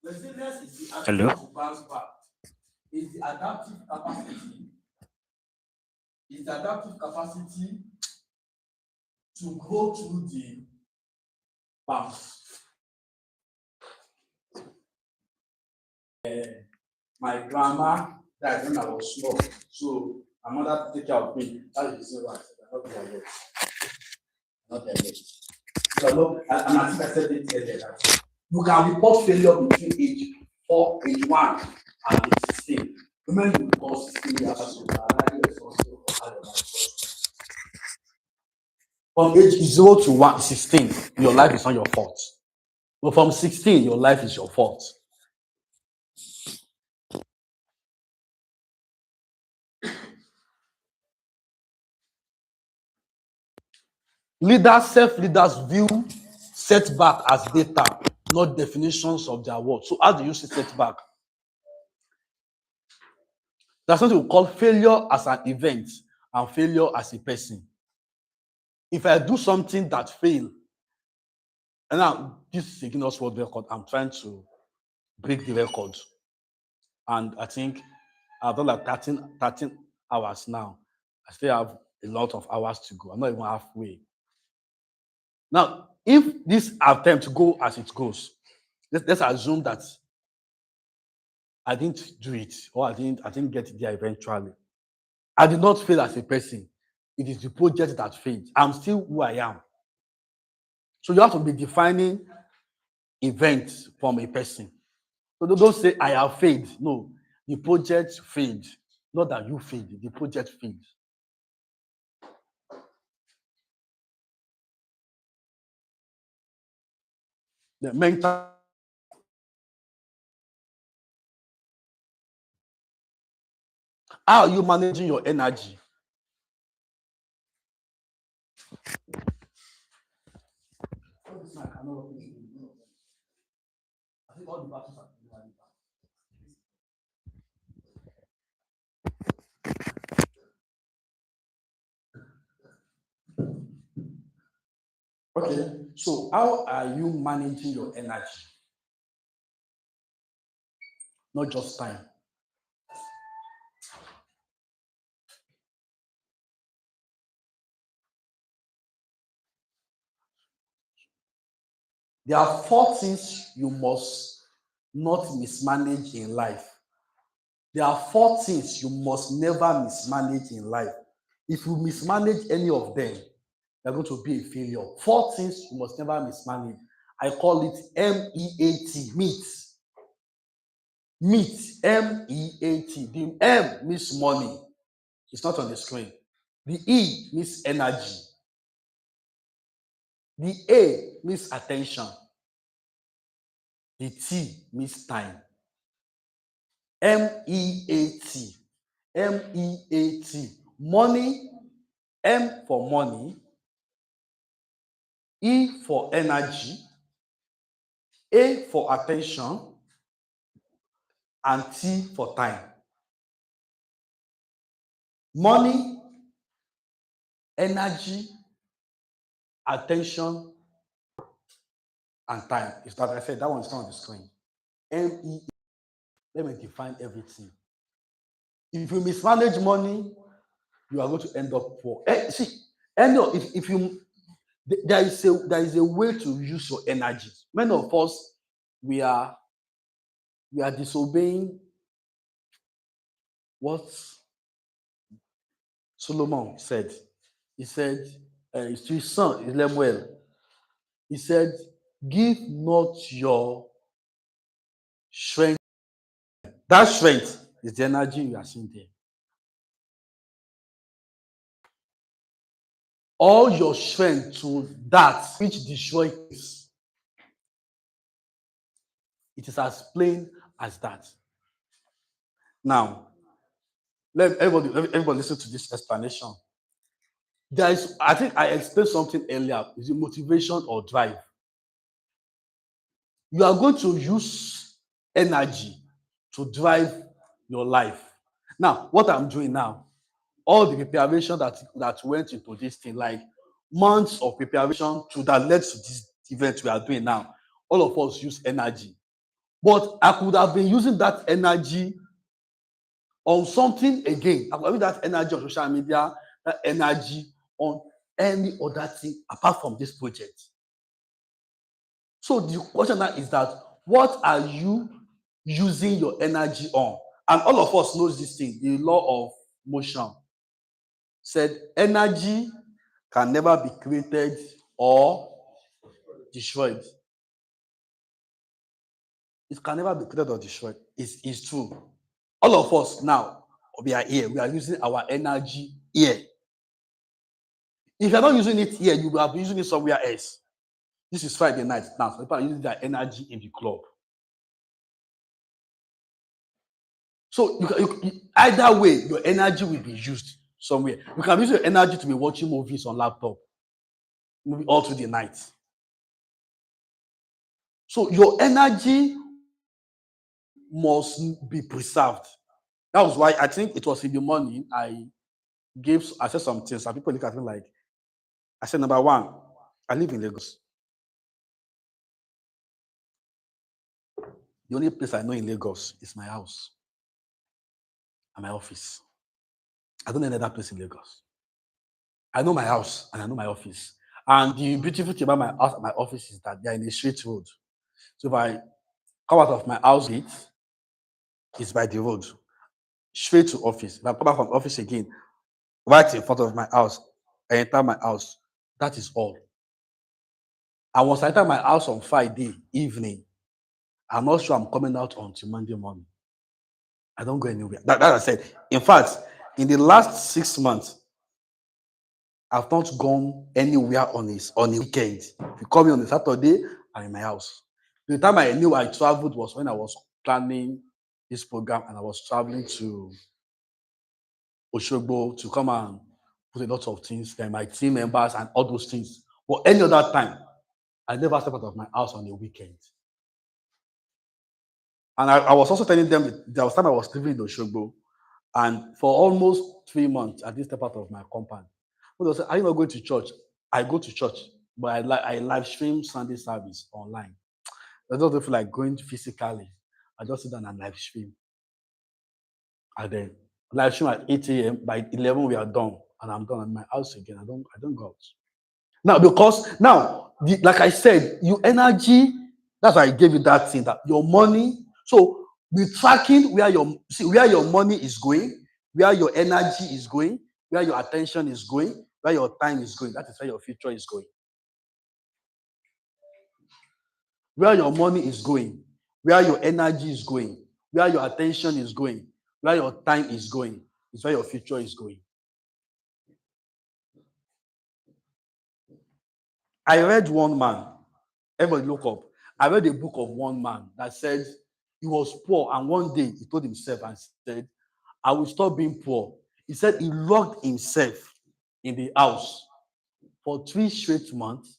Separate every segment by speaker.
Speaker 1: Resilience is the
Speaker 2: Hello?
Speaker 1: ability to bounce back. It's the adaptive capacity. It's the adaptive capacity to go through the bounce. My grandma died when I was small, so my mother take care of me. That is the reason why I said I'm not there yet. Not there yet. So and I think I said it earlier that you can report failure between age 4, age 1, and age 16. Women will call 16 years old are highly responsible for how your life goes. From age 0 to 16, your life is not your fault. But from 16, your life is your fault. Self-leaders view setback as data, not definitions of their worth. So how do you see setback? There's something we call failure as an event and failure as a person. If I do something that fail, and now this is a Guinness World Record, I'm trying to break the record. And I think I've done like 13 hours now. I still have a lot of hours to go. I'm not even halfway. Now, if this attempt go as it goes, let's assume that I didn't do it, or I didn't get there eventually. I did not fail as a person. It is the project that failed. I'm still who I am. So you have to be defining events from a person. So don't say I have failed. No, the project failed. Not that you failed, the project failed. The mental. How are you managing your energy? I think all the battles are okay, so how are you managing your energy? Not just time. There are 4 things you must not mismanage in life. There are 4 things you must never mismanage in life. If you mismanage any of them, you're going to be a failure. 4 things you must never mismanage. I call it MEAT, meat. Meat, MEAT. The M means money. It's not on the screen. The E means energy. The A means attention. The T means time. MEAT. MEAT. Money, M for money, E for energy, A for attention, and T for time. Money, energy, attention, and time. It's that I said that one is not on the screen. MEAT. Let me define everything. If you mismanage money, you are going to end up poor. See, if you there is a way to use your energy. Many of us we are disobeying what Solomon said. He said, to his son Lemuel, he said, give not your strength. That strength is the energy you are seeing there. All your strength to that which destroys. It is as plain as that. Now, let everybody listen to this explanation. I think I explained something earlier. Is it motivation or drive? You are going to use energy to drive your life. Now, what I'm doing now, all the preparation that went into this thing, like months of preparation that led to this event we are doing now, all of us use energy. But I could have been using that energy on something again. I could have used that energy on social media, that energy on any other thing apart from this project. So the question now is that what are you using your energy on? And all of us knows this thing, the law of motion said energy can never be created or destroyed. It can never be created or destroyed. It's true. All of us now, we are here. We are using our energy here. If you're not using it here, you will have been using it somewhere else. This is Friday night now. So people are using their energy in the club. So either way, your energy will be used somewhere. You can use your energy to be watching movies on laptop, maybe all through the night. So your energy must be preserved. That was why I think it was in the morning I said some things. Some people look at me like, I said, number one, I live in Lagos. The only place I know in Lagos is my house and my office. I don't know any other place in Lagos. I know my house and I know my office. And the beautiful thing about my house and my office is that they're in a straight road. So if I come out of my house gate, it's by the road, straight to office. If I come back from office again, right in front of my house, I enter my house. That is all. And once I enter my house on Friday evening, I'm not sure I'm coming out until Monday morning. I don't go anywhere. That I said. In fact, in the last 6 months, I've not gone anywhere on a weekend. If you call me on a Saturday, I'm in my house. The time I knew I traveled was when I was planning this program and I was traveling to Oshogbo to come and put a lot of things there, my team members and all those things. But any other time, I never stepped out of my house on a weekend. And I was also telling them there was time I was living in Oshogbo, and for almost 3 months, I didn't step out of my compound. People say, "Are you not going to church?" I go to church, but I live stream Sunday service online. I don't feel like going physically. I just sit down and live stream. And then live stream at 8 a.m. By 11, we are done. And I'm done at my house again. I don't go out. Now, because now, like I said, your energy, that's why I gave you that thing, that your money. So be tracking where your money is going, where your energy is going, where your attention is going, where your time is going. That is where your future is going. Where your money is going, where your energy is going, where your attention is going, where your time is going, is where your future is going. I read one man, everybody look up. I read a book of one man that said he was poor, and one day he told himself and said, I will stop being poor. He said he locked himself in the house for 3 straight months.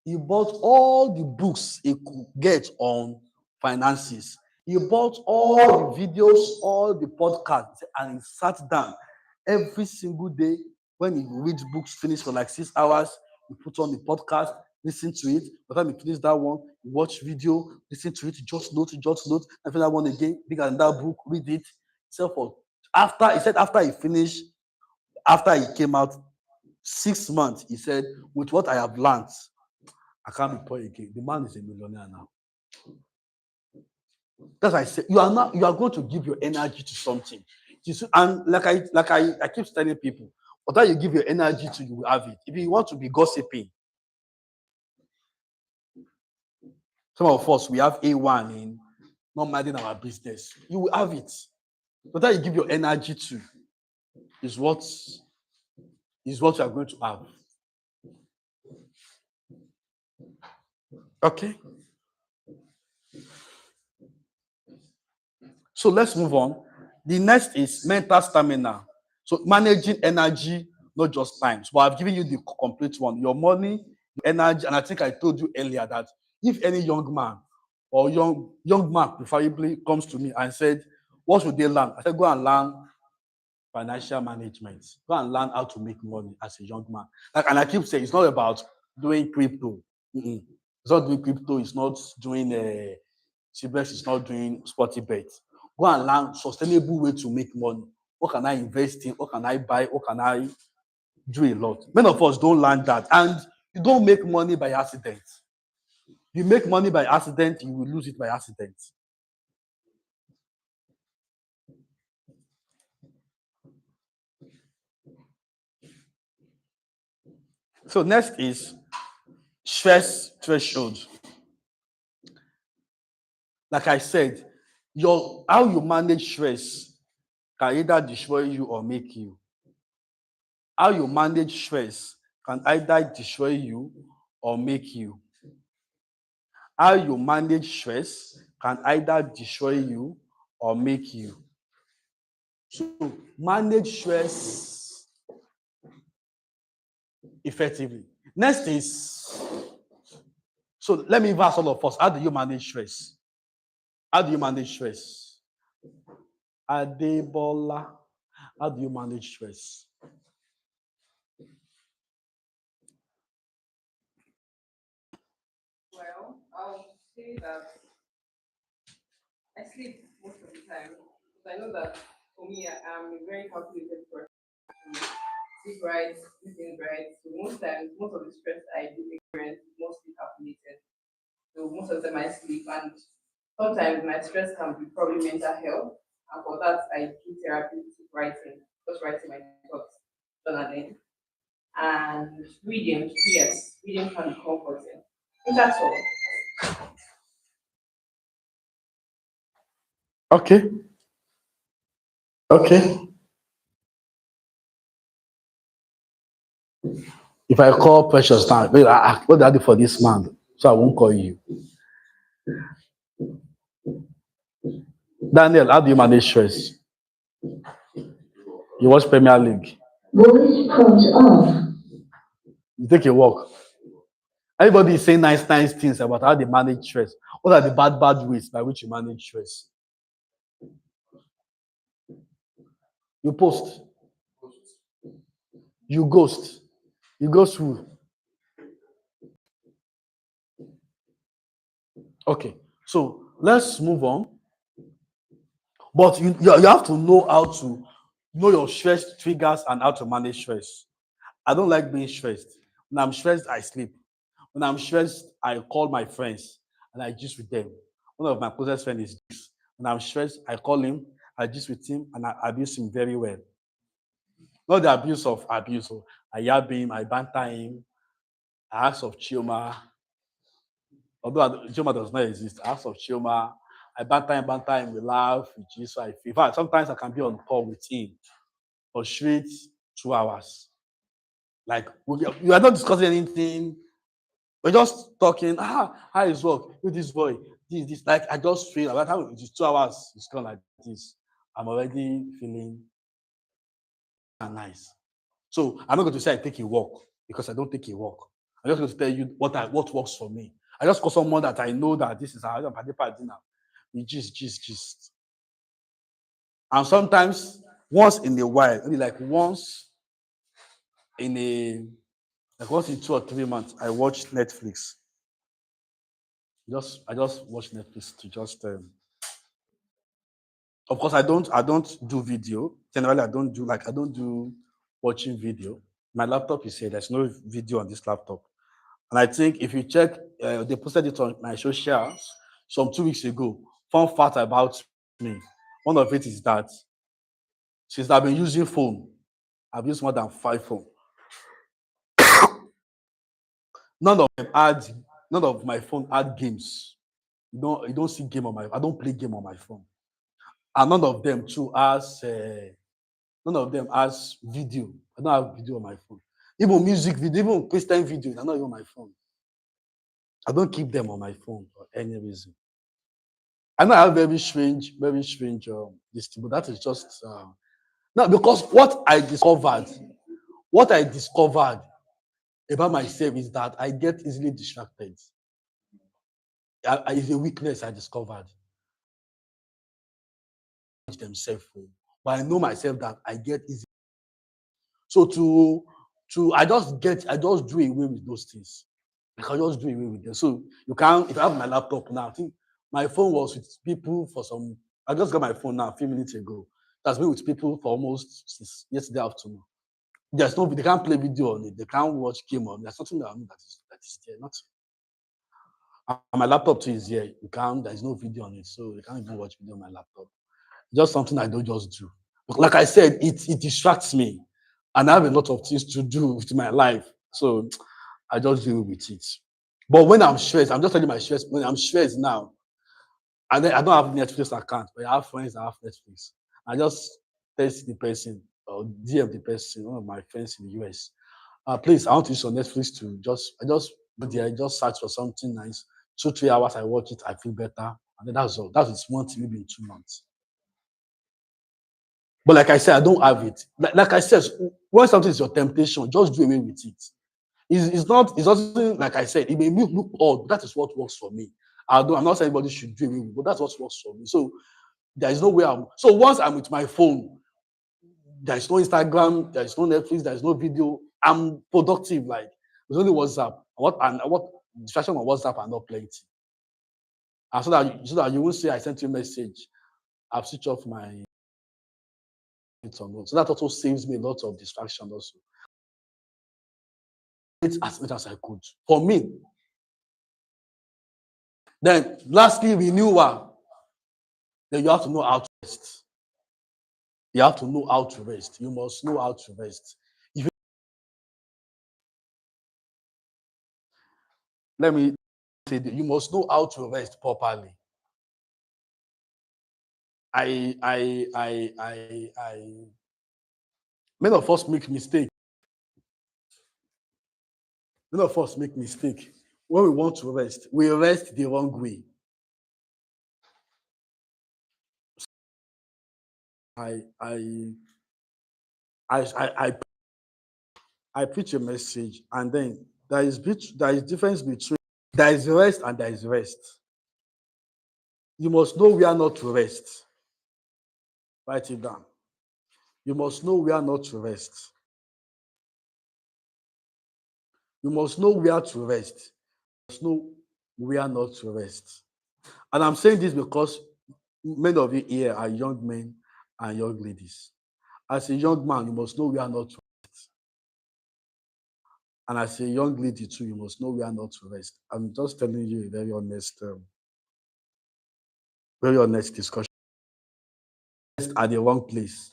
Speaker 1: He bought all the books he could get on finances. He bought all the videos, all the podcasts, and he sat down every single day. When he reads books, finish for like 6 hours, he put on the podcast, listen to it. By the time he finish that one, he watch video, listen to it, just note, and that one again, bigger than that book, read it. So after he finished, after he came out 6 months, he said, with what I have learned, I can't be poor again. The man is a millionaire now. That's why I say you are going to give your energy to something. And like I keep telling people, whatever you give your energy to, you will have it. If you want to be gossiping, some of us, we have A1 in not minding our business. You will have it. Whatever you give your energy to is what you are going to have. Okay. So let's move on. The next is mental stamina. So managing energy, not just time. So I've given you the complete one. Your money, your energy, and I think I told you earlier that if any young man or young man preferably comes to me and said, what should they learn? I said, go and learn financial management. Go and learn how to make money as a young man. And I keep saying, it's not about doing crypto. It's not doing crypto. It's not doing CBS is not doing sporty bets. Go and learn sustainable way to make money. What can I invest in? What can I buy? What can I do a lot? Many of us don't learn that. And you don't make money by accident. You make money by accident, you will lose it by accident. So next is stress threshold. Like I said, how you manage stress can either destroy you or make you. How you manage stress can either destroy you or make you. How you manage stress can either destroy you or make you. So manage stress effectively. Next is, so let me ask all of us, how do you manage stress? How do you manage stress? Adebola, how do you manage stress?
Speaker 2: Well, I'll say that I sleep most of the time. Because I know that for me, I'm a very calculated person. Sleep right, sleeping right. So most times, most of the stress I do experience is mostly calculated. So most of them I sleep, and sometimes my stress can be probably mental health. And for that, I do therapy, writing, just writing my thoughts, journaling, and reading. Yes, reading can be comforting. I think that's all.
Speaker 1: Okay. Okay. If I call Precious now, wait, what did I do for this man? So I won't call you. Daniel, how do you manage stress? You watch Premier League.
Speaker 3: Voice prompt off.
Speaker 1: You take a walk. Everybody is saying nice things about how they manage stress. What are the bad ways by which you manage stress? You post. You ghost. You ghost who? Okay. So let's move on. But you have to know how to know your stress triggers and how to manage stress. I don't like being stressed. When I'm stressed, I sleep. When I'm stressed, I call my friends and I gist with them. One of my closest friends is this. When I'm stressed, I call him, I gist with him, and I abuse him very well. Not the abuse of abuse. So I yab him, I banter him, I ask of Chioma. Although Chioma does not exist, I ask of Chioma. I banter him, we laugh, we gist. So in fact, sometimes I can be on call with him for straight 2 hours. Like we are not discussing anything. We're just talking. How is work? With this boy, this. Like I just feel by the time it's 2 hours, it's gone like this. I'm already feeling nice. So I'm not going to say I take a walk because I don't take a walk. I'm just going to tell you what works for me. I just call someone that I know that this is how I'm party now. We just. And sometimes once in a while, only like once in a like once in 2 or 3 months, I watch Netflix. I just watch Netflix to just of course I don't do video. Generally, I don't do watching video. My laptop is here. There's no video on this laptop. And I think if you check, they posted it on my socials some 2 weeks ago. Fun fact about me. One of it is that since I've been using phone, I've used more than 5 phones. None of my phone had games. You don't see game on my. I don't play game on my phone. And none of them has video. I don't have video on my phone. Even music video, even Christian video, they're not even on my phone. I don't keep them on my phone for any reason. I know I have very strange this thing, but that is just no, because what I discovered about myself is that I get easily distracted. It's a weakness I discovered. Themselves, but I know myself that I get easy. So I just do away with those things. I can just do away with them. So you can if I have my laptop now, I think My phone was with people for some. I just got my phone now a few minutes ago. That's been with people for almost since yesterday afternoon. There's no, they can't play video on it. They can't watch game on it. There's nothing that is there. Nothing. And my laptop too is here. You can't. There's no video on it, so you can't even watch video on my laptop. Just something I don't just do. Like I said, it distracts me, and I have a lot of things to do with my life, so I just deal with it. But when I'm stressed, I'm just telling my stress. When I'm stressed now, and then I don't have Netflix account, but I have friends that have Netflix. I just text the person or DM the person, one of my friends in the US. Please, I want to use your Netflix to I just go there, just search for something nice. 2, 3 hours, I watch it, I feel better. And then that's all. That is 1 month, maybe in 2 months. But like I said, I don't have it. Like I said, when something is your temptation, just do away with it. It's not like I said, it may look odd, but that is what works for me. I'm not saying anybody should do away with it, but that's what works for me. So there is no way so once I'm with my phone, there is no Instagram, there is no Netflix, there is no video. I'm productive. Like there's only WhatsApp. What distraction on WhatsApp are not plenty. And so that you won't say I sent you a message. I've switched off my so that also saves me a lot of distraction also. It's as much as I could. For me. Then lastly, renewal. Then you have to know how to rest. You have to know how to rest. You must know how to rest. Let me say that you must know how to rest properly. Many of us make mistake. Many of us make mistake. When we want to rest, we rest the wrong way. I preach a message, and then there is difference between there is rest and there is rest. You must know where not to rest. Write it down. You must know where not to rest. You must know where to rest. You must know where not to rest. And I'm saying this because many of you here are young men and young ladies. As a young man, you must know where not to rest. And as a young lady too, you must know where not to rest. I'm just telling you a very honest discussion. Rest at the wrong place,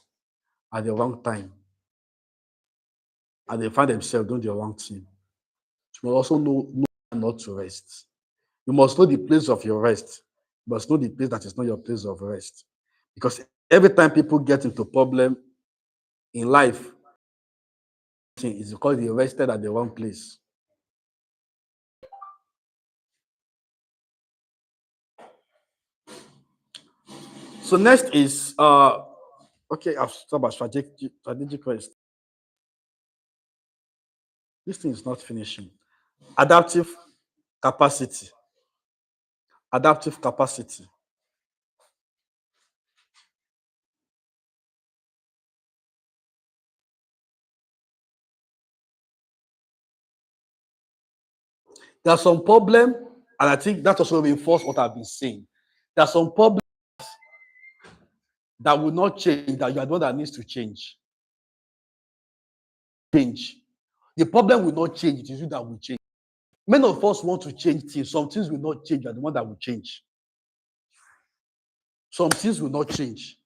Speaker 1: at the wrong time, and they find themselves doing the wrong thing. You must also know not to rest. You must know the place of your rest. You must know the place that is not your place of rest. Because every time people get into problem in life, it's because they rested at the wrong place. So next is okay, I've talked about strategic rest. This thing is not finishing. Adaptive capacity. Adaptive capacity. There's some problem, and I think that also reinforces what I've been saying. There's some problems that will not change, that you are the one that needs to change. The problem will not change, it is you that will change. Many of us want to change things. Some things will not change, you are the one that will change. Some things will not change.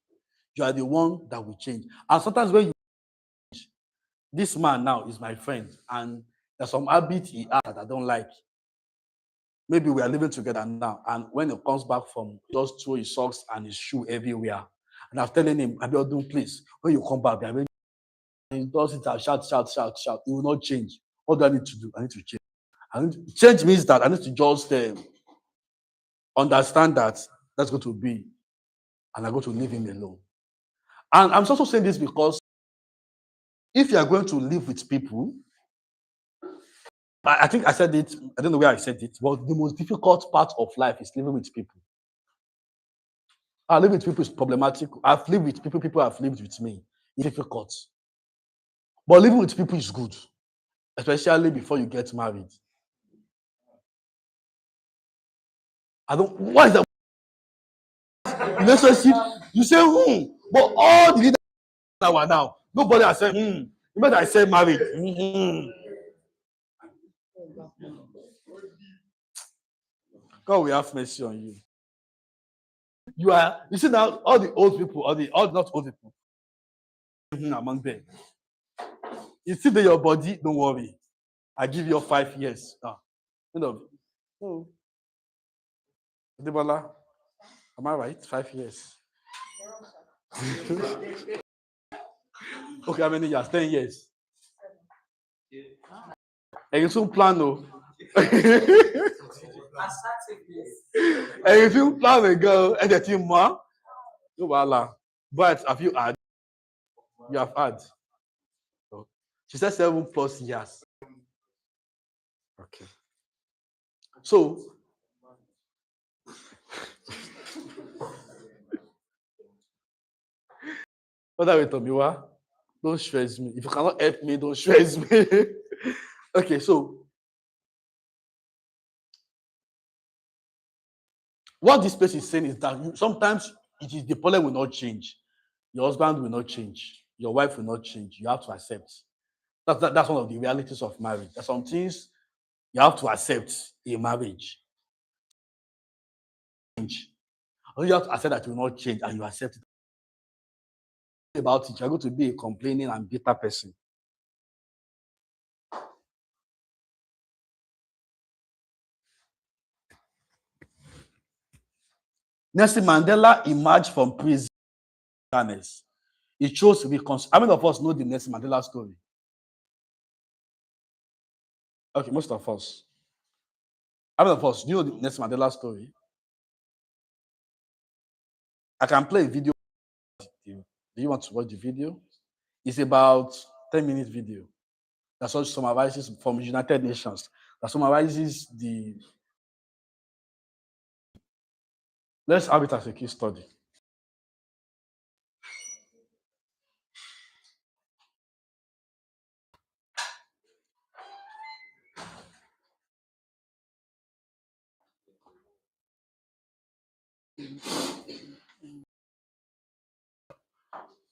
Speaker 1: You are the one that will change. And sometimes when you change, this man now is my friend, and there's some habit he has that I don't like. Maybe we are living together now, and when he comes back from, just throw his socks and his shoe everywhere. And I'm telling him, Abiodun, please, when you come back, and he does it, shout. He will not change. What do I need to do? I need to change. Change means that I need to just understand that that's going to be, and I'm going to leave him alone. And I'm also saying this because if you are going to live with people, I think I said it, I don't know where I said it, but the most difficult part of life is living with people. Living with people is problematic. I've lived with people have lived with me. It's difficult. But living with people is good, especially before you get married. Why is that? relationship, you say, but all the leaders now, nobody has said, You better I say marriage. God will have mercy on you. You see now, all the old people, all not old people, among them. You see that your body, don't worry. I give you 5 years. End of. Oh. Debola, am I right? 5 years. Okay, how many years? 10 years. And you soon plan, no? And you soon plan a girl and the team, no, voila. But have you had? You have had. Oh. She said 7+ years. Okay. So, what are we talking about? Don't stress me. If you cannot help me, don't stress me. Okay, so what this person is saying is that sometimes it is the problem will not change. Your husband will not change. Your wife will not change. You have to accept. That's one of the realities of marriage. There's some things you have to accept in marriage. Change. Or you have to accept that you will not change and you accept it. About it, you're going to be a complaining and bitter person. Nelson Mandela emerged from prison. He chose to be how many of us know the Nelson Mandela story? Okay, most of us. How many of us know the Nelson Mandela story? I can play a video. Do you want to watch the video? It's about 10-minute video. That's what summarizes from United Nations. That summarizes the. Let's have it as a case study.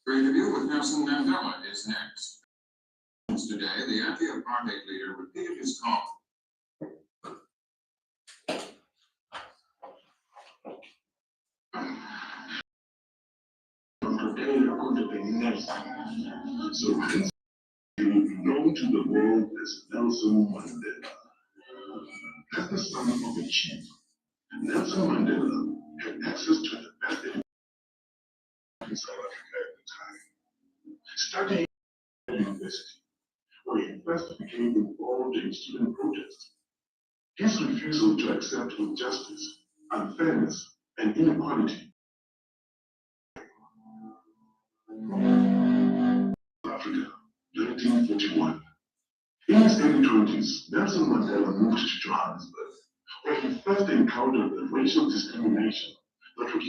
Speaker 4: Our interview with Nelson Mandela is next. Today, the anti-apartheid leader repeated his call. Today, you're going to be Nelson. So, he will be known to the world as Nelson Mandela. As the son of a chief, Nelson Mandela had access to the best in South Africa at the time. Studying at university, where he first became involved in student protests. His refusal to accept injustice, unfairness, and inequality. Africa, 1941. In his early 20s, Nelson Mandela moved to Johannesburg, where he first encountered the racial discrimination that was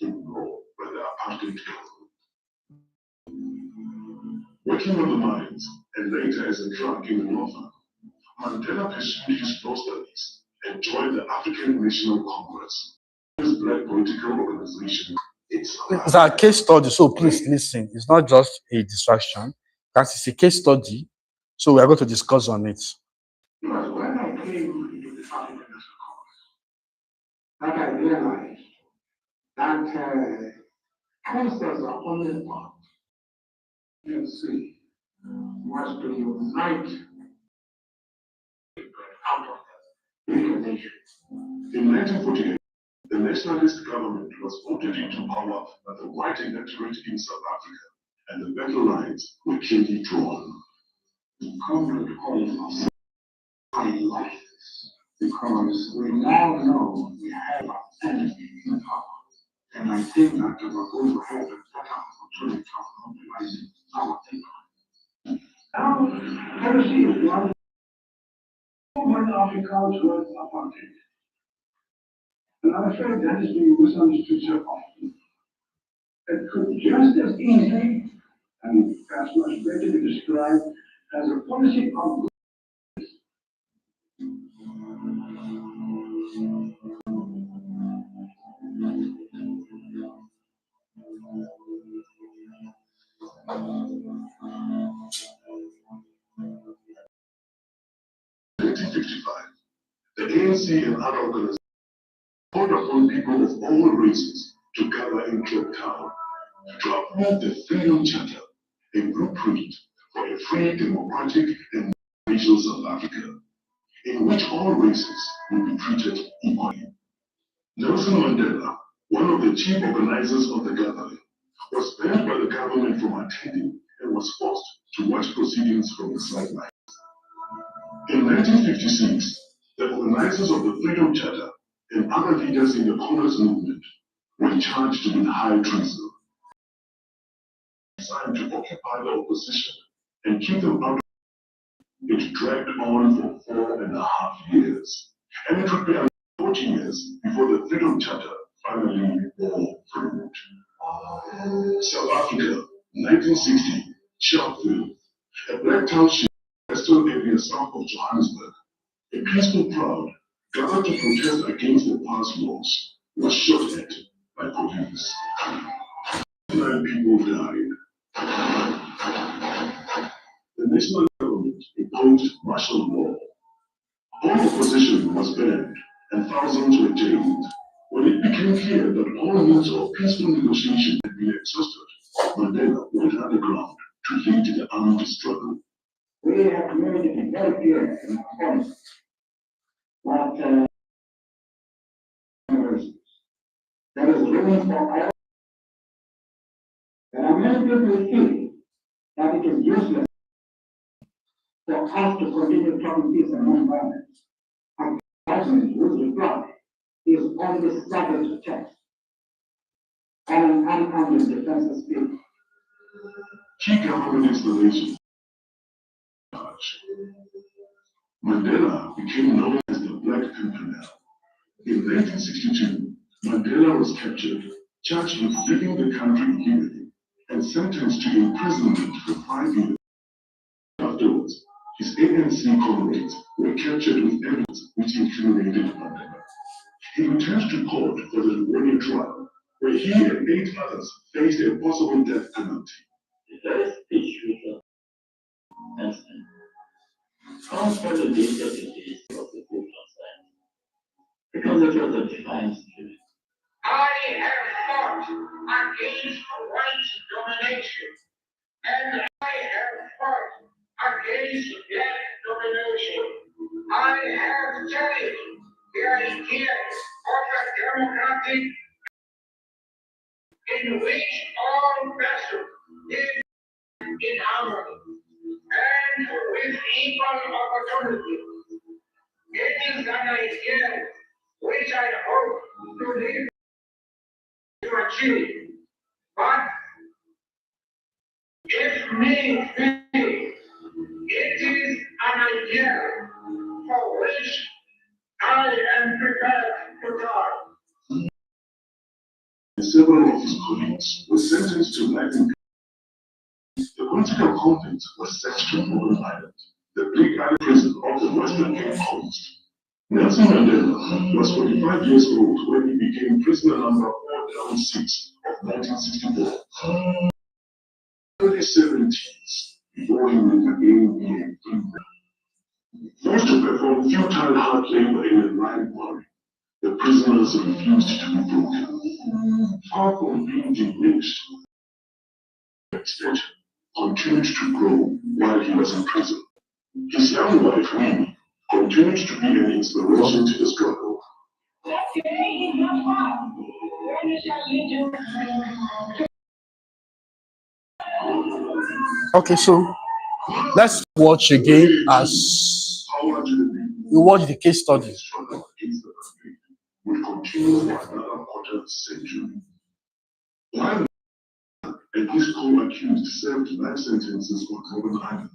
Speaker 4: ignored by the apartheid government. Working on the mines, and later as a drug in law firm, Mandela pursued his law studies and joined the African National Congress, his black political organization. It's
Speaker 1: a case study, so please listen. It's not just a distraction. It's a case study, so we are going to discuss on it.
Speaker 4: When I came into the African National Congress, that I realized that councils are only part. You see, was to unite out of the nation. In 1948, the nationalist government was voted into power by the white electorate in South Africa, and the battle lines were clearly drawn. The Congress calls us life, because we now know we have energy in power. And I think that we're going to have a better opportunity of mobilizing our people. Now, let us see if one Africans were apartheid. And I'm afraid that is being misunderstood so often. It could just as easily, and perhaps much better, be described as a policy of 1955, the ANC and other organizations called upon people of all races to gather in Cape Town to uphold the Freedom Charter, a blueprint for a free, democratic, and racial South Africa, in which all races will be treated equally. Nelson Mandela, one of the chief organizers of the gathering, was banned by the government from attending and was forced to watch proceedings from the sidelines. In 1956, the organizers of the Freedom Charter and other leaders in the Congress movement were charged with high treason, designed to occupy the opposition and keep them out. It dragged on for 4.5 years, and it would be another 40 years before the Freedom Charter finally bore fruit. South Africa, 1960, Sharpeville, a black township in the western area south of Johannesburg. A peaceful crowd gathered to protest against the past laws was shot at by police. 9 people died. The national government imposed martial law. All opposition was banned and thousands were jailed. When it became clear that all means of peaceful negotiation had been exhausted, Mandela went underground to lead the armed struggle.
Speaker 5: We have made it very clear in our policy that there is room for all. There are many people who feel that it is useless for us to continue talking peace and non-violence. And the president, whose reply is on the subject text and an unarmed defensive speech.
Speaker 4: Key government installations. Mandela became known as the Black Pimpernel. In 1962, Mandela was captured, charged with leaving the country illegally, and sentenced to imprisonment for 5 years. Afterwards, his ANC comrades were captured with evidence which incriminated Mandela. He returned to court for the Rwanda trial, where he and 8 others faced a possible death penalty.
Speaker 5: That speech was consolidated the of the people because it was a defiance to it.
Speaker 6: I have fought against white domination, and I have fought against black domination. I have challenged the idea of a democratic in which all vessels live in harmony and with equal opportunity. It is an idea which I hope to live to achieve. But if need be, it is an idea for which I am prepared to die.
Speaker 4: Several of his colleagues were sentenced to life in prison. The political convict was sent to Robben Island, the Big Island prison of the Western Cape Coast. Nelson Mandela was 45 years old when he became prisoner number 406 of 1964. Early 70s, before he would again be a free man. Forced to perform futile hard labor in a lime quarry, the prisoners refused to be broken. Far from being diminished, extension continued to grow while he was in prison. His young wife, Winnie, continued to be an inspiration to the struggle.
Speaker 1: Okay, so let's watch again as we watch the case study.
Speaker 4: Struggle against the conflict would continue for another quarter century. While and his co-accused served life sentences on Robben Island,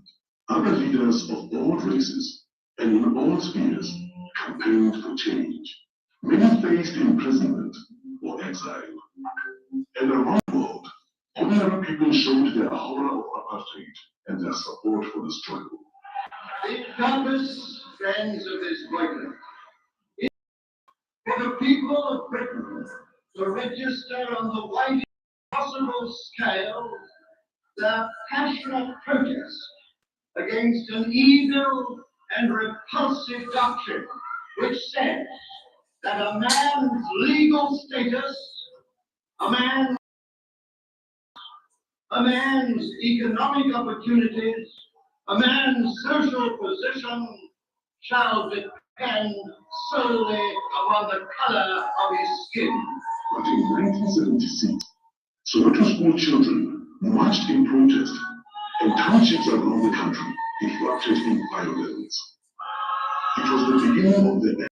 Speaker 4: other leaders of all races and in all spheres campaigned for change. Many faced imprisonment or exile. And around the world, ordinary people showed their horror of apartheid and their support for the struggle.
Speaker 7: The purpose, friends of this program, is for the people of Britain to register on the widest possible scale their passionate protest against an evil and repulsive doctrine which says that a man's legal status, a man's economic opportunities, a man's social position shall depend solely upon the color of his skin.
Speaker 4: But in 1976, Soweto school children marched in protest, and townships around the country erupted in violence. It was the beginning of the end,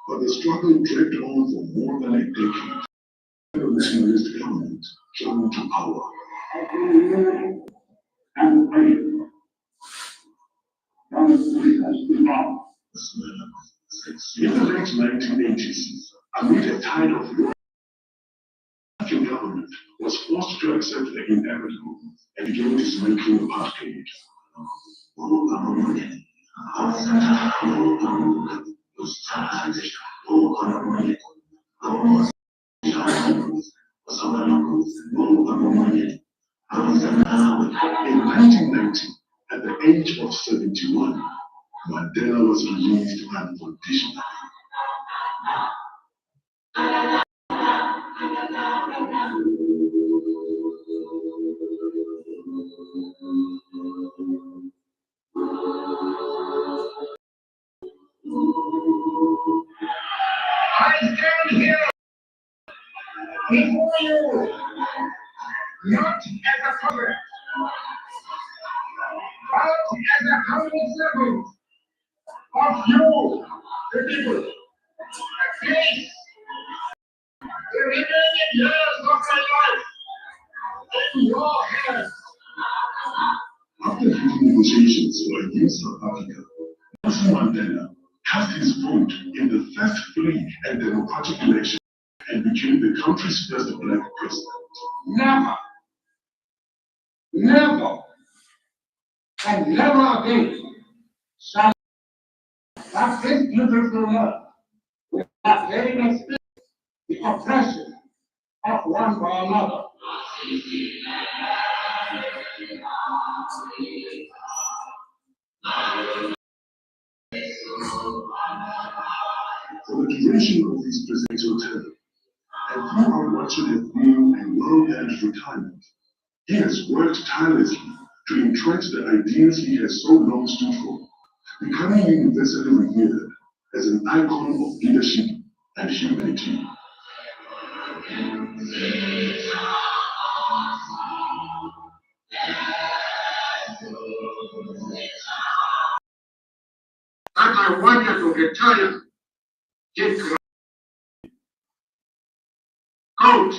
Speaker 4: but the struggle dragged on for more than a decade. The nationalist government came to power.
Speaker 5: And prayer. Has been wrong.
Speaker 4: In the late 1980s, amid a tide of war, the African government was forced to accept the inevitable and began dismantling apartheid. In 1990, at the age of 71, Mandela was released unconditionally.
Speaker 6: I stand here before you, not as a puppet, but as a humble servant of you, the people. I place the remaining years of my life in your hands.
Speaker 4: After leading negotiations for a new South Africa, Nelson Mandela cast his vote in the first free and democratic election and became the country's first black president.
Speaker 5: Never, and never again shall that this beautiful earth without letting us feel the oppression of one by another.
Speaker 4: For the duration of his presidential term, and throughout what should have been a well-earned retirement, he has worked tirelessly to entrench the ideas he has so long stood for, becoming universally revered as an icon of leadership and humanity.
Speaker 7: That I wanted to retire, he cried, "Coach,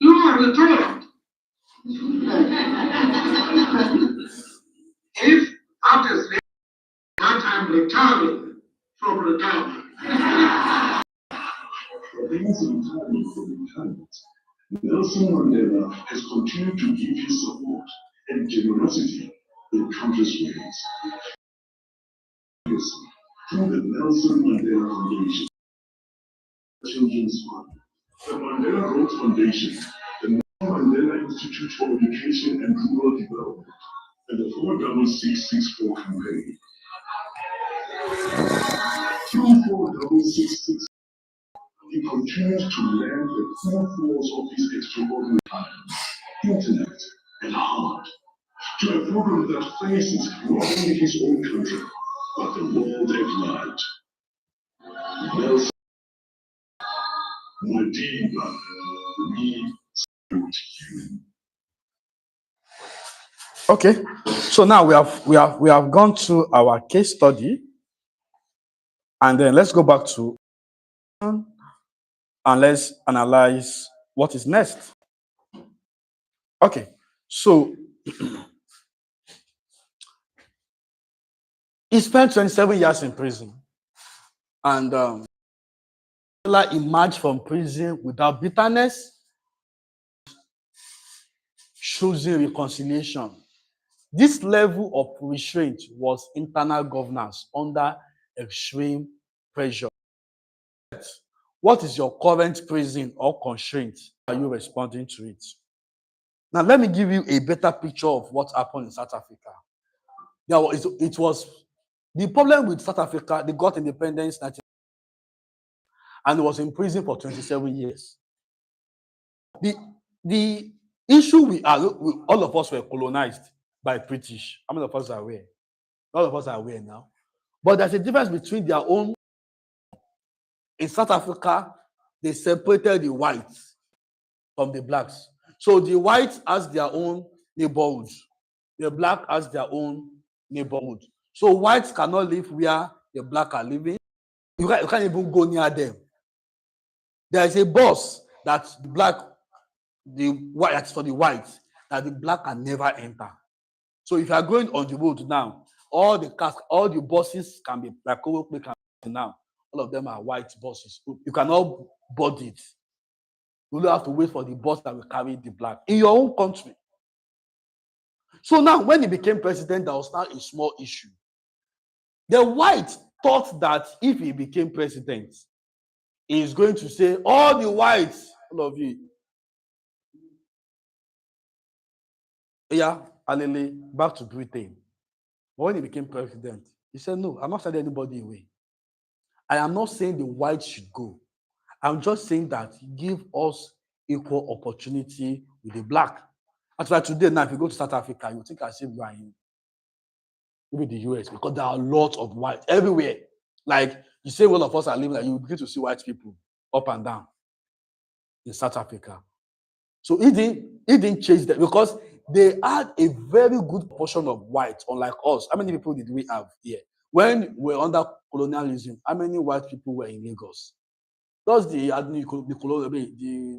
Speaker 7: you are retired." If that is the that I'm retiring from retirement.
Speaker 4: For his retirement from retirement, Nelson Mandela has continued to give his support and generosity in countless ways. Yes, through the Nelson Mandela Foundation, Children's Fund, the Mandela Rhodes Foundation, the Nelson Mandela Institute for Education and Rural Development, and the 46664 campaign. Through 4666, he continues to lend the full force of his extraordinary talent, intellect, and heart to a program that faces not only his own country, but the world at large. Nelson Mandela, we salute you.
Speaker 1: Okay, so now we have gone through our case study, and then let's go back to and let's analyze what is next. Okay, so he spent 27 years in prison, and Mandela emerged from prison without bitterness, choosing reconciliation. This level of restraint was internal governance under extreme pressure. What is your current prison or constraint? Are you responding to it? Now, let me give you a better picture of what happened in South Africa. It was the problem with South Africa. They got independence and was in prison for 27 years. The issue all of us were colonized by British. How many of us are aware? All of us are aware now. But there's a difference between their own. In South Africa, they separated the whites from the blacks. So the whites has their own neighborhoods. The black has their own neighborhood. So whites cannot live where the black are living. You can't even go near them. There is a bus that the white for the whites that the black can never enter. So if you are going on the road now, all the cars, all the buses can be like now. All of them are white buses. You cannot board it. You will have to wait for the bus that will carry the black in your own country. So now, when he became president, there was now a small issue. The white thought that if he became president, he is going to say, all the whites, all of you, yeah, Alele, back to Britain. But when he became president, he said, no, I'm not sending anybody away. I am not saying the whites should go. I'm just saying that give us equal opportunity with the black. That's why today, now, if you go to South Africa, you think as if you are in maybe the US, because there are lots of whites everywhere. Like you say, all of us are living, like you begin to see white people up and down in South Africa. So it didn't change that because they had a very good portion of whites, unlike us. How many people did we have here? When we were under colonialism, how many white people were in Lagos? Just the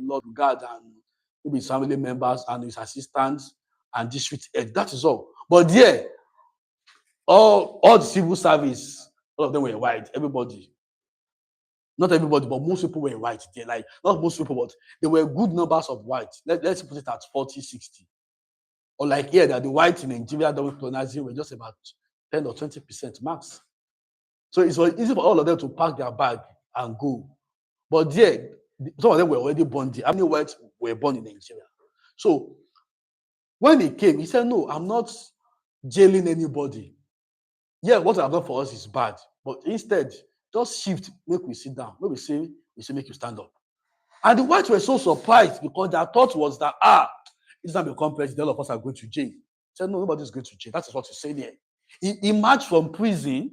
Speaker 1: Lord God and maybe his family members and his assistants and district head. That is all. But yeah, all the civil service, all of them were white. Everybody. Not everybody, but most people were white. There. Like, not most people, but there were good numbers of white. Let's put it at 40, 60. Or like here, that the whites in Nigeria that were colonizing were just about 10 or 20% max. So it was easy for all of them to pack their bag and go. But there, some of them were already born there. How many whites were born in Nigeria? So when he came, he said, no, I'm not jailing anybody. Yeah, what I've done for us is bad. But instead, just shift, make we sit down. Maybe we say make you stand up. And the whites were so surprised because their thought was that, this time become president, all of us are going to jail. He said, no, nobody's going to jail. That is what he said there. He marched from prison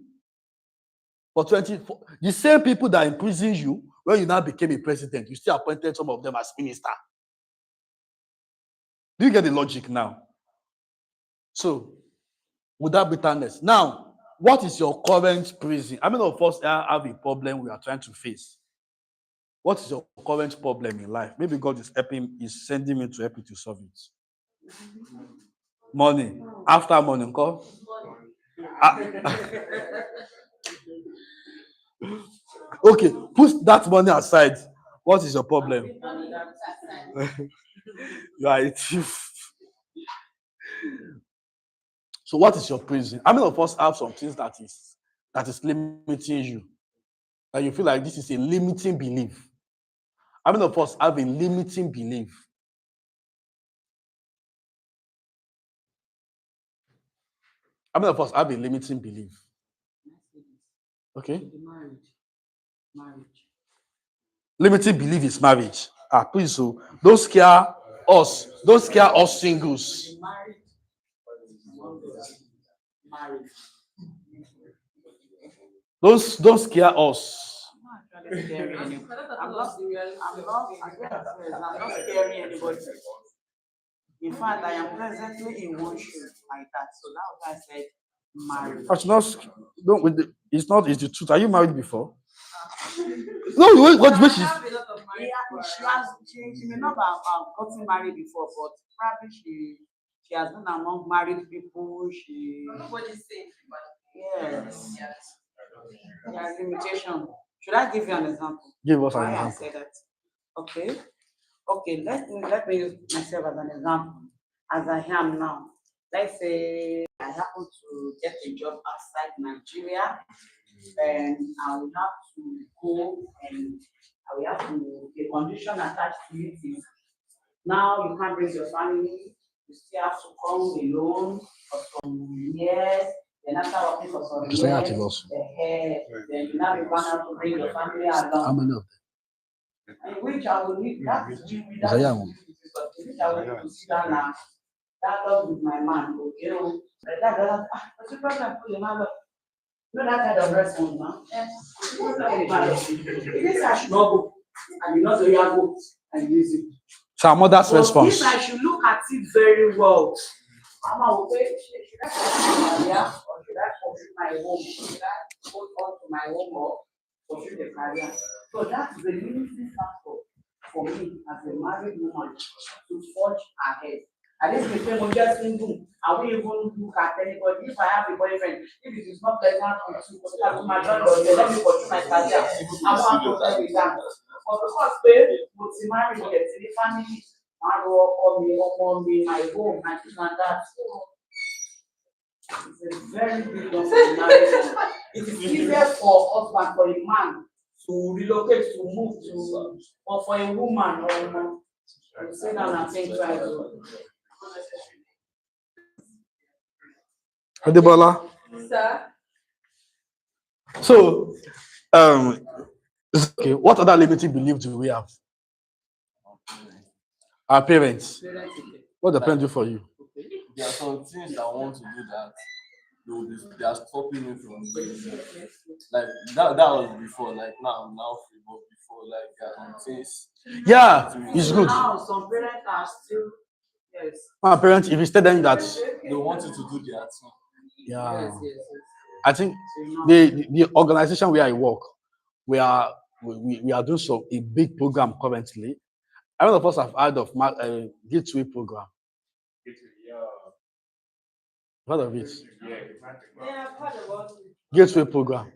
Speaker 1: for 24. The same people that imprisoned you, when you now became a president, you still appointed some of them as minister. Do you get the logic now? So, without bitterness. Now, what is your current prison? How many of us have a problem we are trying to face? What is your current problem in life? Maybe God is sending me to help you to solve it. Money. After money, call. Okay, put that money aside. What is your problem? You are a thief. So what is your prison? How many of us have some things that is limiting you? And you feel like this is a limiting belief. How many of us have a limiting belief? How many of us have a limiting belief? Okay. Marriage. Limiting belief is marriage. Please, so don't scare us. Don't scare us singles. Don't scare us.
Speaker 8: I'm not scaring anybody. In fact, I am presently in one shoe like that. So now I said marriage.
Speaker 1: It's the truth. Are you married before? No, what she's.
Speaker 8: She may not have gotten married before, but probably she has been among married people.
Speaker 2: Nobody's safe.
Speaker 8: Yes. There's limitation. Should I give you an example?
Speaker 1: Give us an
Speaker 8: Why
Speaker 1: example.
Speaker 8: I say that? Okay. Let me use myself as an example. As I am now, let's say I happen to get a job outside Nigeria, and I will have to go, and I will have to. The condition attached to it is Now you can't bring your family, you still have to come alone for some years, then after working for some
Speaker 1: It's
Speaker 8: years,
Speaker 1: very active also.
Speaker 8: then you now be bound to bring your family
Speaker 1: How
Speaker 8: along.
Speaker 1: many of them?
Speaker 8: In which I will need that is really
Speaker 1: Is that young?
Speaker 8: in which I will need to sit down and dialogue with my man, okay? Oh, but what's the problem for your man? No, that kind of response now. It is I should not go. And you know, so you are go and use it.
Speaker 1: So our mother's
Speaker 8: But
Speaker 1: response.
Speaker 8: if I should look at it very well, Mama will say, should I pursue my career or should I pursue my home? Should I hold on to my home or pursue the career? So that's the limiting factor for me as a married woman to forge ahead. At least the same just single, I won't even look at anybody. If I have a boyfriend, if it is not pleasant with you, because I my brother, let me pursue my career. I want to play with that. But because we married, we get the family, my me, my home, my this and that. It's a very big one for marriage. It is easier for husband, for a man to relocate, to move to, or for a woman or a man to sit down and think twice.
Speaker 1: Adebola.
Speaker 2: Sir,
Speaker 1: So, okay, what other limiting beliefs do we have? Our parents. What the parents do for you?
Speaker 9: There are some things that want to do that. They are stopping me from doing it. Like that was before. Like now I'm now free, but before like there are some things.
Speaker 1: Yeah, it's good.
Speaker 8: Now some parents are still yes.
Speaker 1: My parents, if you tell them that,
Speaker 9: They want you to do their thing.
Speaker 1: yeah,
Speaker 8: Yes.
Speaker 1: I think the organization where I work, we are doing a big program currently. A lot of us have heard of Gateway program. Heard of it?
Speaker 2: yeah, I've heard about it.
Speaker 1: Gateway program.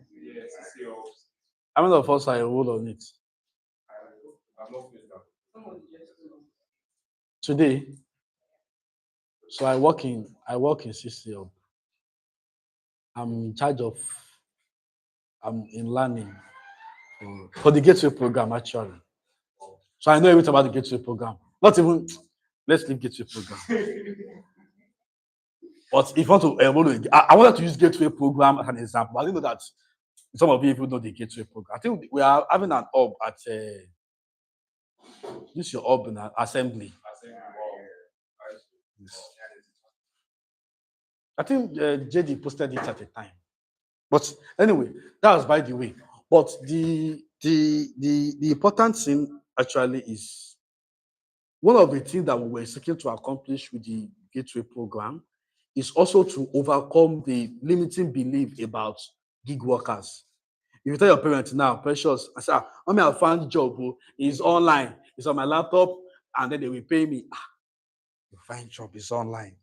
Speaker 1: How many of us are enrolled on it? Today. So I work in CCL. I'm in charge of. I'm in learning for the Gateway program actually. So I know everything about the Gateway program. Not even. Let's leave Gateway program. But if you want to enroll, I wanted to use Gateway program as an example. I didn't know that some of you know the Gateway program. I think we are having an hub at this is your hub in an assembly. Yes. I think JD posted it at the time. But anyway, that was by the way. But the important thing actually is one of the things that we were seeking to accomplish with the Gateway program is also to overcome the limiting belief about gig workers. If you tell your parents now, precious, I say, mommy, I found job, it's online, it's on my laptop, and then they will pay me. You find job is online.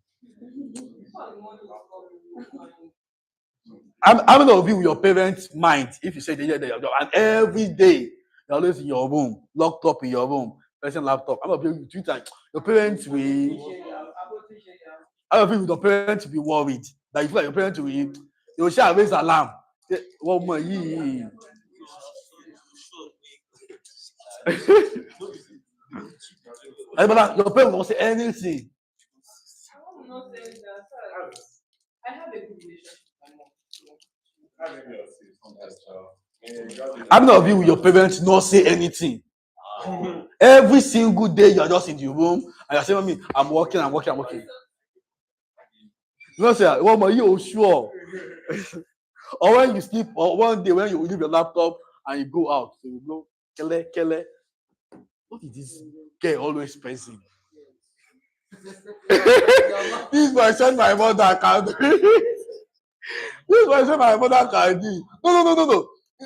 Speaker 1: How many of you with your parents' mind, if you say they have job, and every day you're always in your room, locked up in your room, person laptop. How many of you your parents will? How many of you with your parents will be worried that you feel like your parents will shall raise alarm? One more year. Your parents won't say anything.
Speaker 2: I'm not saying that, sir. I have a good relationship with my mom.
Speaker 1: How many of you with your parents not say anything? Every single day you are just in the room and you're saying, "Mommy, I'm working." You know, say, "One more year, sure." Or when you sleep, or one day when you leave your laptop and you go out, so you go, Kele. What is this girl always pressing? This is my son, my mother can do it. This is my son, my mother can do it.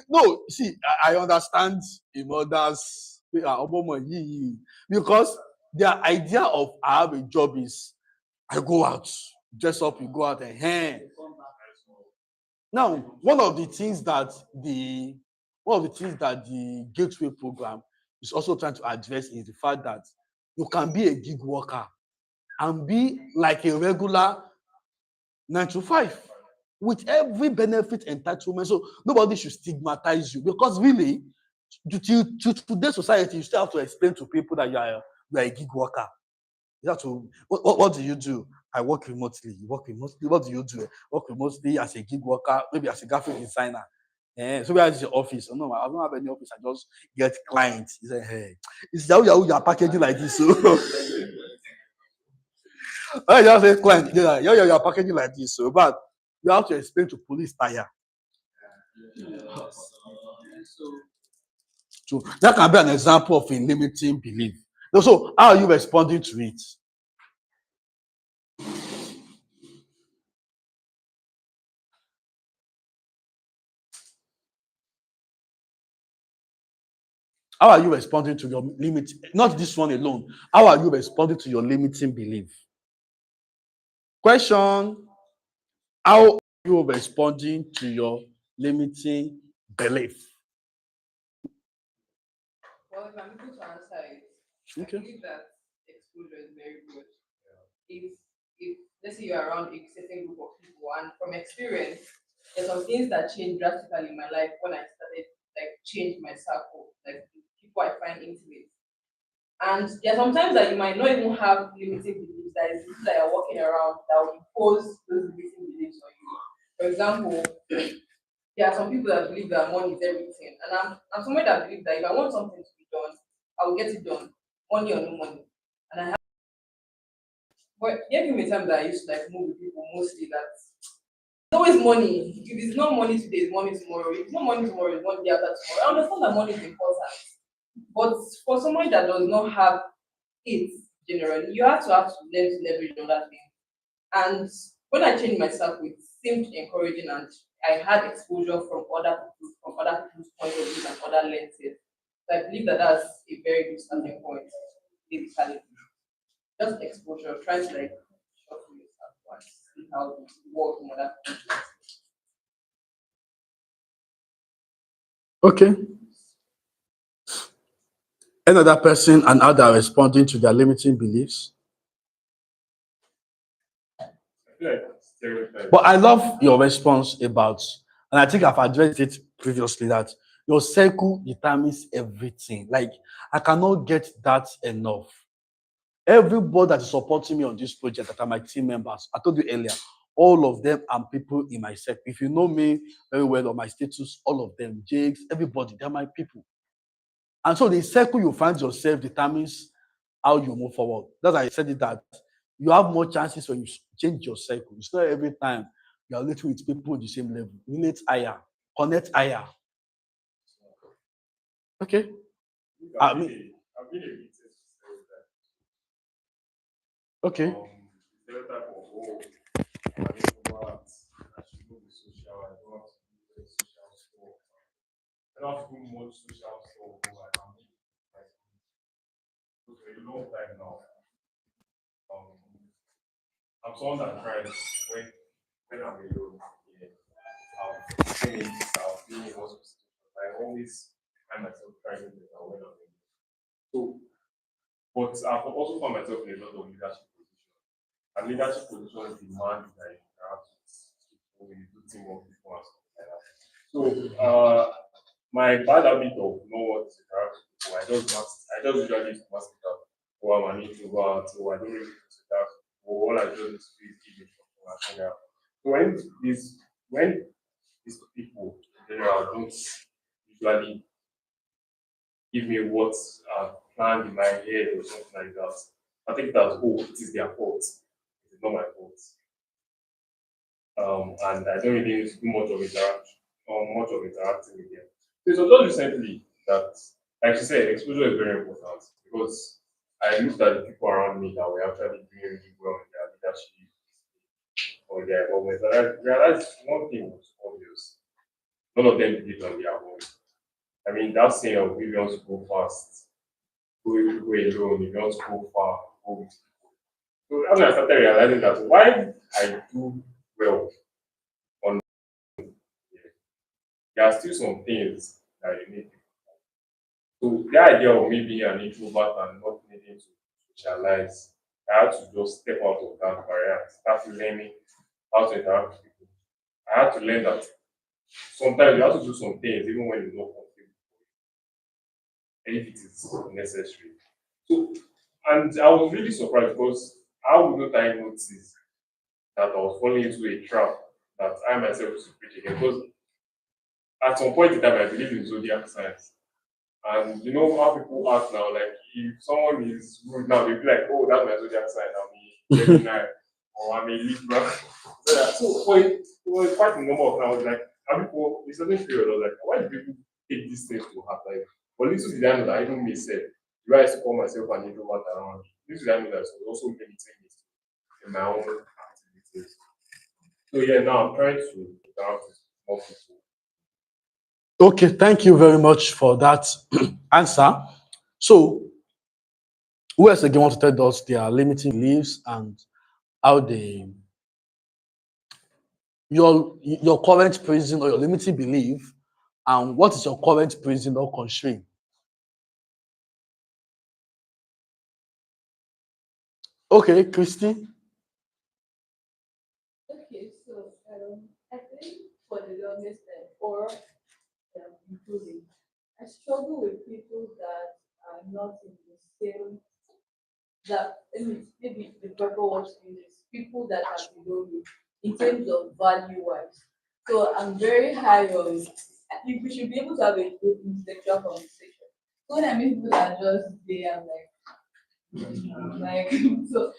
Speaker 1: No, see, I understand the mothers because their idea of I have a job is I go out, dress up, you go out and hand. Now, one of the things that the Gateway program is also trying to address is the fact that you can be a gig worker and be like a regular 9 to 5 with every benefit entitlement. So nobody should stigmatize you because really, to today's society, you still have to explain to people that you are a gig worker. You have to, what do you do? I work remotely. You work remotely. What do you do? Work remotely as a gig worker, maybe as a graphic designer. So where is your office? Oh, no, I don't have any office. I just get clients. He said, hey, it's Yahoo you are packaging like this. So I just say client, you are packaging like this. So but you have to explain to police tire. So that can be an example of a limiting belief. So how are you responding to it? How are you responding to your limit? Not this one alone. How are you responding to your limiting belief? Question: how are you responding to your limiting belief?
Speaker 2: Well, if I'm able to answer it,
Speaker 1: Okay.
Speaker 2: I believe that exposure is very good. If let's say you're around a certain group of people, and from experience, there's some things that changed drastically in my life when I started change my circle, like people I find intimate. And there are sometimes that you might not even have limiting beliefs, that is people that you're walking around that will impose those limiting beliefs on you. For example, there are some people that believe that money is everything. And I'm somebody that believes that if I want something to be done, I will get it done, money or no money. And I have, but there came a time that I used to move with people mostly that it's always money. If it's not money today, it's money tomorrow. If it's not money tomorrow, it's money the after tomorrow. I understand that money is important. But for someone that does not have it generally, you have to learn to leverage on that thing. And when I changed myself, it seemed encouraging, and I had exposure from other people's point of view and other lenses. So I believe that that's a very good starting point, basically. Just exposure, try to shuffle yourself once, see how it works in other people's lenses.
Speaker 1: Okay. Another person and how they are responding to their limiting beliefs. But I love your response about, and I think I've addressed it previously, that your circle determines everything. Like, I cannot get that enough. Everybody that is supporting me on this project, that are my team members, I told you earlier, all of them are people in my circle. If you know me very well or my status, all of them, Jakes, everybody, they're my people. And so the circle you find yourself determines how you move forward. That's why I said it, that you have more chances when you change your circle. It's not every time you are relating with people on the same level. Relate higher, connect higher. Okay.
Speaker 6: I've been a bit
Speaker 1: Okay.
Speaker 6: stereotype of I don't go out, I should go be social, I don't have to do very social stuff. I don't have to do much social stuff, but I can do for a long time now. I'm someone that tries when I'm alone. Yeah, I've been in hospital. I always find myself trying to better when I'm alone. So, but I've also found myself in a lot of leadership positions. And leadership positions demand that you interact with people, you do teamwork with people and stuff like that. So, my bad habit of know what to interact with people, I just usually mask it out. Or I need to go out, or I don't really need to interact. Or all I do is give instruction and hang out. So when these people in general don't usually give me what I've planned in my head or something like that, I think that it is their fault. It is not my fault. And I don't really need to do much of interacting with them. So it was just recently that, like she said, exposure is very important because I looked at the people around me that were actually doing really well in their leadership or their involvement. And I realized one thing was obvious. None of them did it on their own. I mean, that saying of if you want to go fast, go alone. If you want to go far, go with people. So that's when I started realizing that why I do well on there are still some things that you need. So the idea of me being an introvert and not needing to socialize, I had to just step out of that barrier and start learning how to interact with people. I had to learn that sometimes you have to do some things even when you're not comfortable, and if it is necessary. So
Speaker 10: And I was really surprised because how would not I notice that I was falling into a trap that I myself was to preach again? Because at some point in time, I believe in zodiac signs. And you know how people act now, like if someone is rude now, they'll be like, oh, that's my zodiac sign, I'm a Gemini or I'm a Libra. So for quite a number of times, I was like, having for a certain period, I was like, why do people take these things to heart? Like, but little did I know that even me said, you guys call myself an introvert around. Little did I know that I was also limiting it in my own activities. So yeah, now I'm trying to interact with more people.
Speaker 1: Okay, thank you very much for that answer. So, who else again want to tell us their limiting beliefs and how they your current prison or your limiting belief, and what is your current prison or constraint? Okay, Christy.
Speaker 2: Okay, so I think for the longest time, or improving, I struggle with people that are not in the same that maybe the proper word to use is people that are below you in terms of value wise. So I'm very high on. I think we should be able to have a good intellectual conversation. So when I meet people that are just there, I'm like so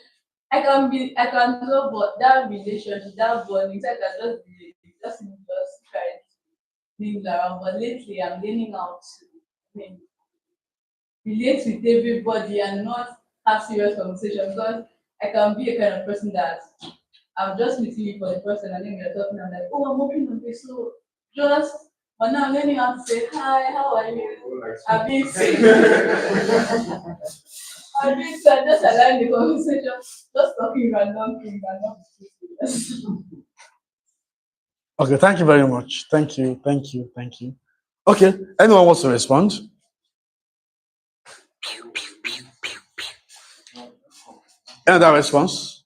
Speaker 2: I can know but that relationship, that bonding, so I can just be just try to mingle around. But lately I'm learning how to I mean, relate with everybody and not have serious conversation because I can be a kind of person that I'm just meeting you for the person and then we're talking. I'm like, oh, I'm working on this, so just. But now I'm learning how to say hi, how are you? I've been I mean, so I just align the conversation, just talking random things and not serious.
Speaker 1: Okay, thank you very much. Thank you, thank you, thank you. Okay, anyone wants to respond? Any other response?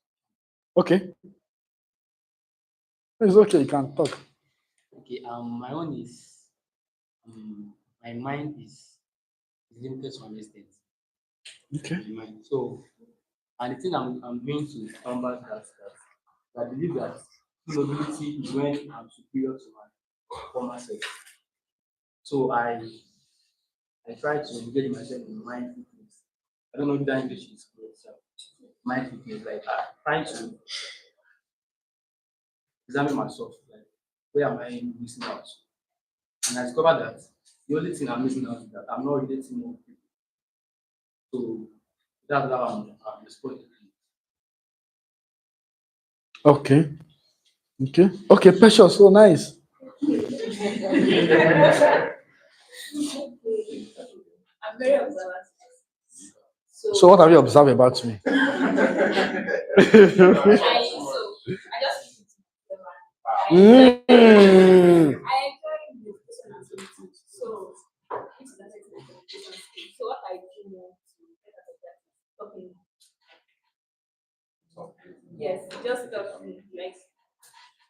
Speaker 1: Okay, it's okay. You can talk.
Speaker 11: Okay, my own is my mind is limited to an extent.
Speaker 1: Okay.
Speaker 11: My mind. So, and the thing I'm doing to combat that I believe that inability is when I'm superior to my former self. So I try to engage myself in mindfulness. I don't know if that English is correct. So mindfulness, like I try to examine myself, like where am I missing out? And I discovered that the only thing I'm missing out is that I'm not relating more people. So that's how I'm responding.
Speaker 1: Okay. Okay. Okay, Precious. So nice.
Speaker 2: I'm very observant.
Speaker 1: So what have you observed about me?
Speaker 2: I just
Speaker 1: Mm.
Speaker 2: I enjoy the person activity. So this is an expectation. So what I do more to get out of that is talking. Yes, just talking. Like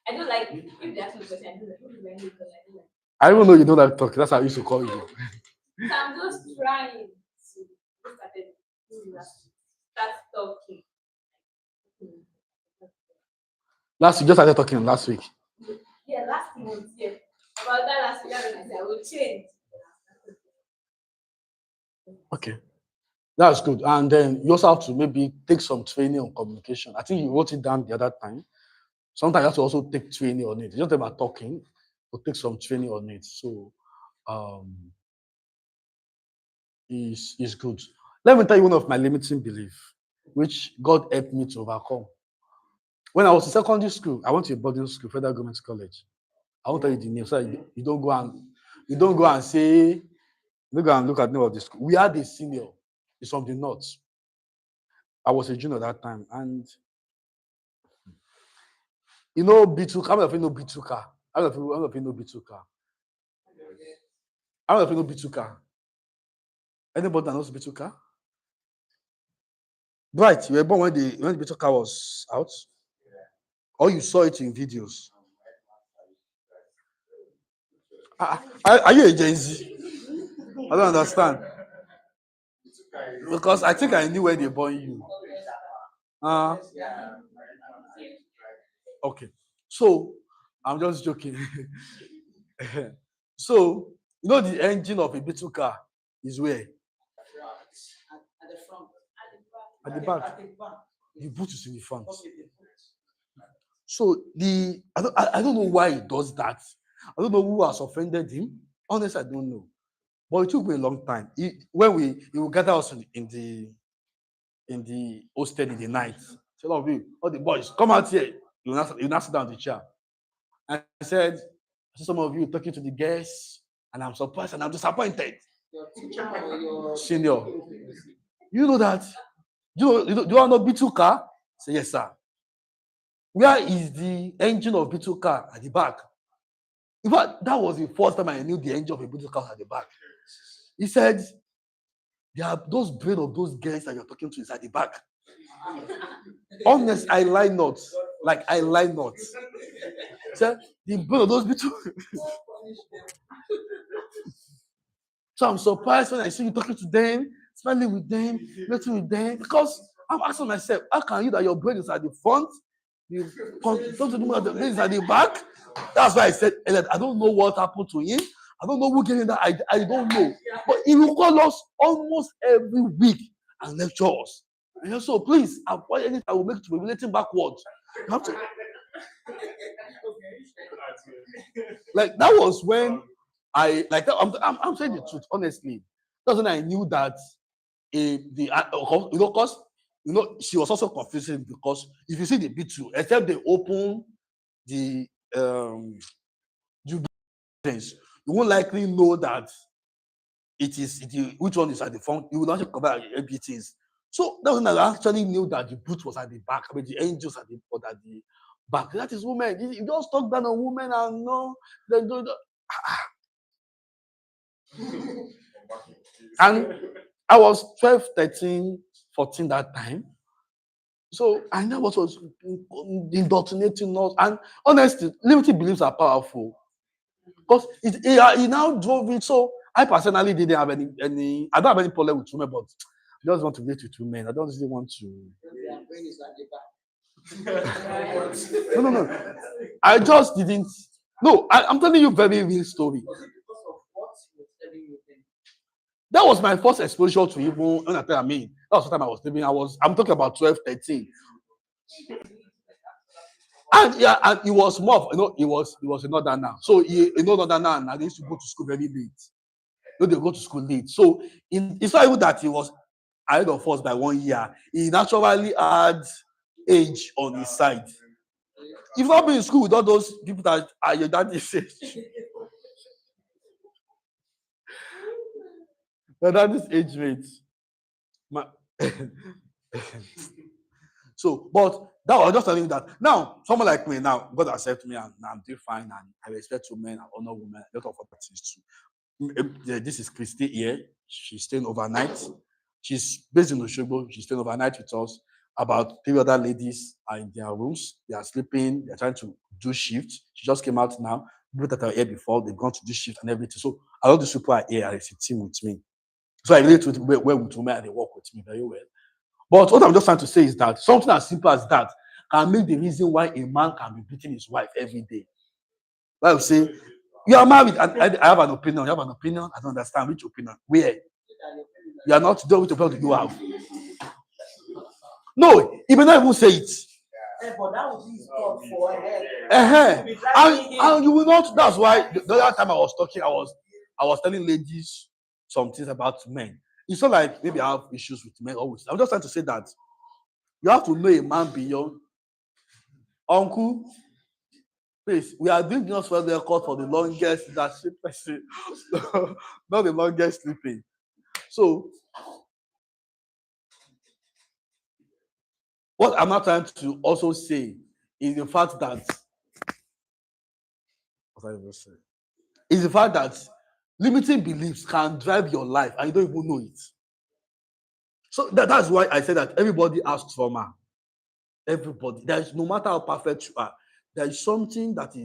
Speaker 2: I don't like if they ask me a question, I do like what do I do because I do like.
Speaker 1: I don't know you don't like talking. That's how I used to call you.
Speaker 2: So I'm just trying to look at it. Start talking.
Speaker 1: Last week, just started talking last week.
Speaker 2: Yeah, last month, yeah. About that last week, I said I will change.
Speaker 1: Okay. That's good. And then you also have to maybe take some training on communication. I think you wrote it down the other time. Sometimes you have to also take training on it. It's not about talking, but take some training on it. So is good. Let me tell you one of my limiting beliefs, which God helped me to overcome. When I was in secondary school, I went to a boarding school, Federal Government College. I won't tell you the name, so you don't go and say, you don't go and look at the name of the school. We had a senior, it's from the north. I was a junior that time, and you know B2K. How many of you know B2K? How many of you know B2K? How many of you know B2K? Anybody that knows B2K? Right, you were born when the B2K was out, or you saw it in videos. Are you a Gen Z? I don't understand. Because I think I knew where they born you. Okay. So I'm just joking. So you know the engine of a Beetle car is where?
Speaker 8: At the front.
Speaker 1: At the back.
Speaker 8: At the back.
Speaker 1: The boot is in the front.
Speaker 8: Okay, the boot.
Speaker 1: So I don't know why he does that. I don't know who has offended him. Honestly, I don't know. But it took me a long time. He will gather us in the hostel in the night. So all of you, all the boys, come out here. You now sit down on the chair. And I said, I see some of you talking to the guests, and I'm surprised and I'm disappointed.
Speaker 8: Your teacher or your
Speaker 1: Senior, you know that? Do you want to Beetle car? I say, yes, sir. Where is the engine of Beetle car? At the back. In fact, that was the first time I knew the engine of a Beetle car was at the back. He said, there are those brain of those girls that you're talking to is at the back. Honest, I lie not. Like I lie not. So the brain of those Beetle. So I'm surprised when I see you talking to them, smiling with them, meeting with them, because I'm asking myself, how can you that your brain is at the front, you don't know the brain is at the back? That's why I said, I don't know what happened to him. I don't know who gave him that. I don't know. But he will call us almost every week and lecture us. And so please avoid anything that will make it to be relating backwards. You have to. Like that was when I'm saying the truth, honestly. That's when I knew that because she was also confusing because if you see the B2, except they open the things, you won't likely know that which one is at the front. You will not cover everything. So that was when I actually knew that the boot was at the back. I mean, the angels at the back. That is women. You just talk down on women and no, they do. And I was 12, 13, 14 that time. So I know what was indoctrinating us. And honestly, liberty beliefs are powerful. Because he now drove it. So I personally didn't have any I don't have any problem with women, but I just want to relate with women. I don't really want to. No. I just didn't. No, I'm telling you a very real story. That was my first exposure to even, that was the time I was living. I'm talking about 12, 13. And yeah, and it was more, it was in Northern now. So Northern now, they used to go to school very late. They go to school late. So it's not even that he was ahead of us by 1 year. He naturally had age on his side. You've not been in school with all those people that are your daddy's age. Your daddy's age mates. So, but that was just telling you that now, someone like me now, God accept me and I'm doing fine and I respect women and honor women, a lot of other things too. This is Christy here. She's staying overnight. She's based in Osogbo. She's staying overnight with us. About 3 other ladies are in their rooms. They are sleeping. They're trying to do shift. She just came out now. People that are here before, they've gone to do shift and everything. So a lot of these people are here as a team with me. So I relate with well with women and they work with me very well. But what I'm just trying to say is that something as simple as that can make the reason why a man can be beating his wife every day. Like I say, you are married. I have an opinion. You have an opinion. I don't understand which opinion. Where? You are not done with the opinion you have. No, he may not even say it.
Speaker 8: But that would be God for
Speaker 1: And you will not. That's why the other time I was talking, I was telling ladies some things about men. It's not like maybe I have issues with men always. I'm just trying to say that you have to know a man beyond. Uncle, please, we are doing just for the record for the longest that person, not the longest sleeping. So, what I'm not trying to also say is the fact that limiting beliefs can drive your life and you don't even know it. So that's why I said that everybody has trauma. Everybody. There's no matter how perfect you are, there is something that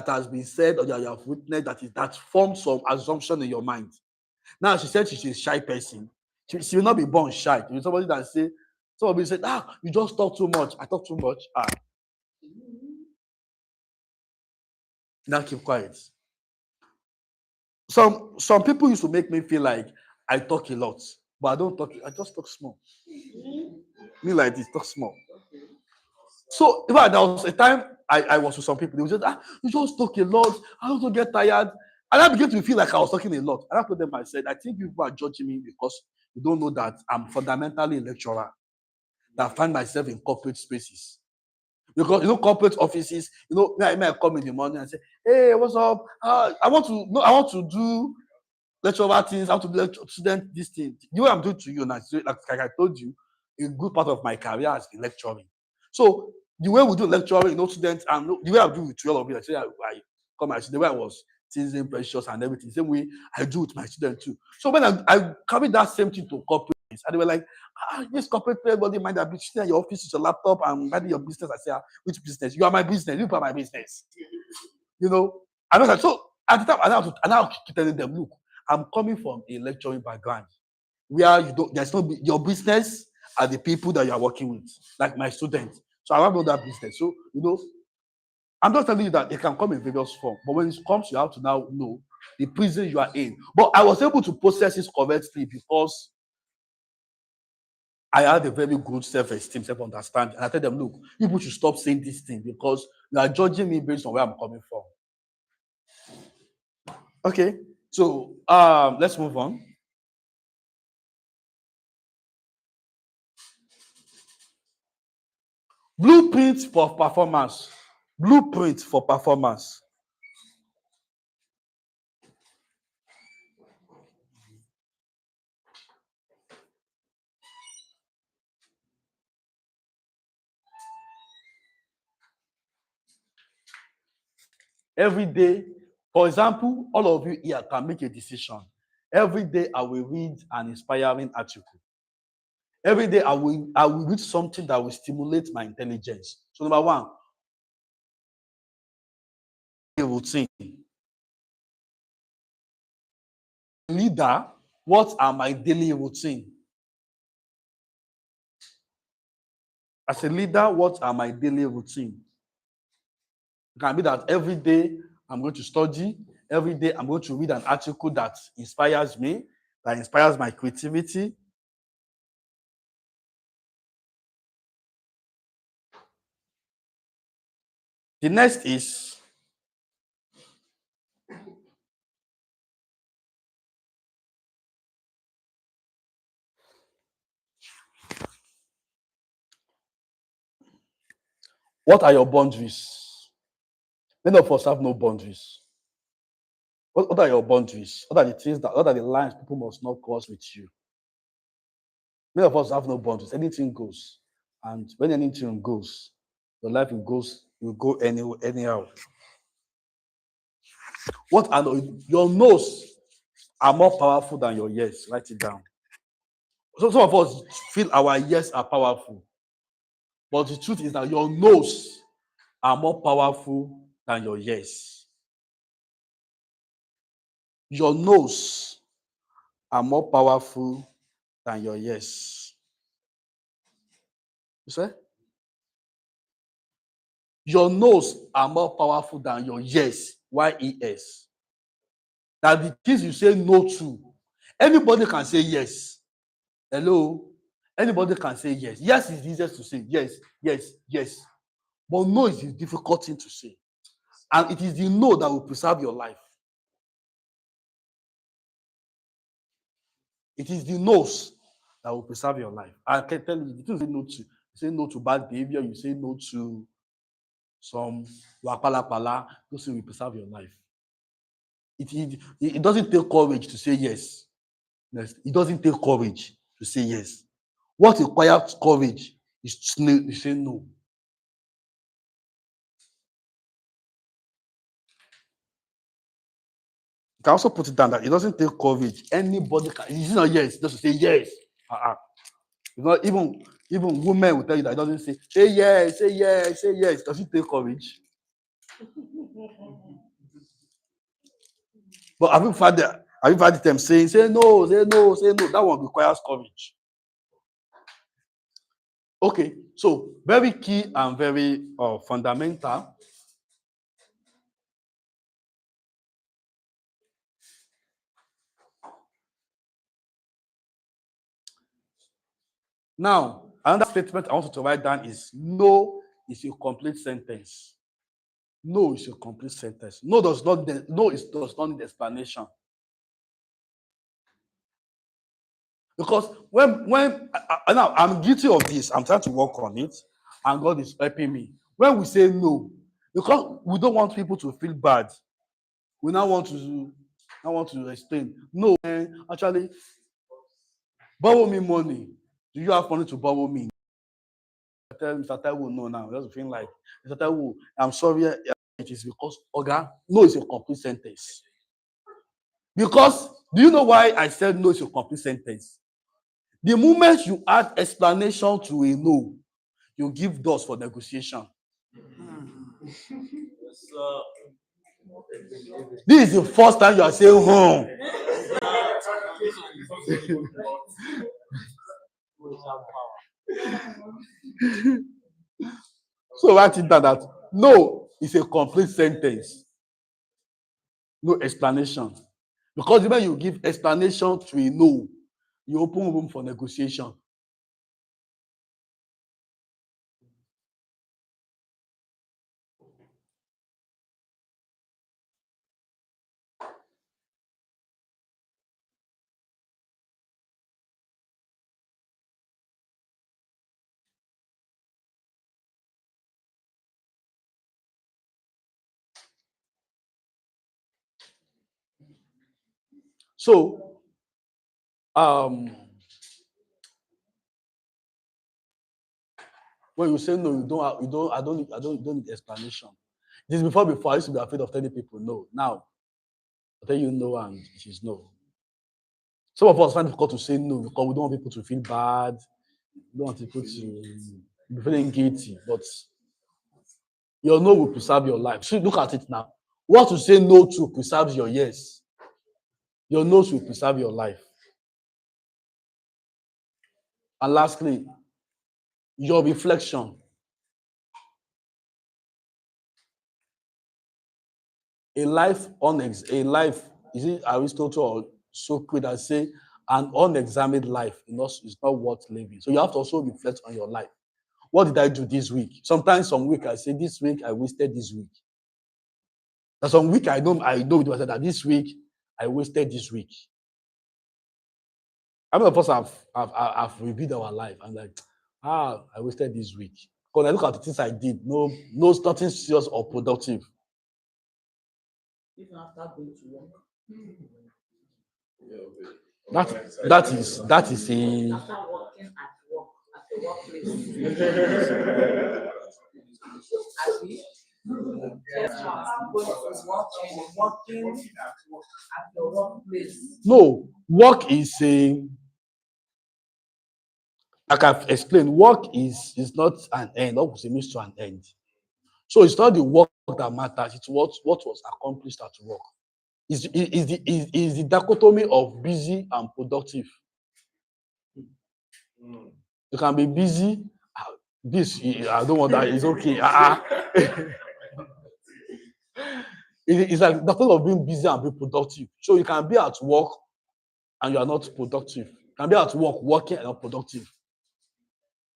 Speaker 1: has been said or that you have witnessed that forms some assumption in your mind. Now she said she's a shy person. She will not be born shy. She will be somebody that say, somebody said, you just talk too much. I talk too much. Now keep quiet. Some people used to make me feel like I talk a lot, but I don't talk. I just talk small. Me like this, talk small. So in fact, there was a time I was with some people. They would say, you just talk a lot. I also get tired. And I began to feel like I was talking a lot. And I told them, I said, I think people are judging me because you don't know that I'm fundamentally a lecturer that find myself in corporate spaces. Because corporate offices, I may come in the morning and say, hey, what's up? I want to do lecturer things, I want to do lecture student this thing. You know what I'm doing to you now. So, like I told you, a good part of my career has been lecturing. So the way we do lecturing, students, and the way I do with all of you, I say I come and see the way I was teasing Precious and everything, same way I do with my students too. So when I carry that same thing to corporate, and they were like, this corporate everybody mind that sitting at your office with your laptop and minding your business. I say, which business? You are my business. You are my business. I was like, so at the time, I now keep telling them, look, I'm coming from a lecturing background where there's no your business are the people that you are working with, like my students. So I don't know that business. So I'm not telling you that it can come in various forms, but when it comes, you have to now know the prison you are in. But I was able to process it correctly because I had a very good self-esteem, self-understanding. And I tell them, look, people should stop saying this thing because you are judging me based on where I'm coming from. Okay, so let's move on. Blueprint for performance. Blueprint for performance. Every day, for example, all of you here can make a decision. Every day I will read an inspiring article. Every day I will read something that will stimulate my intelligence. So number one, a routine. Leader, what are my daily routine? As a leader, what are my daily routine? It can be that every day I'm going to study. Every day I'm going to read an article that inspires me, that inspires my creativity. The next is what are your boundaries? Many of us have no boundaries. What are your boundaries? What are the lines people must not cross with you? Many of us have no boundaries. Anything goes. And when anything goes, your life will go anyhow. What are your no's are more powerful than your yes? Write it down. So some of us feel our yes are powerful. But the truth is that your no's are more powerful than your yes. Your no's are more powerful than your yes. You say? Your no's are more powerful than your yes. Y-E-S. That the things you say no to, anybody can say yes. Hello? Anybody can say yes. Yes is easiest to say. Yes, yes, yes. But no is the difficult thing to say. And it is the no that will preserve your life. It is the no's that will preserve your life. I can tell you, the things you say no to bad behavior, you say no to some wapalapala, those things will preserve your life. It doesn't take courage to say yes. It doesn't take courage to say yes. What requires courage is to say no. You can also put it down that it doesn't take courage. Anybody can. It's not yes, just to say yes. Not even women will tell you that it doesn't say yes, say yes, say yes. Does it take courage? But have you Have you heard them saying, say no, say no, say no? That one requires courage. Okay, so very key and very fundamental. Now, another statement I want you to write down is no is a complete sentence. No is a complete sentence. No does not need explanation. Because when now I'm guilty of this, I'm trying to work on it, and God is helping me. When we say no, because we don't want people to feel bad, we now want to explain. No, actually, borrow me money. Do you have money to borrow me? I tell Mr. Taiwo no now. Just feel like Mr. Taiwo, I'm sorry. It is because Oga, no is a complete sentence. Because do you know why I said no is a complete sentence? The moment you add explanation to a no, you give doors for negotiation. This is the first time you are saying, So write it down that no is a complete sentence. No explanation. Because when you give explanation to a no, you open room for negotiation. So, when you say no, I don't need explanation. This before I used to be afraid of telling people no. Now, I tell you no and it is no. Some of us find it difficult to say no because we don't want people to feel bad. We don't want people to be feeling guilty. But your no will preserve your life. So look at it now. What to say no to preserves your yes. Your no's will preserve your life. And lastly, your reflection. A life, is it Aristotle or Socrates that say an unexamined life is not worth living. So you have to also reflect on your life. What did I do this week? Sometimes some week I say, this week I wasted this week. And some week I know with myself that this week I wasted this week. How many of us have reviewed our life and like, I wasted this week. Because I look at the things I did, nothing serious or productive.
Speaker 8: Even after going to work.
Speaker 1: That is a
Speaker 8: After working at work, at the workplace. Working at the workplace.
Speaker 1: No, work is like I've explained, work is not an end, what was a means to an end. So it's not the work that matters, it's what was accomplished at work. Is the dichotomy of busy and productive. You can be busy. I don't want that. It's okay. It's like the thought of being busy and being productive. So you can be at work and you are not productive. You can be at work working and not productive.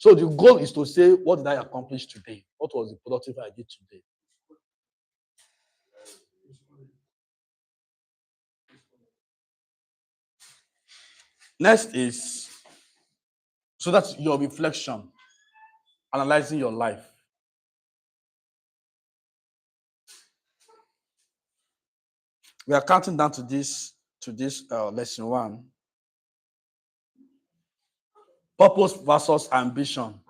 Speaker 1: So the goal is to say, what did I accomplish today? What was the productive I did today? Next is, so that's your reflection, analyzing your life. We are counting down to this lesson 1. Purpose versus ambition.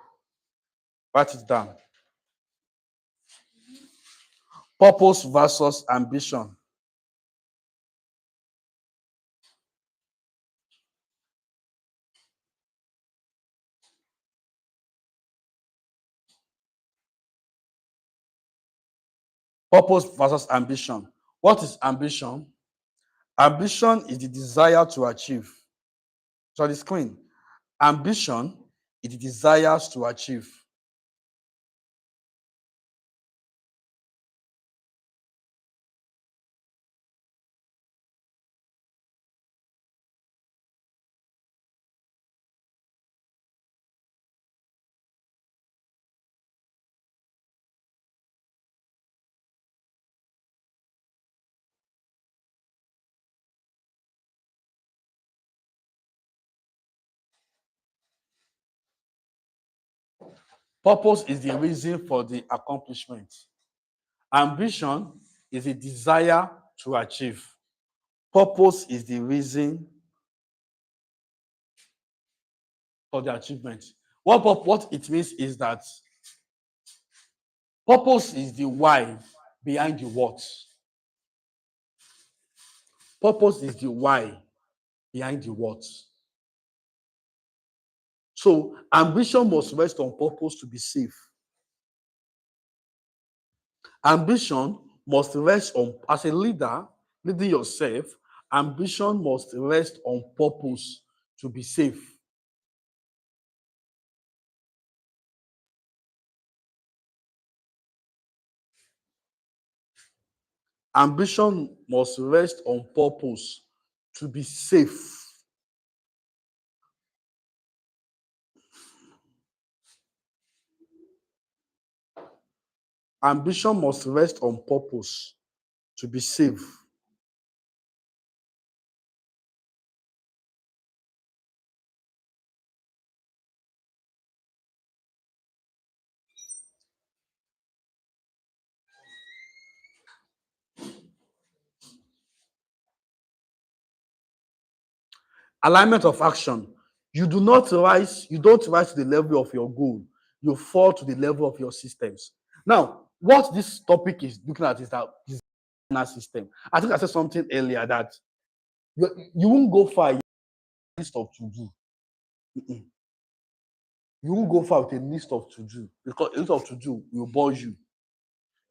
Speaker 1: Write it down. Purpose versus ambition. Purpose versus ambition. What is ambition? Ambition is the desire to achieve. So the screen. Ambition is the desires to achieve. Purpose is the reason for the accomplishment. Ambition is a desire to achieve. Purpose is the reason for the achievement. What it means is that purpose is the why behind the what. Purpose is the why behind the what. So ambition must rest on purpose to be safe. Ambition must rest on, as a leader, leading yourself, ambition must rest on purpose to be safe. Ambition must rest on purpose to be safe. Ambition must rest on purpose to be safe. Alignment of action. You don't rise to the level of your goal. You fall to the level of your systems. Now, what this topic is looking at is that designer system. I think I said something earlier that you won't go far with a list of to-do. You won't go far with a list of to-do because a list of to-do will bore you.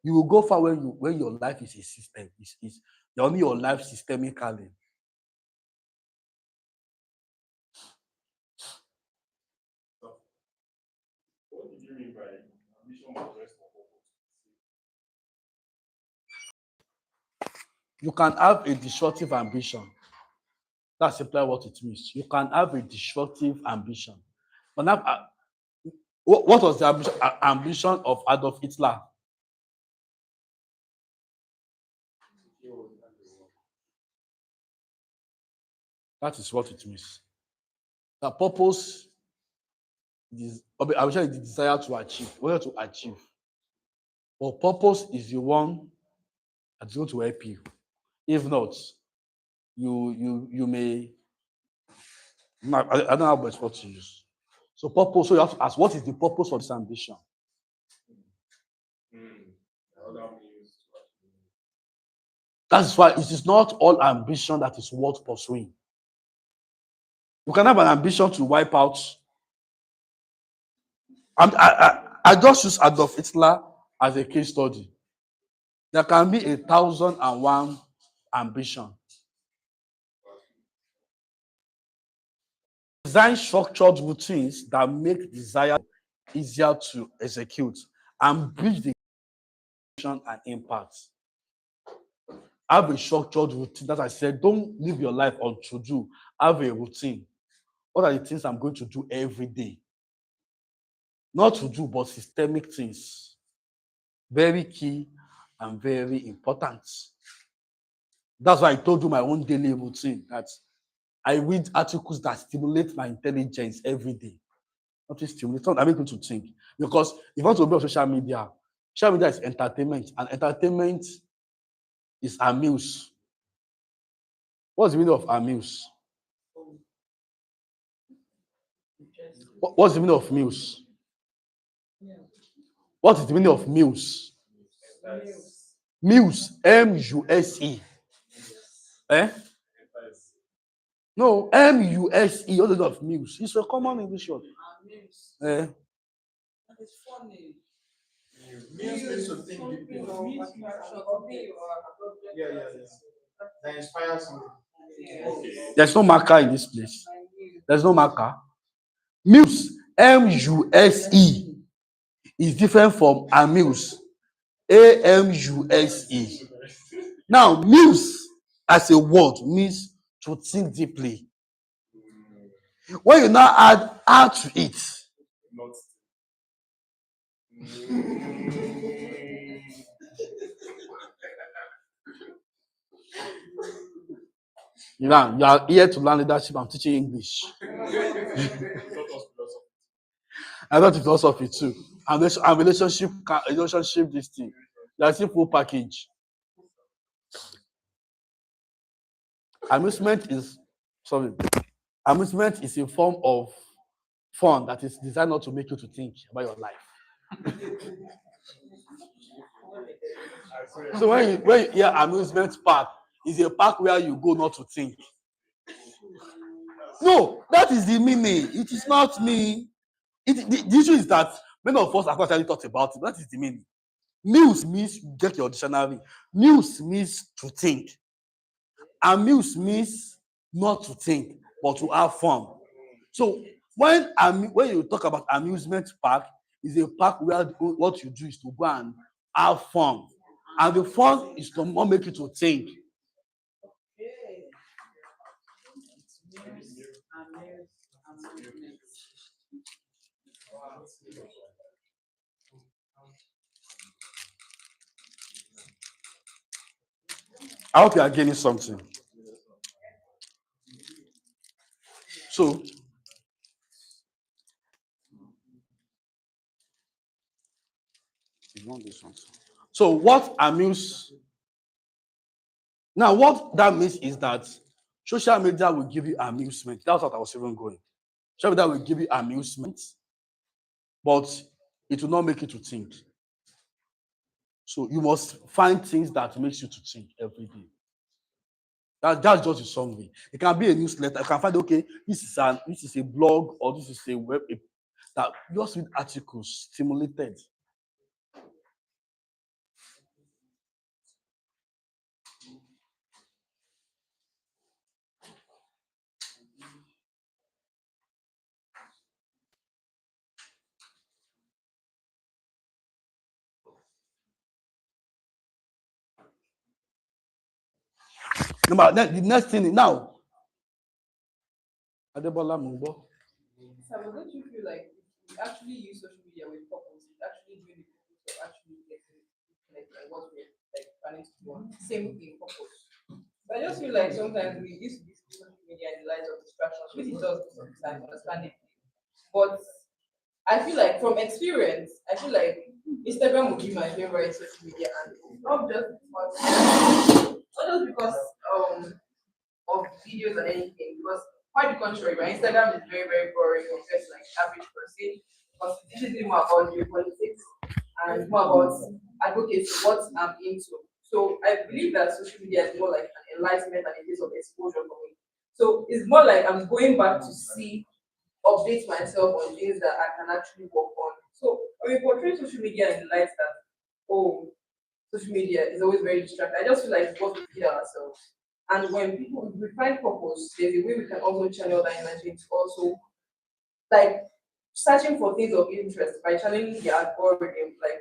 Speaker 1: You will go far when your life is a system. You're only your life systemically.
Speaker 10: What did you mean by ambition must rest on purpose?
Speaker 1: You can have a destructive ambition. That's simply what it means. You can have a destructive ambition. But now, what was the ambition of Adolf Hitler? That is what it means. The purpose is the desire to achieve. What to achieve. But purpose is the one that's going to help you. If not, you may. I don't know how what to use. So purpose. So you have to ask, what is the purpose of this ambition? That's why it is not all ambition that is worth pursuing. You can have an ambition to wipe out. I just use Adolf Hitler as a case study. There can be 1,001 ambition. Design structured routines that make desire easier to execute and bridge the and impact. Have a structured routine. That I said, don't live your life on to-do. Have a routine. What are the things I'm going to do every day? Not to do, but systemic things. Very key and very important. That's why I told you my own daily routine, that I read articles that stimulate my intelligence every day. Not just stimulate, I make me to think. Because if you want to be on social media is entertainment, and entertainment is amuse. What's the meaning of amuse? What's the meaning of muse? What is the meaning of muse? Muse, M-U-S-E. Eh? No, M-U-S-E. What is of muse? It's a common English word. Eh?
Speaker 8: It's funny.
Speaker 9: Means to think deeply.
Speaker 11: Yeah.
Speaker 6: that inspires you.
Speaker 1: There's no marker in this place. There's no marker. Muse, M-U-S-E, is different from amuse, A-M-U-S-E. Now, muse as a word means to think deeply. When you now add to it,
Speaker 10: Not.
Speaker 1: you are here to learn leadership. I'm teaching English. I got the philosophy too. And relationship this thing. That's a full package. Amusement is a form of fun that is designed not to make you to think about your life. So when you hear amusement park, it's a park where you go not to think. No, that is the meaning. It is not me. The issue is that many of us have actually thought about it. That is the meaning. Muse means get your dictionary. Muse means to think. Amuse means not to think, but to have fun. So when you talk about amusement park, is a park where what you do is to go and have fun. And the fun is to not make you to think. I hope you are gaining something. So, what amuse? Now, what that means is that social media will give you amusement. That's what I was even going. Social media will give you amusement, but it will not make you to think. So you must find things that makes you to think every day. That's just a summary. It can be a newsletter. You can find, okay, this is a blog, or this is a web that just read articles, stimulated. The next thing now. Adebola Mungbo.
Speaker 2: So don't you feel like if you actually use social media with purpose, it's actually doing the purpose of actually getting like what we're like planning to do? Same thing, purpose. But I just feel like sometimes we use this social media in the light of distractions, which it does sometimes, understandably. But I feel like from experience, I feel like Instagram would be my favorite social media, and not just because of videos and anything, because quite the contrary, my Instagram is very, very boring compared to like average person, because this is more about geopolitics and more about advocacy, what I'm into. So I believe that social media is more like an enlightenment and a place of exposure for me. So it's more like I'm going back to see, update myself on things that I can actually work on. So when we portray social media in the light that, oh, social media is always very distracting, I just feel like what we feed ourselves. And when we find purpose, there's a way we can also channel that energy to also like searching for things of interest by channeling the algorithm, like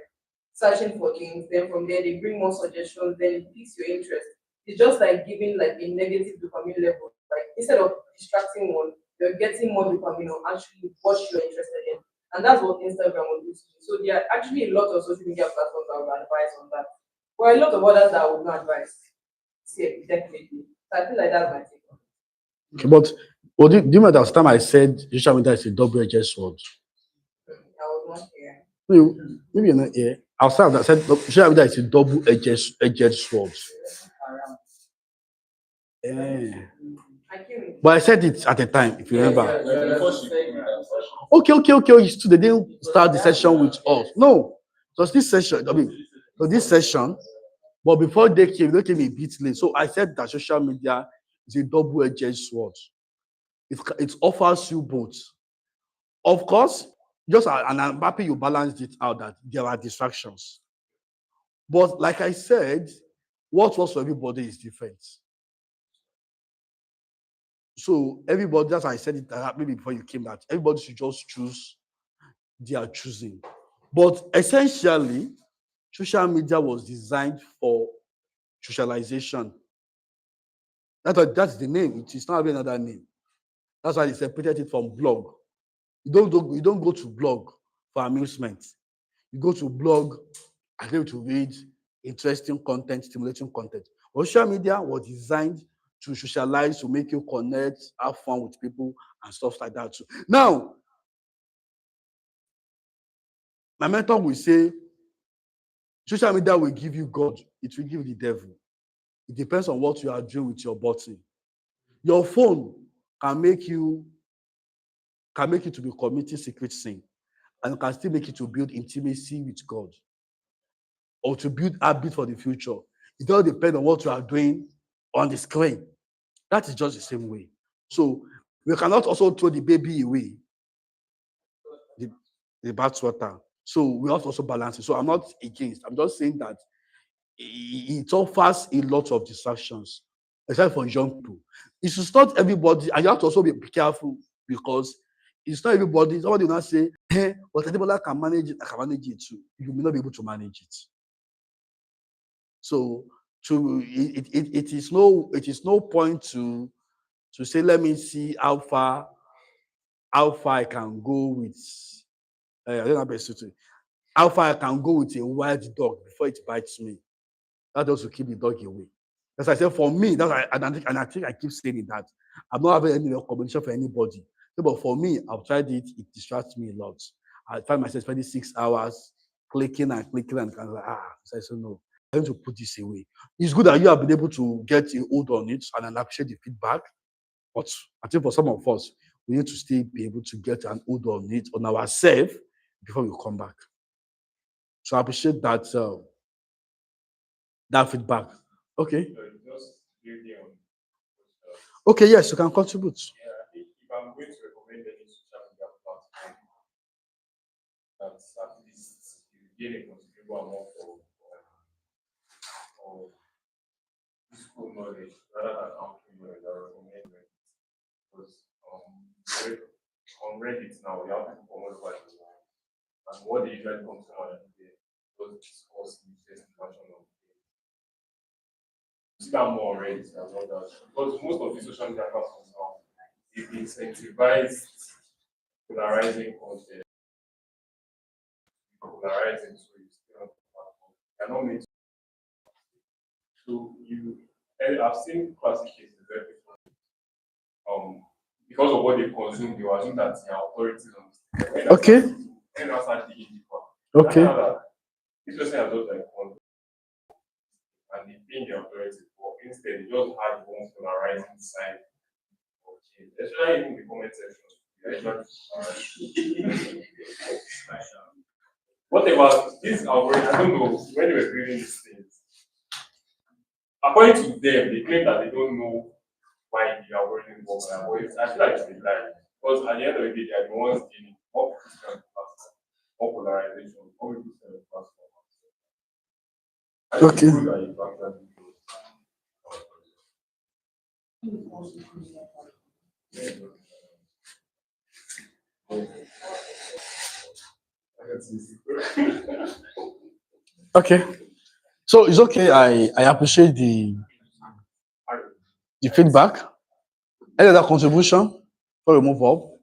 Speaker 2: searching for things. Then from there they bring more suggestions, then it piques your interest. It's just like giving like a negative dopamine level. Like instead of distracting one, you're getting more dopamine on actually what you're interested in. And that's what Instagram will do to you. So there are actually a lot of social media platforms that would advise on that. But a lot of others that would not advise. See, definitely. So I feel like that's my take on it.
Speaker 1: Okay, but do you remember that time I said social media is a double-edged sword?
Speaker 2: I was not here.
Speaker 1: Maybe you're not here. Outside of that, I said social media is a double-edged sword. But I said it at the time, if you remember. Okay. So they didn't start the session with us. No, it was this session. This session. But before they came a bit late. So I said that social media is a double-edged sword. It offers you both. Of course, and I'm happy you balanced it out that there are distractions. But like I said, what works for everybody is different. So everybody, that's why I said it maybe before you came, that everybody should just choose their choosing. But essentially, social media was designed for socialization. That's the name. It is not having another name. That's why they separated it from blog. You don't go to blog for amusement. You go to blog and able to read interesting content, stimulating content. But social media was designed to socialize, to make you connect, have fun with people, and stuff like that too. Now, my mentor will say, social media will give you God, it will give you the devil. It depends on what you are doing with your body. Your phone can make you to be committing secret sin, and can still make you to build intimacy with God or to build habit for the future. It all depends on what you are doing on the screen. That is just the same way. So we cannot also throw the baby away, the bathwater. So we have to also balance it. So I'm not against. I'm just saying that it offers a lot of distractions, especially for young people. It's not everybody, and you have to also be careful, because it's not everybody. Somebody will not say, hey, but Adebola can manage it, I can manage it too. You may not be able to manage it. So it is no point to say, let me see how far I can go with I don't know best to how far I can go with a wild dog before it bites me. That also keep the dog away. As I said, for me, that's why, and I think I keep saying that I'm not having any recommendation for anybody. But for me, I've tried it. It distracts me a lot. I find myself spending 6 hours clicking and clicking, and kind of like, so I said, no, I'm going to put this away. It's good that you have been able to get a hold on it, and I appreciate the feedback. But I think for some of us, we need to still be able to get an hold on it on ourselves before we come back. So I appreciate that that feedback. Okay.
Speaker 10: So just building on
Speaker 1: Okay, yes, you can contribute.
Speaker 10: yeah, I think if I'm going to recommend any social media platform that's at least gain a considerable amount of useful knowledge rather than harmful knowledge, I recommend it. Because on Reddit now we have people all over the world, and what they usually come to mind is those discourse useless information of see that more on Reddit and all that. Because most of the social media platforms now they incentivize polarizing content, polarizing, so you stay on the platform. They're not meant to. So I've seen classic cases where people, because of what they consume, they assume that they are authorities on this.
Speaker 1: Okay.
Speaker 10: When I start digging deeper,
Speaker 1: Okay.
Speaker 10: this person has just like one, and they think they're authority, but instead they just have one polarizing side of it, especially in the comment section. Whatever this algorithm, I don't know when they were creating these things. According to them, they claim that they don't know why the algorithm works, but I feel like it's a lie. Because at the end of the day, they are the ones dealing more Christian platform, more polarization, more Christian platform. I think it's
Speaker 1: Okay.
Speaker 10: good that you actually
Speaker 1: Okay. So it's okay. I appreciate the feedback. Any other contribution before we move up?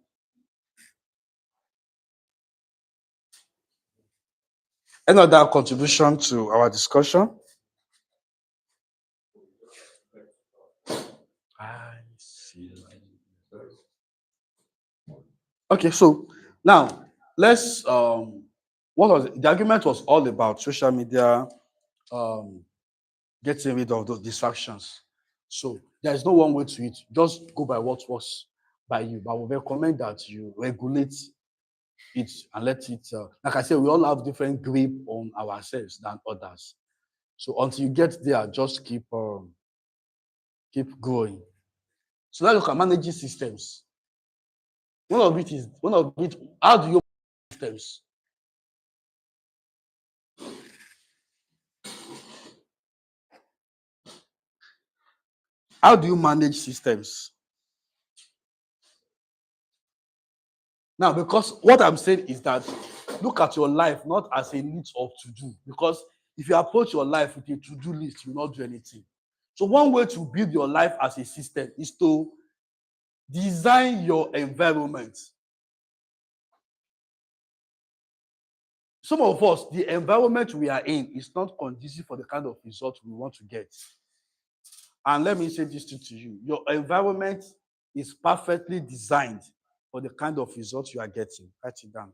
Speaker 1: Any other contribution to our discussion? I see. Okay, so now let's what was the argument was all about social media getting rid of those distractions. So there is no one way to it. Just go by what works by you. But I would recommend that you regulate it and let it. Like I said, we all have different grip on ourselves than others. So until you get there, just keep growing. So now look at managing systems. One of it, how do you manage systems? How do you manage systems? Now, because what I'm saying is that look at your life not as a list of to do. Because if you approach your life with a to do list, you will not do anything. So, one way to build your life as a system is to design your environment. Some of us, the environment we are in is not conducive for the kind of result we want to get. And let me say this to you. Your environment is perfectly designed for the kind of results you are getting. Write it down.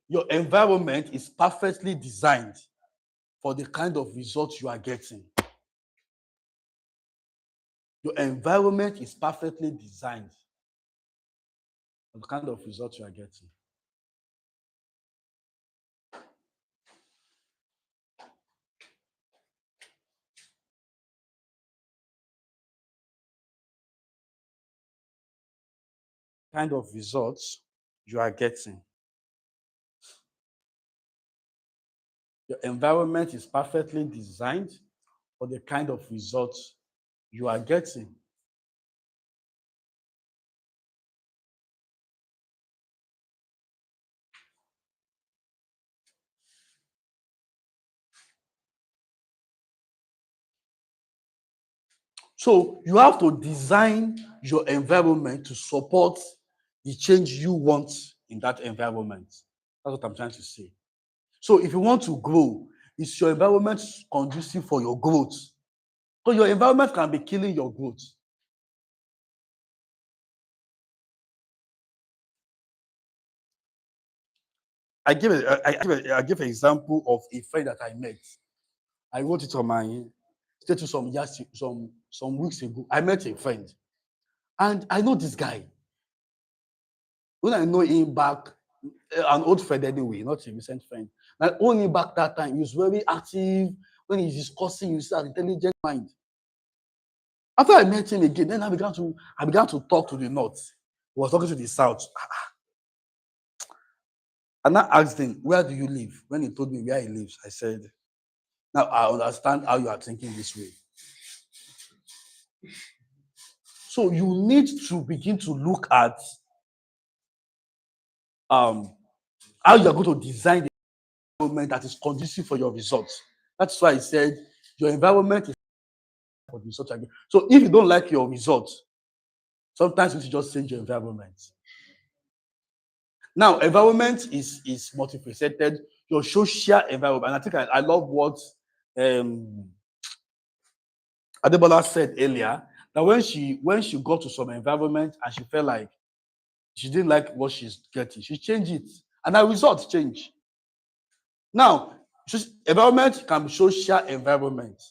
Speaker 1: Your environment is perfectly designed for the kind of results you are getting. Your environment is perfectly designed for the kind of results you are getting. Kind of results you are getting. Your environment is perfectly designed for the kind of results you are getting. So you have to design your environment to support the change you want in that environment. That's what I'm trying to say. So if you want to grow, is your environment conducive for your growth? So your environment can be killing your growth. I give an example of a friend that I met. I wrote it on my status some weeks ago. I met a friend, and I know this guy. When I know him back, an old friend anyway, not a recent friend. I know him back that time. He was very active. When he's discussing, you see an intelligent mind. After I met him again, then I began to talk to the north. He was talking to the south. And I asked him, where do you live? When he told me where he lives, I said, now I understand how you are thinking this way. So you need to begin to look at how you are going to design the environment that is conducive for your results. That's why I said your environment is for the results. So if you don't like your results, sometimes you should just change your environment. Now, environment is multifaceted. Your social environment. And I think I love what Adebola said earlier, that when she got to some environment and she felt like she didn't like what she's getting, she changed it. And the results change. Now, environment can be social environment.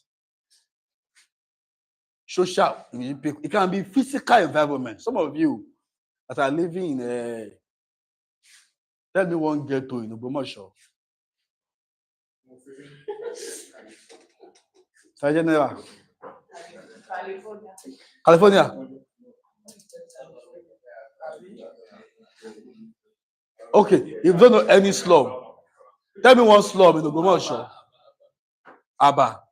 Speaker 1: Social, it can be physical environment. Some of you that are living in tell me one ghetto in Ogbomoso. California. Okay, if you don't know any slum, tell me one slum in Ogbomoso. Aba.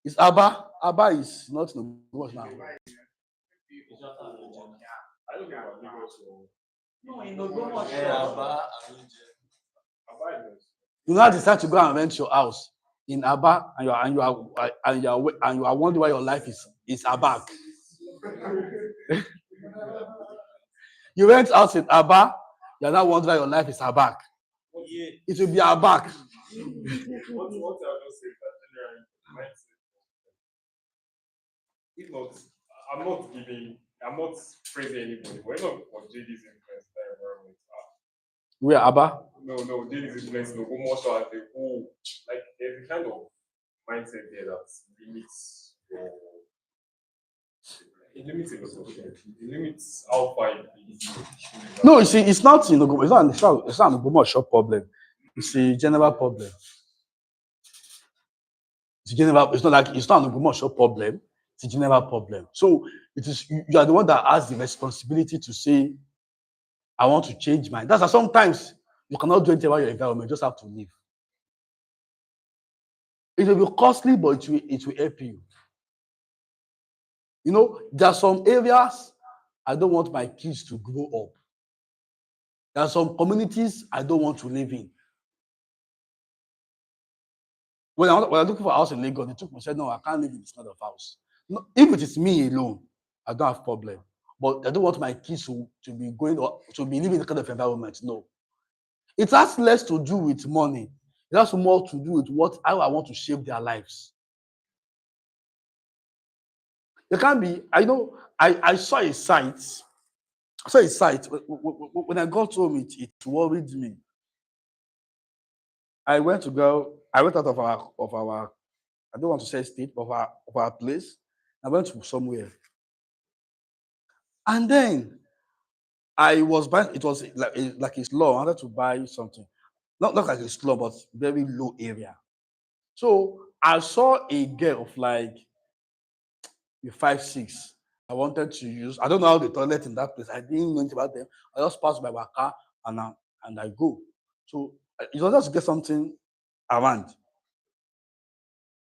Speaker 1: Is Aba? Aba is not in Ogbomoso now.
Speaker 8: No, in Ogbomoso.
Speaker 1: You now decide to go and rent your house in Aba, and you are wondering why your life is Aba. You rent house in Aba, you are now wondering why your life is Aba. It will be Aba.
Speaker 10: What I just say that generally mindset. If not, I'm not praising anybody, but not for JD's influence in that environment.
Speaker 1: Where Aba?
Speaker 10: No, JD's influence in Ogbomoso as a whole. Like there's a kind of mindset there that limits your it limits how far you can.
Speaker 1: No, you see, it's not in Ogbomoso. It's not an Ogbomoso problem. It's a general problem. It's not an Ogbomoso problem. It's a general problem. So it is you are the one that has the responsibility to say, I want to change mine. That's why sometimes you cannot do anything about your environment, you just have to live. It will be costly, but it will help you. You know, there are some areas I don't want my kids to grow up. There are some communities I don't want to live in. When I was looking for a house in Lagos, they took me and said, no, I can't live in this kind of house. No, if it is me alone, I don't have problem. But I don't want my kids to be going or to be living in the kind of environment. No. It has less to do with money. It has more to do with how I want to shape their lives. It can be, I saw a site. When I got home, it worried me. I went out of our, I don't want to say state, of our place. I went to somewhere. And then I was buying, it was like a slum. I wanted to buy something. Not like a slum, but very low area. So I saw a girl of like 5'6". I wanted to use, I don't know how the toilet in that place. I didn't know anything about them. I just passed by my car and I go. So it was just to get something around.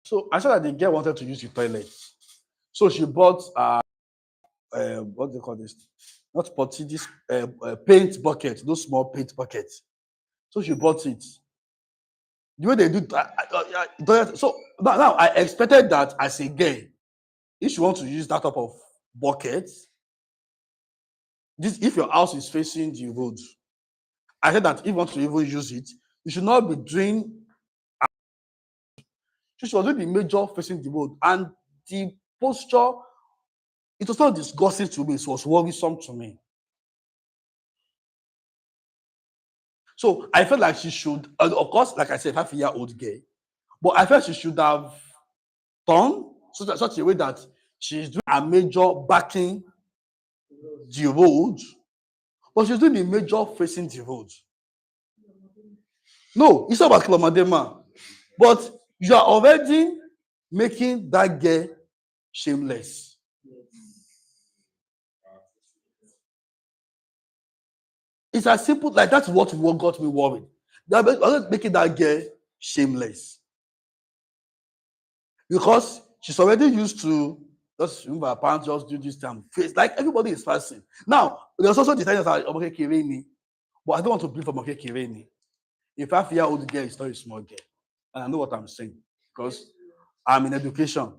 Speaker 1: So I saw that the girl wanted to use the toilet. So she bought what do they call this? Not potty, this paint bucket, those small paint buckets. So she bought it. The way they do that, so now I expected that as a girl, if you want to use that type of bucket, if your house is facing the road, I said that if you want to even use it, you should not be doing. She should do the major facing the road, and the posture. It was not disgusting to me. It was worrisome to me. So I felt like she should, of course, like I said, 5-year-old girl, but I felt she should have done such a way that she's doing a major backing the road, but she's doing the major facing the road. No, it's not about Kilomadema, but you are already making that girl shameless. It's as simple like that's what got me worried. They're making that girl shameless. Because she's already used to just remove her pants, just do this time. Face like everybody is fasting. Now, there's also the time that Omoke Kireni, but I don't want to believe from Omoke Kireni. A 5-year-old girl is not a small girl. And I know what I'm saying. Because I'm in education.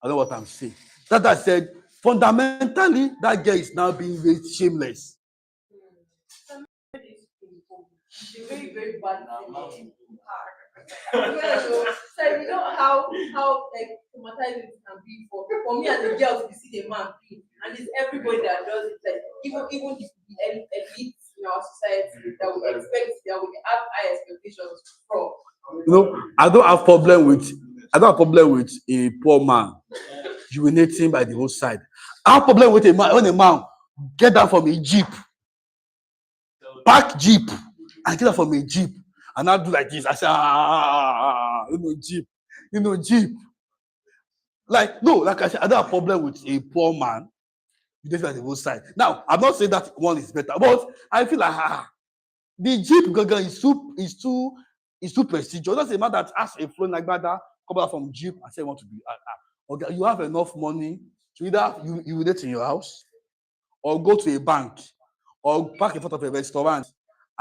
Speaker 1: I know what I'm saying. That I said, fundamentally, that girl is now being raised shameless.
Speaker 2: Very, very bad. So you know how like traumatizing it can be for me as a girl to see the man clean, and it's everybody that does it. Like even the elite in our society that we have high expectations from.
Speaker 1: You know, I don't have problem with a poor man urinating by the roadside. I have problem with a man when a man get down from a jeep, park jeep, and get down from a jeep, and I do like this. I say, jeep. Like, no, like I said, I don't have problem with a poor man urinating by the roadside. Now, I'm not saying that one is better, but I feel like the jeep is too prestigious. That's a man that has a flow like that, come out from jeep and say want to be. Okay, you have enough money to either you urinate in your house, or go to a bank, or park in front of a restaurant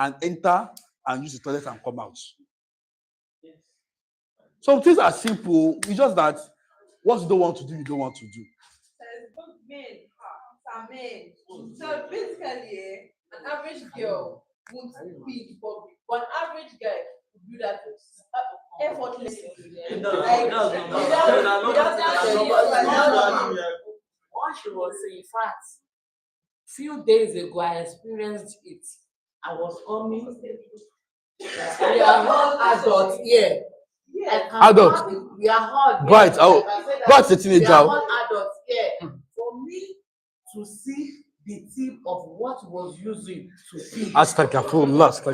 Speaker 1: and enter and use the toilet and come out. Some things are simple. It's just that what you don't want to do, you don't want to do.
Speaker 2: Men. So basically, an average girl won't be in public, but an average guy would do that effortlessly.
Speaker 8: What she was saying, in fact, few days ago I experienced it. I was coming. We are all adults here.
Speaker 1: Adults.
Speaker 8: We are all
Speaker 1: Right. Oh, what's the teenager?
Speaker 8: We are all adults here. For me to see the tip of what was using to feed.
Speaker 1: Astagfirullah.
Speaker 8: So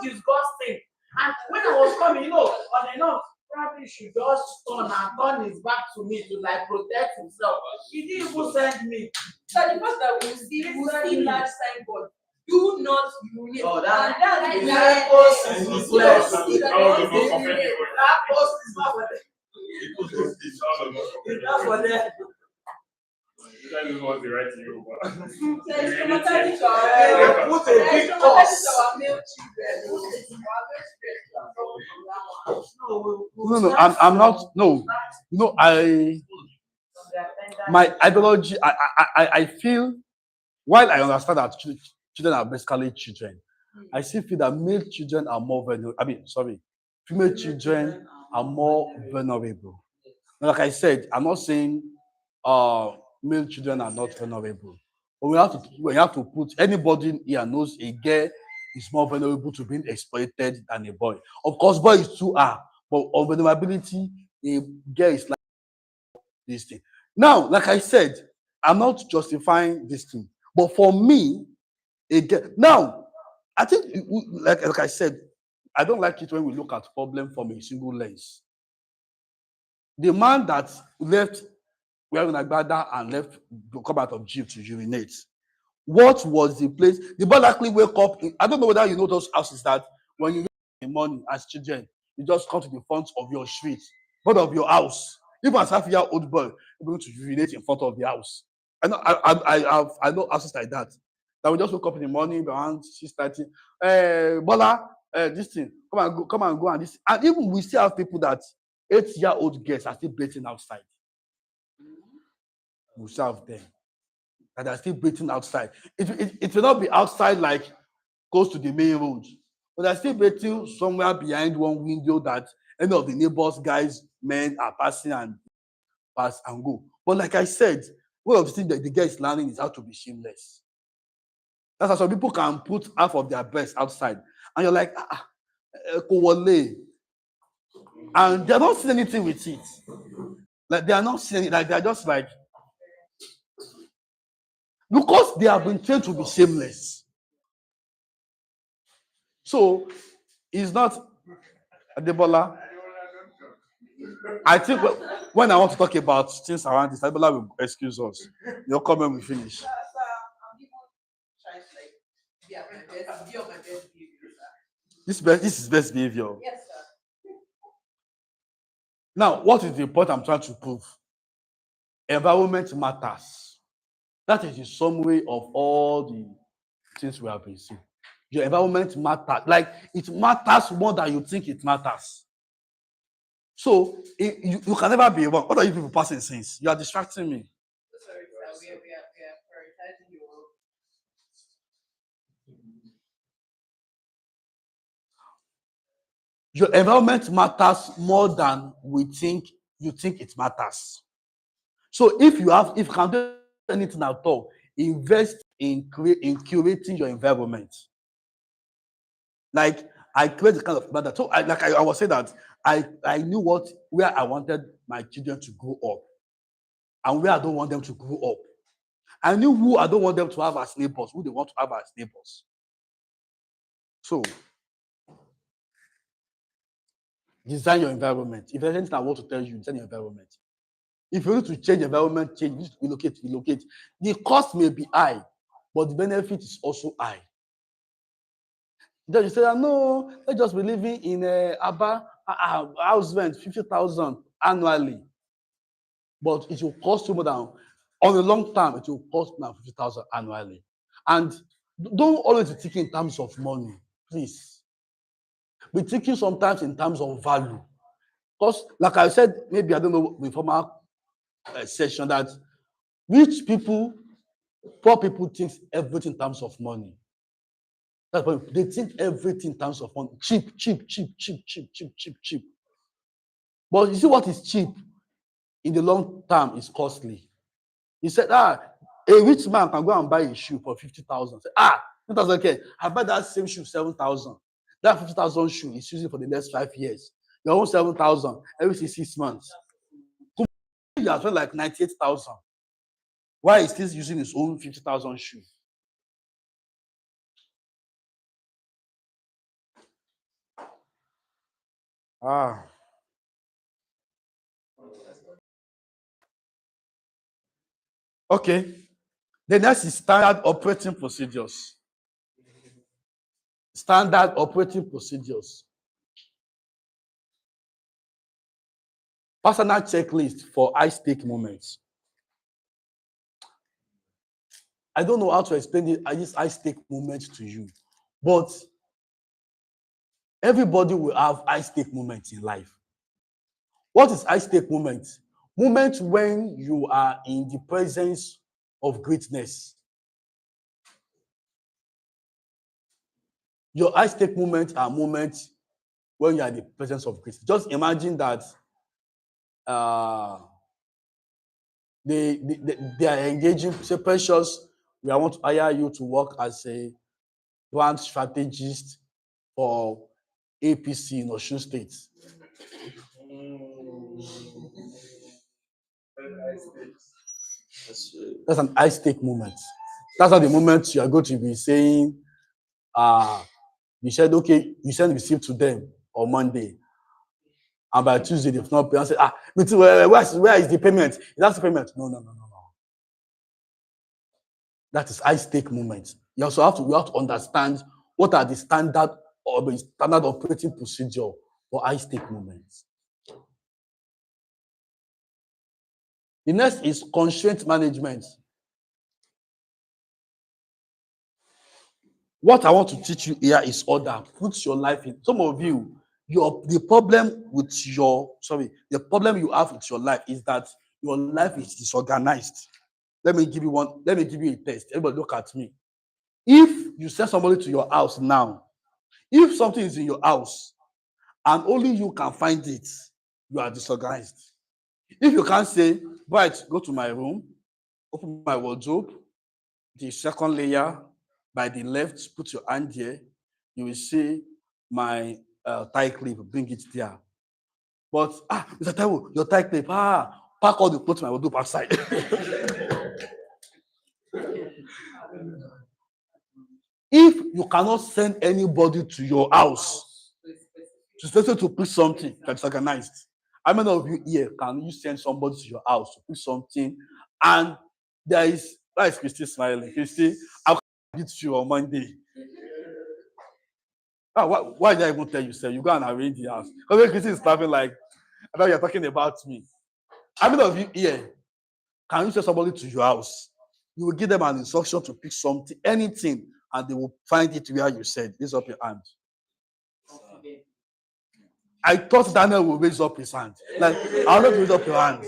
Speaker 8: disgusting. And when I was coming, on and on, probably she just turn his back to me to like protect himself. He didn't even send me.
Speaker 2: So the first that we see large signboard. Do not urinate.
Speaker 8: Oh, that
Speaker 2: post is
Speaker 8: useless.
Speaker 2: That post is not for them.
Speaker 10: It's all of us.
Speaker 8: That's for them.
Speaker 10: You guys just want to write to you, but
Speaker 2: There's
Speaker 10: you really
Speaker 2: traumatizing
Speaker 10: take-
Speaker 2: to our
Speaker 1: They
Speaker 2: male-
Speaker 1: put a
Speaker 2: there's
Speaker 1: big
Speaker 2: traumatizing
Speaker 1: cost.
Speaker 2: to our male children. Our male children are suffering from that one.
Speaker 1: I'm not. No, no. My ideology. I feel. While I understand that children are basically children, I still feel that male children are more vulnerable. I mean, sorry, female children are more vulnerable. Now, like I said, I'm not saying male children are not vulnerable, but we have to put anybody in here knows a girl is more vulnerable to being exploited than a boy. Of course, boys too are, but on vulnerability, a girl is like this thing. Now, like I said, I'm not justifying this thing, but for me, a girl. Now, I think, like I said, I don't like it when we look at problem from a single lens. The man that left wearing agbada and left to come out of gym to urinate, what was the place? The boy actually wake up. I don't know whether you know those houses that when you wake up in the morning as children, you just come to the front of your street, front of your house. Even as half-year-old boy, you're going to urinate in front of the house. I know houses like that. That we just wake up in the morning around 6:30. Bola, this thing, come and go, and this. And even we still have people that 8-year-old girls are still bathing outside. We still have them that are still bathing outside. It will not be outside like close to the main road, but they're still bathing somewhere behind one window that any of the neighbors, guys, men are passing and pass and go. But like I said, one of the things that the girl is learning is how to be shameless. That's how some people can put half of their breast outside, and you're like, kowole. And they're not seeing anything with it. Like they are not seeing it, like they're just like, because they have been trained to be shameless. So it's not Adebola. I think when I want to talk about things around this, Adebola will excuse us. Your comment will finish.
Speaker 2: Sir, I'm even trying to like be at my best, be on my best behavior, sir.
Speaker 1: This is best behavior.
Speaker 2: Yes, sir.
Speaker 1: Now, what is the point I'm trying to prove? Environment matters. That is the summary of all the things we have been seeing. Your environment matters. Like, it matters more than you think it matters. So, you can never be wrong. What are you people passing since? You are distracting me.
Speaker 2: Sorry, sir. We are prioritizing your work.
Speaker 1: Your environment matters more than you think it matters. So if you can do anything at all, invest in curating your environment. Like I create the kind of environment. So I was saying that I knew where I wanted my children to grow up and where I don't want them to grow up. I knew who I don't want them to have as neighbors, who they want to have as neighbors. So design your environment. If there's anything I want to tell you, design your environment. If you need to change environment, change, you need to relocate. The cost may be high, but the benefit is also high. Then you say, no, let's just be living in Aba, house rent, 50,000 annually. But it will cost you more than, on a long term, it will cost more than 50,000 annually. And don't always be thinking in terms of money, please. Be thinking sometimes in terms of value. Because, like I said, maybe I don't know the former session that rich people, poor people think everything in terms of money. That's why they think everything in terms of money. Cheap. But you see what is cheap in the long term is costly. He said, a rich man can go and buy a shoe for 50,000. Say, 10,000, okay, I buy that same shoe 7,000. That 50,000 shoe is using for the next 5 years. Your own 7,000 every 6 months. You have spent like 98,000. Why is he using his own 50,000 shoe? Okay. The next is standard operating procedures. Standard operating procedures. Personal checklist for high-stake moments. I don't know how to explain this high-stake moment to you, but everybody will have high-stake moments in life. What is high-stake moment? Moment when you are in the presence of greatness. Your high-stake moments are moments when you are in the presence of greatness. Just imagine that they are engaging, say, Precious, we want to hire you to work as a brand strategist for APC in Osun State. That's an high-stake moment. That's not the moment you are going to be saying, you said, okay, you send receipt to them on Monday. And by Tuesday, they've not paid. I said, where is the payment? That's the payment. No. That is high-stake moment. You also have to understand what are the standard operating procedure for high-stake moments. The next is constraint management. What I want to teach you here is order. Put your life in. Some of you, the problem you have with your life is that your life is disorganized. Let me give you a test. Everybody look at me. If you send somebody to your house now, if something is in your house and only you can find it, you are disorganized. If you can't say, right, go to my room, open my wardrobe, the second layer, by the left, put your hand here, you will see my tie clip, bring it there. But, Mr. Taiwo, your tie clip, pack all the clothes in my wardrobe outside. If you cannot send anybody to your house to put something that's organized, how many of you here can you send somebody to your house to put something? And there is, why is Christy smiling? Christy, I'll get you on Monday. Why did I even tell you, sir? You go and arrange the house. Because when Christy is laughing like, I thought you're talking about me. How many of you here can you send somebody to your house? You will give them an instruction to pick something, anything, and they will find it where you said. Raise up your hand. I thought Daniel would raise up his hand. Like, I'll not raise up your hand.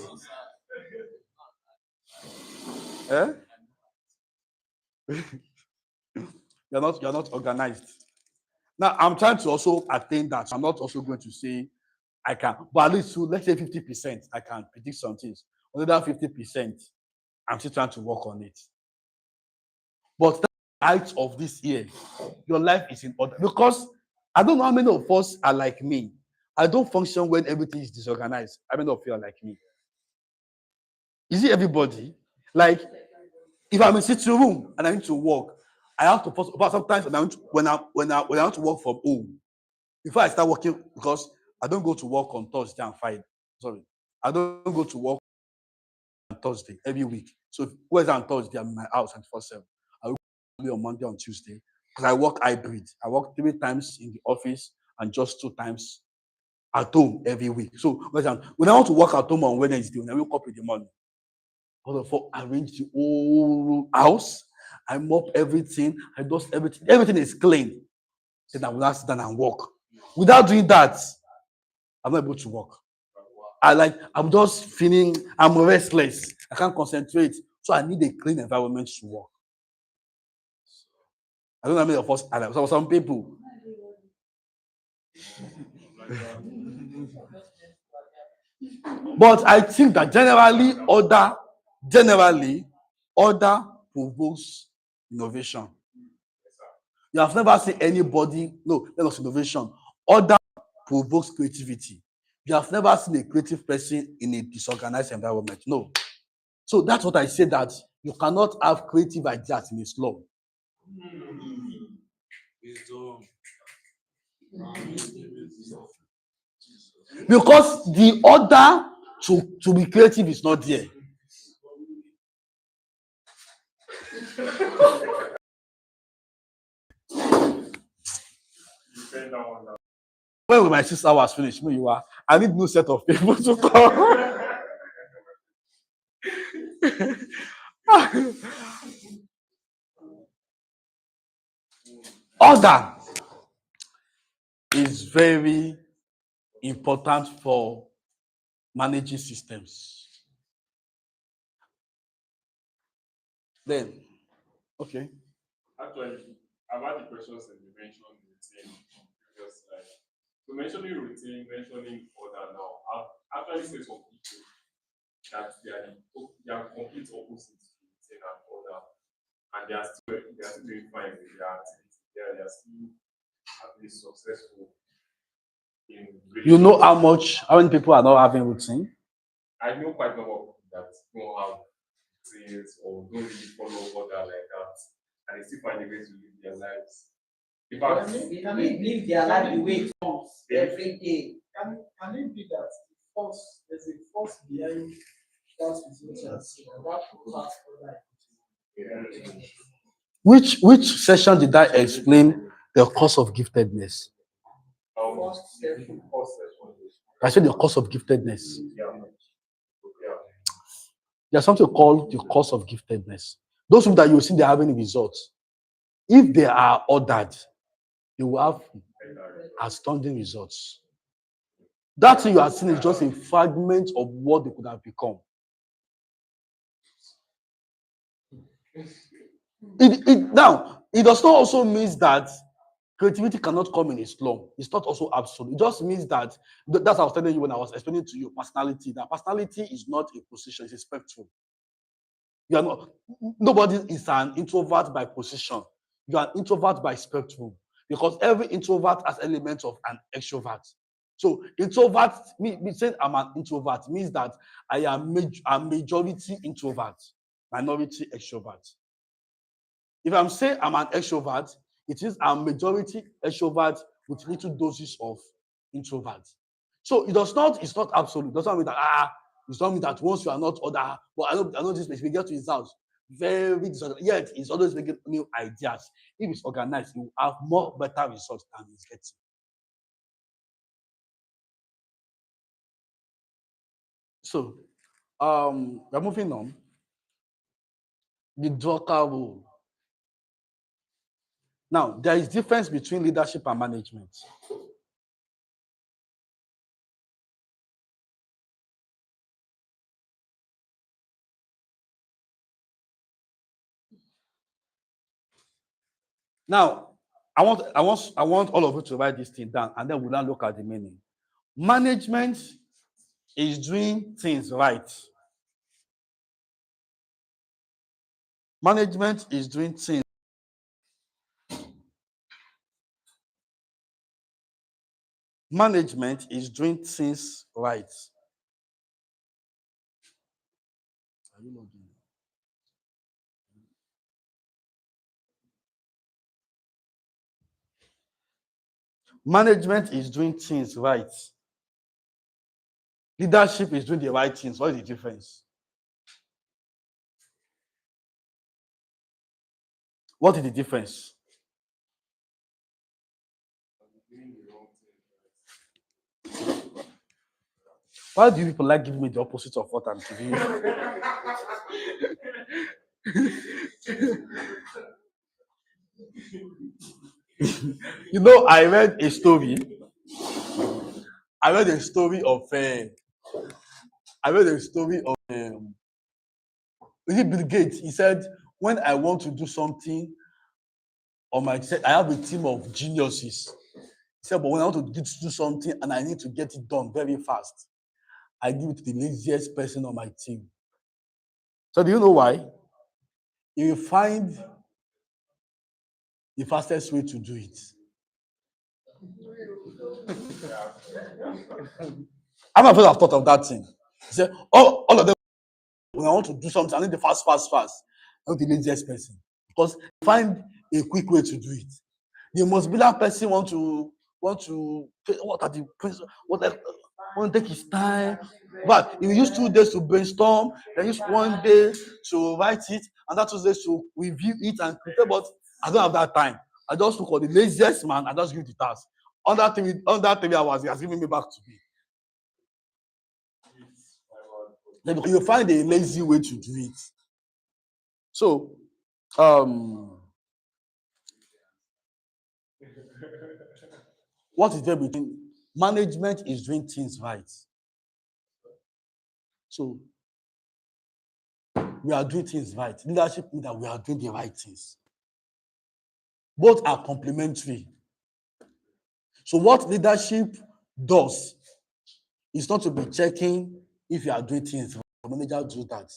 Speaker 1: Eh? You're not organized. Now, I'm trying to also attain that. So I'm not also going to say I can, but at least let's say 50%, I can predict some things. Another 50%, I'm still trying to work on it. But the height of this year, your life is in order. Because I don't know how many of us are like me. I don't function when everything is disorganized. How many of you are like me? Is it everybody? Like, if I'm in sitting room and I need to work, I have to post. But sometimes when I want to work from home, before I start working, because I don't go to work on Thursday and Friday. Sorry, I don't go to work on Thursday every week. So where's on Thursday? I'm in my house 24/7. I will be on Monday, on Tuesday, because I work hybrid. I work 3 times in the office and just 2 times at home every week. So when I want to work at home on Wednesday, when I wake up in the morning, I arrange the whole house, I mop everything, I dust everything, everything is clean. Then I will sit down and work. Without doing that, I'm not able to work. I'm just feeling, I'm restless. I can't concentrate. So I need a clean environment to work. I don't know how many of us are like some people. But I think that generally order provokes innovation. You have never seen anybody, no, that was innovation. Order provokes creativity. You have never seen a creative person in a disorganized environment. No. So that's what I say, that you cannot have creative ideas in a slum. Because the order to be creative is not there. when my 6 hours finished, me, you are, I need new set of people to come. Order is very important for managing systems. Then, okay.
Speaker 10: Actually, I've had the questions and you mentioned routine previous slide. So mentioning routine, mentioning order now, I've actually said some people that they are complete opposites to routine and order, and they are still doing fine with their activity. They are still at least successful in
Speaker 1: You know how many people are not having routine?
Speaker 10: I know quite a number of people that don't have routines or don't really follow order like that, and they still find a way to live their lives. In fact,
Speaker 8: They can live their life the way it comes every day.
Speaker 11: Can it be that there's a force behind that resistance, that part of life?
Speaker 1: Which session did I explain the cause of giftedness?
Speaker 10: first session.
Speaker 1: I said the cause of giftedness.
Speaker 10: Yeah.
Speaker 1: There's something called the cause of giftedness. Those people that you see they're having results, if they are ordered, they will have astounding results. That thing you are seeing is just a fragment of what they could have become. It does not also mean that creativity cannot come in a slum. It's not also absolute. It just means that that's what I was telling you when I was explaining to you personality. That personality is not a position, it's a spectrum. You are not, nobody is an introvert by position. You are an introvert by spectrum. Because every introvert has elements of an extrovert. So introvert, me saying I'm an introvert means that I am a majority introvert, minority extrovert. If I'm saying I'm an extrovert, it is a majority extrovert with little doses of introvert. So it's not absolute. It doesn't mean that it's not mean that once you are not other, but I know this place, we get to his house, very disorganized. Yet it's always making new ideas. If it's organized, you have more better results than it's getting. So we're moving on. The Drucker rule. Now, there is difference between leadership and management. Now, I want all of you to write this thing down, and then we'll now look at the meaning. Management is doing things right. Management is doing things. Management is doing things right. Are you logging? Management is doing things right. Leadership is doing the right things. What is the difference? What is the difference? Why do people like giving me the opposite of what I'm giving you? You know, I read a story of Bill Gates. He said, when I want to do something I have a team of geniuses. He said, but when I want to do something and I need to get it done very fast, I give it to the laziest person on my team. So do you know why? You will find the fastest way to do it. I'm afraid I've thought of that thing. He said, all of them, when I want to do something, I need the fast. Not the laziest person. Because find a quick way to do it. The most brilliant person want to what are the want to take his time. But if you use 2 days to brainstorm, then use 1 day to write it, and that 2 days to review it and prepare. But I don't have that time. I just look for the laziest man and just give the task. under 3 hours, he has given me back to me. Then you find a lazy way to do it. So, what is there between management is doing things right? So, we are doing things right. Leadership means that we are doing the right things. Both are complementary. So, what leadership does is not to be checking if you are doing things right. The manager does that.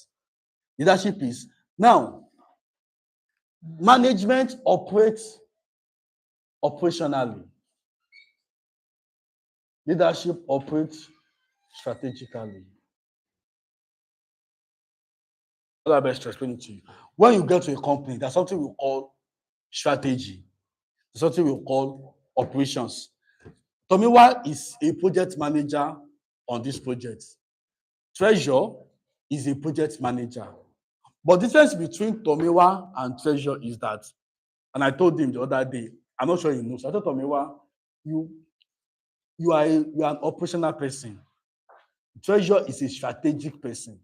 Speaker 1: Leadership is now. Management operates operationally. Leadership operates strategically. What I'm best explaining to you. When you get to a company, there's something we call strategy. There's something we call operations. Tomiwa is a project manager on this project. Treasure is a project manager. But the difference between Tomiwa and Treasure is that, and I told him the other day, I'm not sure he knows. I told Tomiwa, you are an operational person. Treasure is a strategic person.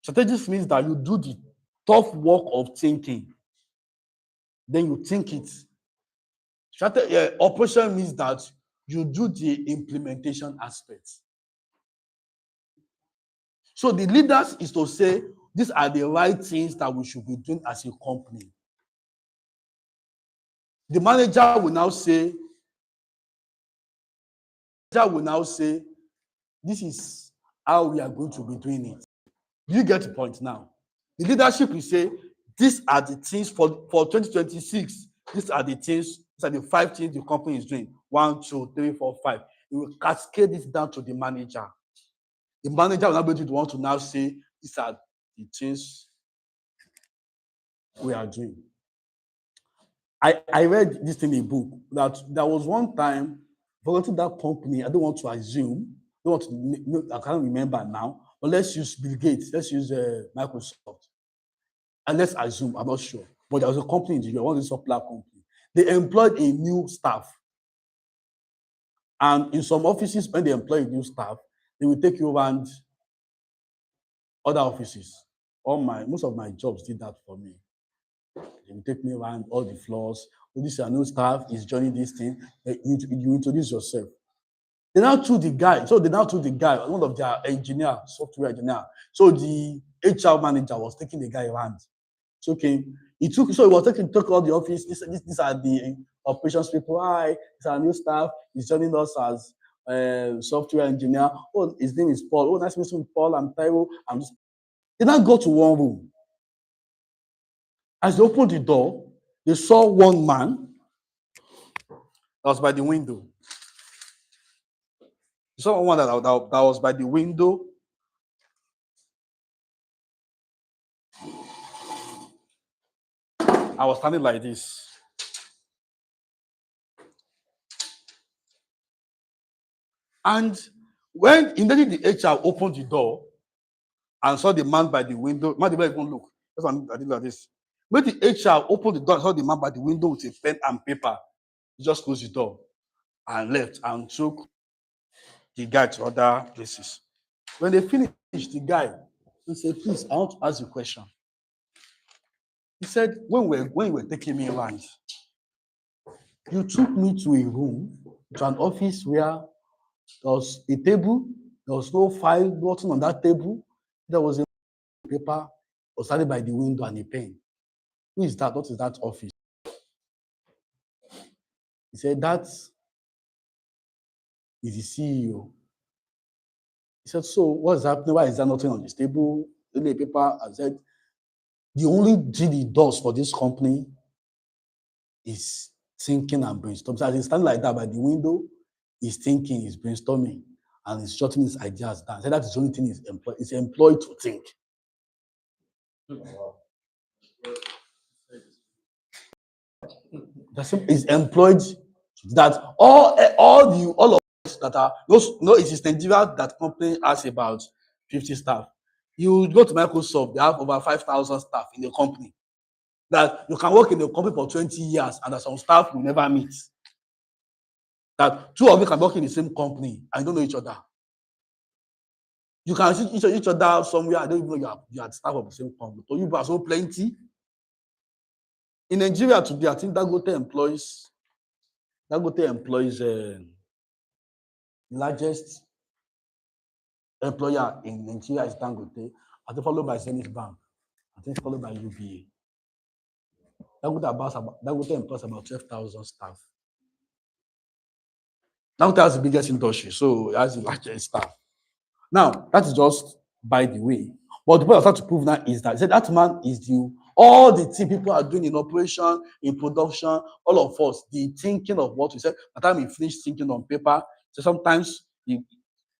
Speaker 1: Strategic means that you do the tough work of thinking. Then you think it. Operation means that you do the implementation aspects. So the leaders is to say, these are the right things that we should be doing as a company. The manager will now say, this is how we are going to be doing it. Do you get the point now? The leadership will say, these are the things for 2026. These are the things, these are the 5 things the company is doing. 1, 2, 3, 4, 5. You will cascade this down to the manager. The manager will not be able to want to now say, these are the things we are doing. I read this in a book that there was one time, volunteering that company, I don't want to assume, I can't remember now, but let's use Bill Gates, let's use Microsoft. And let's assume, I'm not sure, but there was a company in the US, one of the software company. They employed a new staff. And in some offices, when they employ a new staff, they will take you around other offices. Most of my jobs did that for me. They will take me around all the floors. Oh, this is a new staff, is joining this thing. You introduce yourself. They now took the guy. One of their software engineer. So the HR manager was taking the guy around. So he was took all the office. These are the operations people. Hi, it's our new staff. He's joining us as software engineer. Oh, his name is Paul. Oh, nice to meet you, Paul. I'm Taiwo. They now go to one room. As they opened the door, they saw one man that was by the window. They saw one that was by the window. I was standing like this. And when immediately the HR opened the door and saw the man by the window, man didn't even look. That's why I did like this. When the HR opened the door and saw the man by the window with a pen and paper, he just closed the door and left and took the guy to other places. When they finished, the guy said, please, I want to ask you a question. He said, when you were taking me around, you took me to a room, to an office where there was a table, there was no file button on that table, there was a paper, was standing by the window and a pen. Who is that? What is that office? He said, that is the CEO. He said, so what's happening? Why is there nothing on this table? Only a paper. I said, the only thing he does for this company is thinking and brainstorming. So as he's standing like that by the window, he's thinking, he's brainstorming, and he's jotting his ideas down. So that is the only thing he's employed to think. Is employed that all of us that are no it is Nigeria that company has about 50 staff. You go to Microsoft, they have over 5,000 staff in the company. That you can work in the company for 20 years and there's some staff you never meet. that two of you can work in the same company and don't know each other. You can see each other somewhere. I don't even know you are staff of the same company. So you are so plenty. In Nigeria today, I think Dangote employs the largest employer in Nigeria is Dangote. I think followed by Zenith Bank. I think followed by UBA. Dangote employs about 12,000 staff. Dangote has the biggest industry, so it has the largest staff. Now, that is just by the way. But the point I start to prove now is that man is all the thing people are doing in operation, in production, all of us, the thinking of what we said, by the time we finish thinking on paper, so sometimes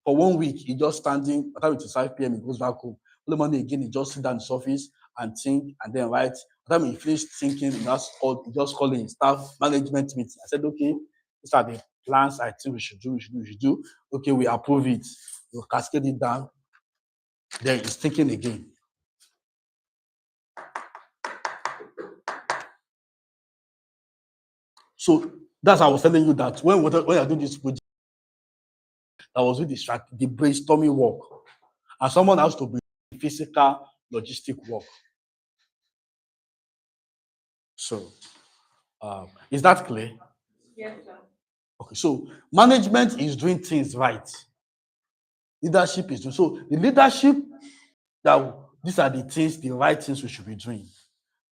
Speaker 1: for 1 week, he just standing, by the time it is 5 p.m., he goes back home. Only Monday again, he just sit down in his office and think and then write. By the time he finished thinking, he just calling his staff management meeting. I said, okay, these are the plans I think we should do. Okay, we approve it. We'll cascade it down. Then he's thinking again. So that's how I was telling you that when I do this project, I was with the brainstorming work. And someone has to be physical, logistic work. So, is that clear?
Speaker 2: Yes, sir.
Speaker 1: Okay, so management is doing things right. Leadership is doing so. The leadership that these are the right things we should be doing.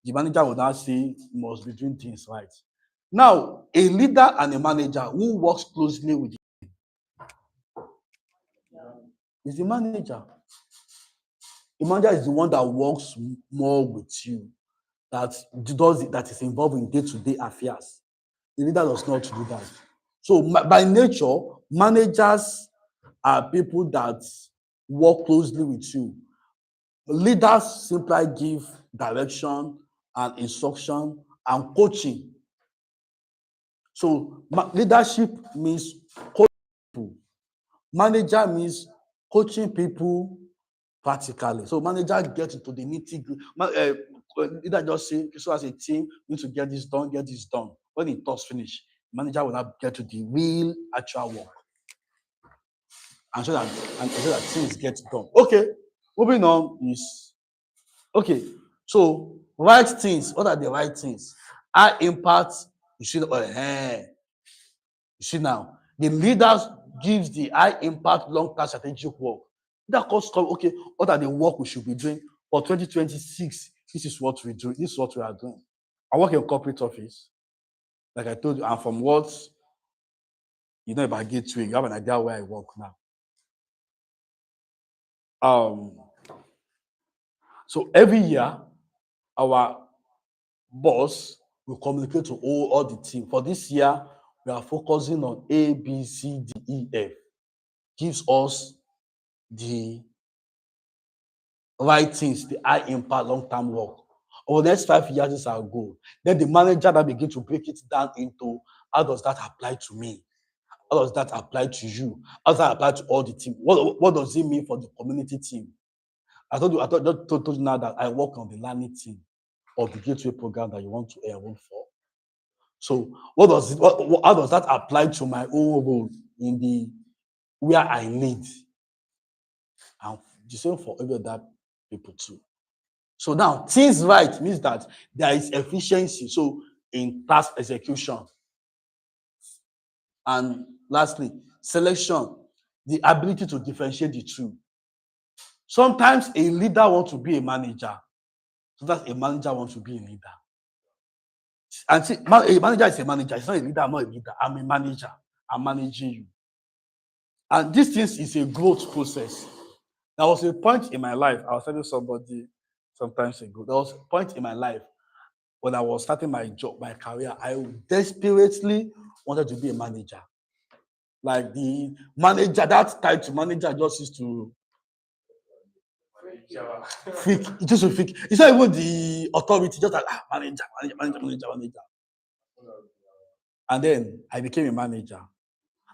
Speaker 1: The manager will now say you must be doing things right. Now, a leader and a manager who works closely with you is the manager. The manager is the one that works more with you, that is involved in day-to-day affairs. The leader does not do that. So by nature, managers are people that work closely with you. Leaders simply give direction and instruction and coaching. So leadership means coaching people. Manager means coaching people practically. So manager gets into the nitty-gritty. Leader just say, so as a team, we need to get this done. When the talks finish, manager will now get to the real actual work. And so that things get done. Okay, moving on is okay. So right things. What are the right things? High impact. You see now, the leaders gives the high impact long-term strategic work. That costs okay. What are the work we should be doing for 2026? This is what we do. This is what we are doing. I work in a corporate office, like I told you, and from what you know about Gateway, you have an idea where I work now. So every year, our boss will communicate to all the team. For this year, we are focusing on A, B, C, D, E, F. Gives us the right things, the high impact, long-term work. Over the next 5 years, this is our goal. Then the manager that begin to break it down into how does that apply to me? How does that apply to you? How does that apply to all the team? What does it mean for the community team? I told you now that I work on the learning team of the Gateway program that you want to enroll for. So how does that apply to my own role in the where I lead? And the same for every other people too. So now things right means that there is efficiency. So in task execution. And lastly, selection, the ability to differentiate the two. Sometimes a leader wants to be a manager. Sometimes a manager wants to be a leader. And see, a manager is a manager. It's not a leader, I'm not a leader. I'm a manager. I'm managing you. And this thing is a growth process. There was a point in my life, I was telling somebody sometimes ago, there was a point in my life when I was starting my job, my career, I desperately wanted to be a manager. Like the manager, that title manager just used to freak. It just to freak. It's not even the authority, just like manager. And then I became a manager.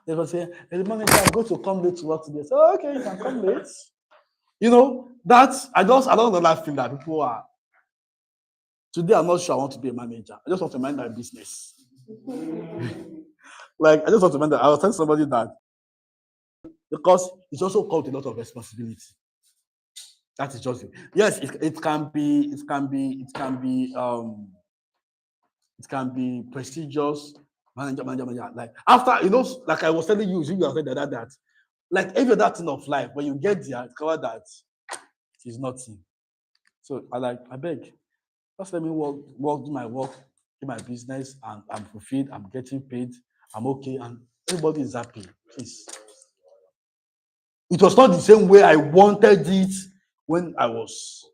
Speaker 1: They were saying, hey, the manager, I'm going to come late to work today. So okay, you can come late. You know, I don't know that thing that people are. Today, I'm not sure I want to be a manager. I just want to mind my business. Like I just want to mention, I was telling somebody that because it's also called a lot of responsibility. That is just it. Yes, it can be prestigious, manager. Like after like I was telling you, you have said that like every other thing of life, when you get there, discover that it is nothing. So I beg, just let me do my work, do my business, and I'm fulfilled, I'm getting paid, I'm okay, and everybody is happy. Please. It was not the same way I wanted it when I was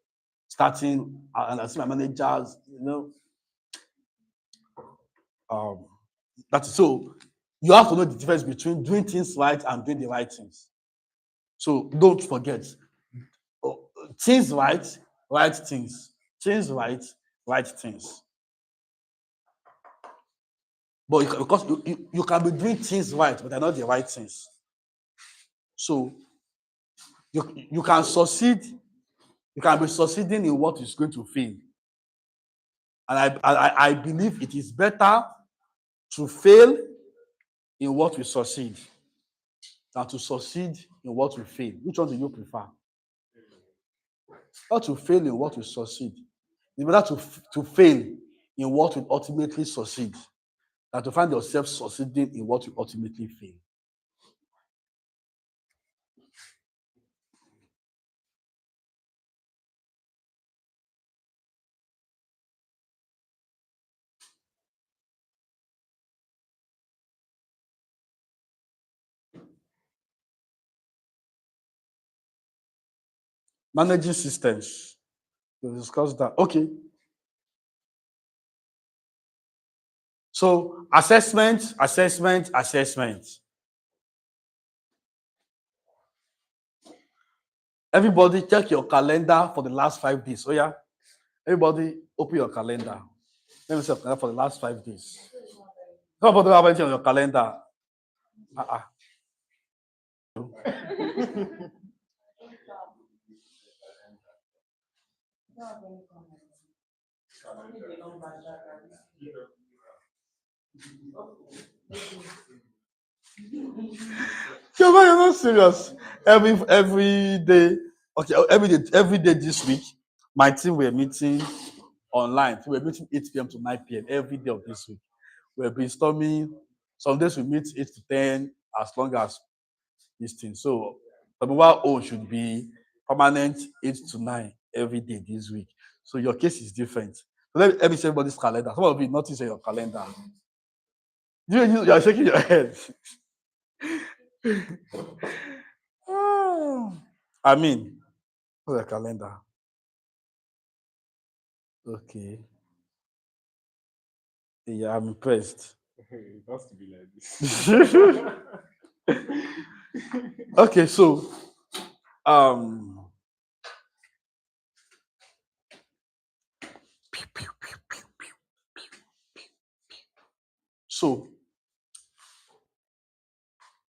Speaker 1: starting, and I see my managers, that is so. You have to know the difference between doing things right and doing the right things. So don't forget, things right, right things. Things right, right things. But because you can be doing things right, but they're not the right things. So you can succeed. You can be succeeding in what is going to fail. And I believe it is better to fail in what we succeed than to succeed in what we fail. Which one do you prefer? Not to fail in what we succeed. It's better to fail in what will ultimately succeed than to find yourself succeeding in what will ultimately fail. Managing systems. We've discussed that. Okay. So assessment. Everybody check your calendar for the last 5 days. Oh yeah. Everybody open your calendar. Let me see your calendar for the last 5 days. Nobody have anything on your calendar. You're not serious. Every day, okay, every day this week, my team were meeting online. So we're meeting 8 p.m. to 9 p.m. every day of this week. We're brainstorming. Some days we meet 8 to 10, as long as this thing. So our own should be permanent 8 to 9 every day this week. So your case is different. So let me see everybody's calendar. Some of you notice your calendar. You are shaking your head. I mean, what's the calendar? Okay. Yeah, I'm impressed.
Speaker 10: It has to be like this.
Speaker 1: Okay, so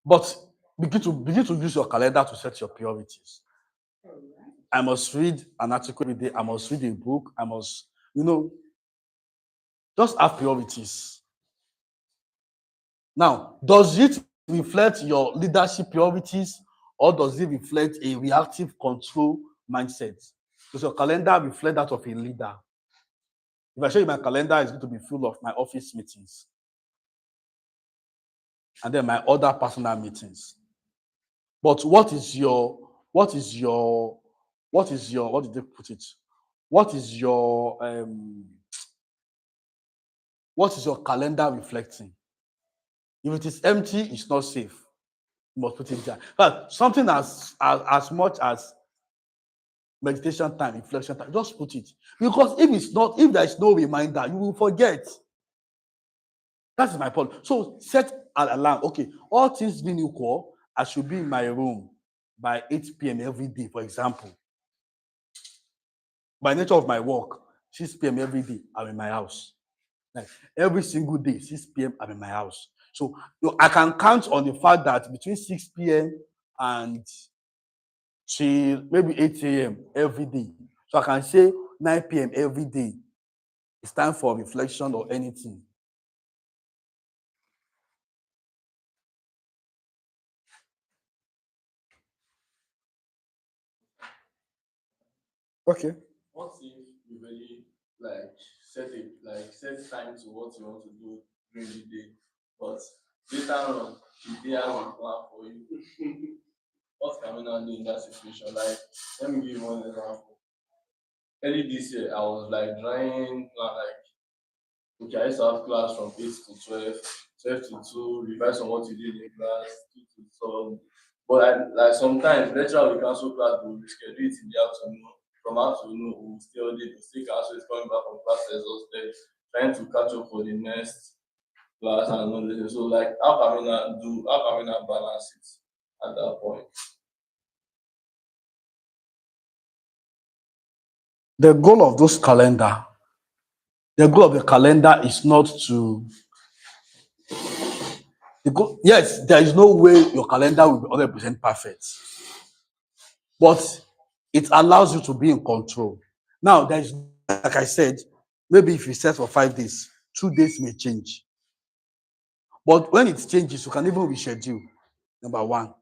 Speaker 1: but begin to use your calendar to set your priorities. I must read an article every day. I must read a book. I must, just have priorities. Now, does it reflect your leadership priorities or does it reflect a reactive control mindset? Does your calendar reflect that of a leader? If I show you my calendar, it's going to be full of my office meetings and then my other personal meetings. But what did they put it? What is your calendar reflecting? If it is empty, it's not safe. You must put it there. But something as much as meditation time, reflection time, just put it. Because if there is no reminder, you will forget. That is my point. So set an alarm. Okay, all things being equal, I should be in my room by 8 p.m. every day, for example. By nature of my work, 6 p.m. every day, I'm in my house. Like every single day, 6 p.m., I'm in my house. So I can count on the fact that between 6 p.m. and till maybe 8 a.m. every day. So I can say 9 p.m. every day. It's time for reflection or anything. Okay.
Speaker 9: What if you really like set time to what you want to do during the day, but later on the day has a plan for you? What can we now do in that situation? Like, let me give you one example. Early this year, I was like drawing plan like, okay, I used to have class from 8 to 12, 12 to 2, revise on what you did in class, 2 to 12. But like sometimes lecturer will cancel class, we will reschedule it in the afternoon. From afternoon, we will stay all day, we still cancel it, coming back from class exhausted, trying to catch up for the next class and all this. So like how can we now balance it at that point?
Speaker 1: The goal of the calendar is not to yes, there is no way your calendar will be 100% perfect, but it allows you to be in control. Now, there is, like I said, maybe if you set for 5 days, 2 days may change. But when it changes, you can even reschedule, number one.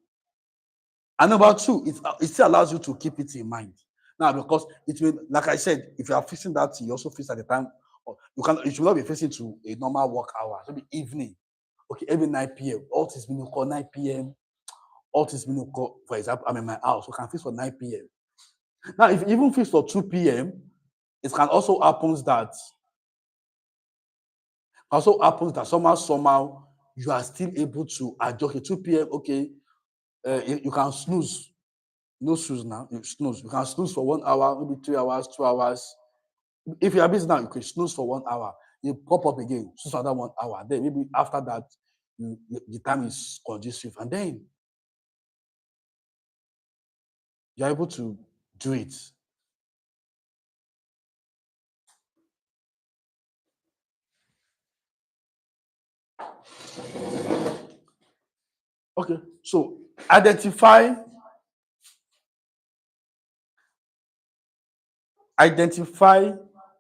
Speaker 1: And number two, it still allows you to keep it in mind. Now, because it will, like I said, if you are fixing that, you also fix at the time. You should not be facing to a normal work hour, maybe evening. Okay, every 9 p.m. All this been call 9 p.m. All this been call, for example, I'm in my house, so can fix for 9 p.m. Now, if you even fix for 2 p.m., it can also happen that somehow you are still able to adjust. Okay, 2 p.m. Okay, you can snooze. No snooze now. You snooze. You can snooze for 1 hour, maybe 3 hours, 2 hours. If you are busy now, you can snooze for 1 hour. You pop up again, snooze for another 1 hour. Then maybe after that, the time is conducive, and then you're able to do it. Okay, so identify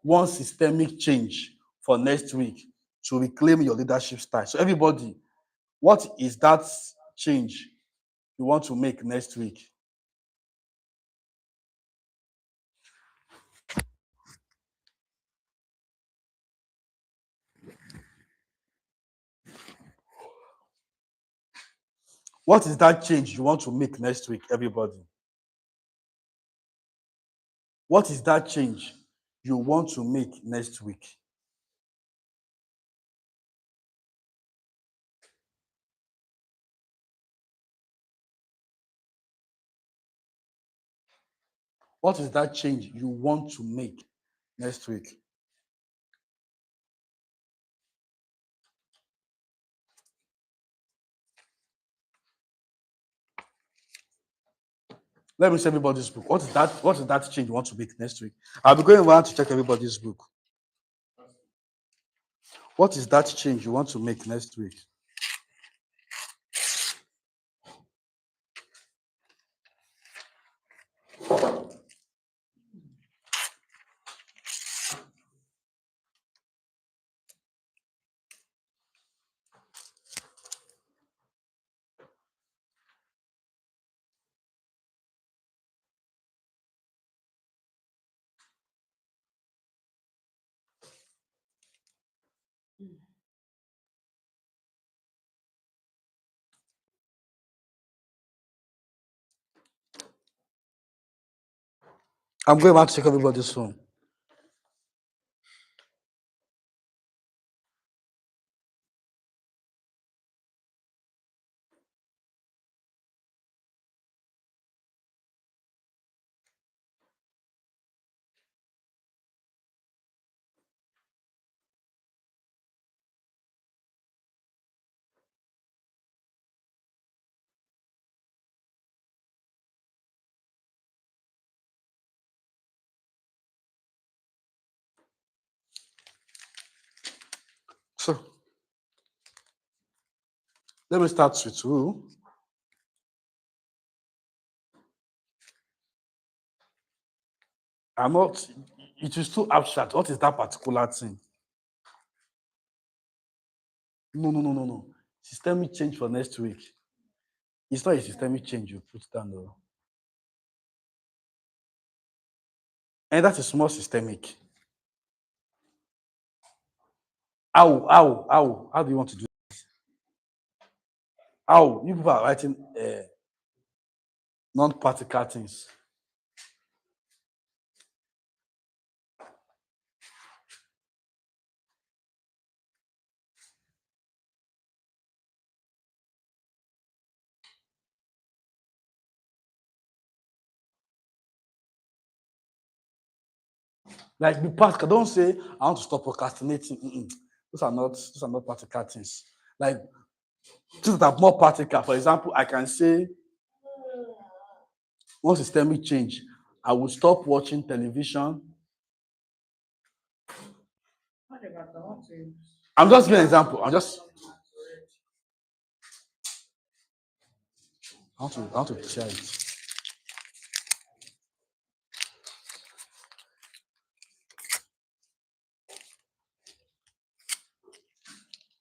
Speaker 1: one systemic change for next week to reclaim your leadership style. So everybody, what is that change you want to make next week? What is that change you want to make next week, everybody? What is that change you want to make next week? What is that change you want to make next week? Let me see everybody's book. What is that change you want to make next week? I'll be going around to check everybody's book. What is that change you want to make next week? I'm going around to check everybody's phone. So let me start with you. I'm not, it is too abstract. What is that particular thing? No. Systemic change for next week. It's not a systemic change you put down though. And that is more systemic. How do you want to do this? How? You people are writing non-practical things. Like be practical. Don't say I want to stop procrastinating. Those are not practical things. Like things that are more practical. For example, I can say one systemic change. I will stop watching television. I'm just giving an example. I want to share it.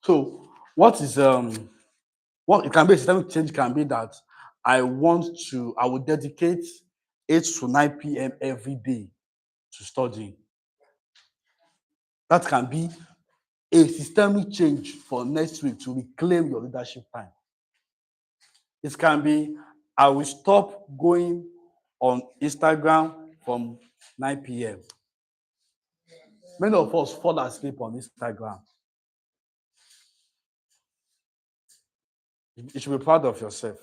Speaker 1: So what is what it can be a systemic change can be that I will dedicate 8 to 9 p.m. every day to studying. That can be a systemic change for next week to reclaim your leadership time. It can be I will stop going on Instagram from 9 p.m. Many of us fall asleep on Instagram. You should be proud of yourself.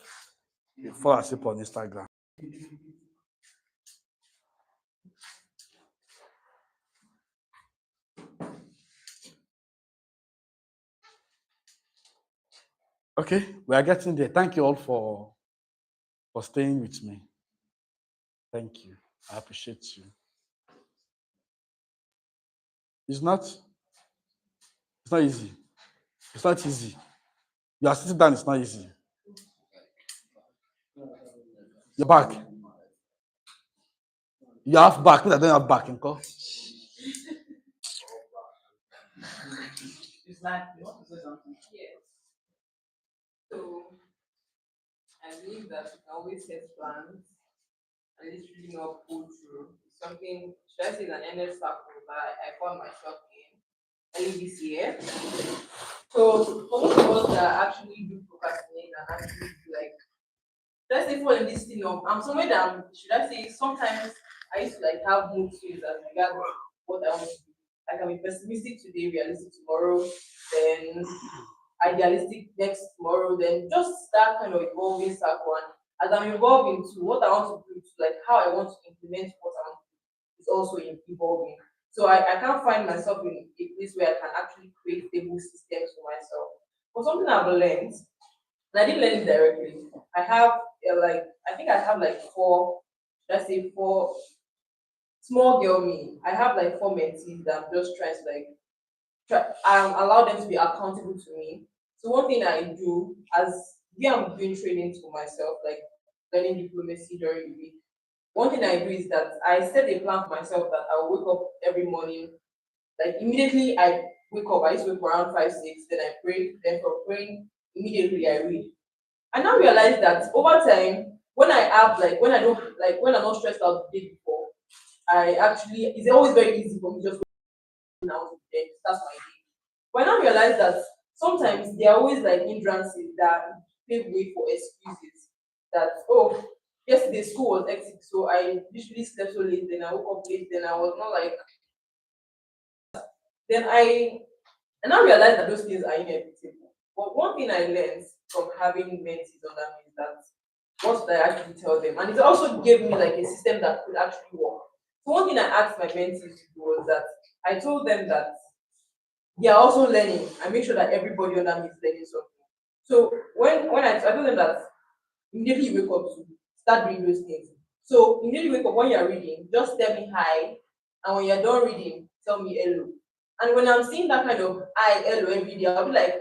Speaker 1: You fall asleep on Instagram. Okay, we are getting there. Thank you all for staying with me. Thank you. I appreciate you. It's not easy. It's not easy. You are sitting down, it's not easy. You're back. You have back, but I don't have back, Uncle.
Speaker 2: It's like, you want to say something? Yes. So, I believe that you can always set plans and it's really not pull through. Something, should I say, an endless circle that I found myself in early this year. So, for most of us that actually do procrastinate and actually do like, let's say, fall in this thing of, I'm somewhere that should I say, sometimes I used to like have mood swings as regards what I want to do. I can be pessimistic today, realistic tomorrow, then idealistic next tomorrow, then just that kind of evolving circle. And as I'm evolving to what I want to do, to like how I want to implement what I want to do, is also evolving. So I can't find myself in a place where I can actually create stable systems for myself. But something I've learned, and I didn't learn it directly. I have I think I have like four, let's say four small girl me. I have like 4 mentees that I'm just trying to allow them to be accountable to me. So one thing I do as I'm doing training for myself, like learning diplomacy during the week. One thing I do is that I set a plan for myself that I will wake up every morning. Like immediately I wake up, I used to wake up around 5, 6, then I pray, then from praying, immediately I read. I now realize that over time, when I have when I'm not stressed out the day before, I actually it's always very easy for me just now to bed, that's my day. But I now realize that sometimes there are always like hindrances that pave way for excuses. That yesterday school was hectic, so I literally slept so late, then I woke up late, then I was not like then I now realize that those things are inevitable. But one thing I learned from having mentees under me is that what did I actually tell them? And it also gave me like a system that could actually work. So one thing I asked my mentees to do was that I told them that they are also learning. I make sure that everybody under me is learning something. So when I told them that immediately you wake up to start doing those things. So immediately wake up when you're reading, just tell me hi, and when you're done reading, tell me hello. And when I'm seeing that kind of hi, hello every day, I'll be like,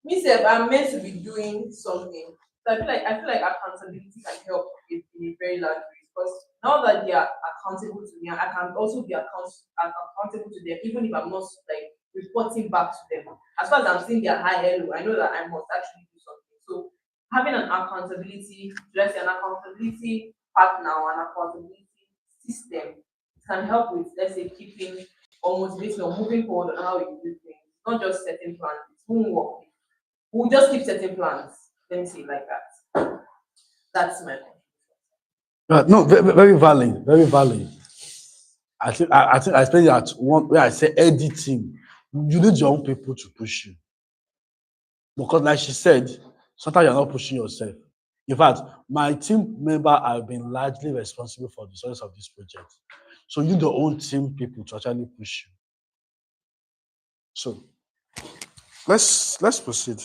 Speaker 2: myself, I'm meant to be doing something. So I feel like accountability can help in a very large way because now that they are accountable to me, I can also be accountable to them, even if I'm not like reporting back to them. As far as I'm seeing their hi, hello, I know that I must actually do something. So having an accountability, let's say an accountability partner or an accountability system can help with, let's say, keeping or motivating or moving forward on how you do things. Not just setting plans. It won't work. We'll just keep setting plans. Let me say it like that. That's my point.
Speaker 1: No, very valid, very valid. I think I explained that one where I say editing. You need your own people to push you. Because like she said, sometimes you're not pushing yourself. In fact, my team member have been largely responsible for the success of this project. So you need your own team people to actually push you. So let's proceed.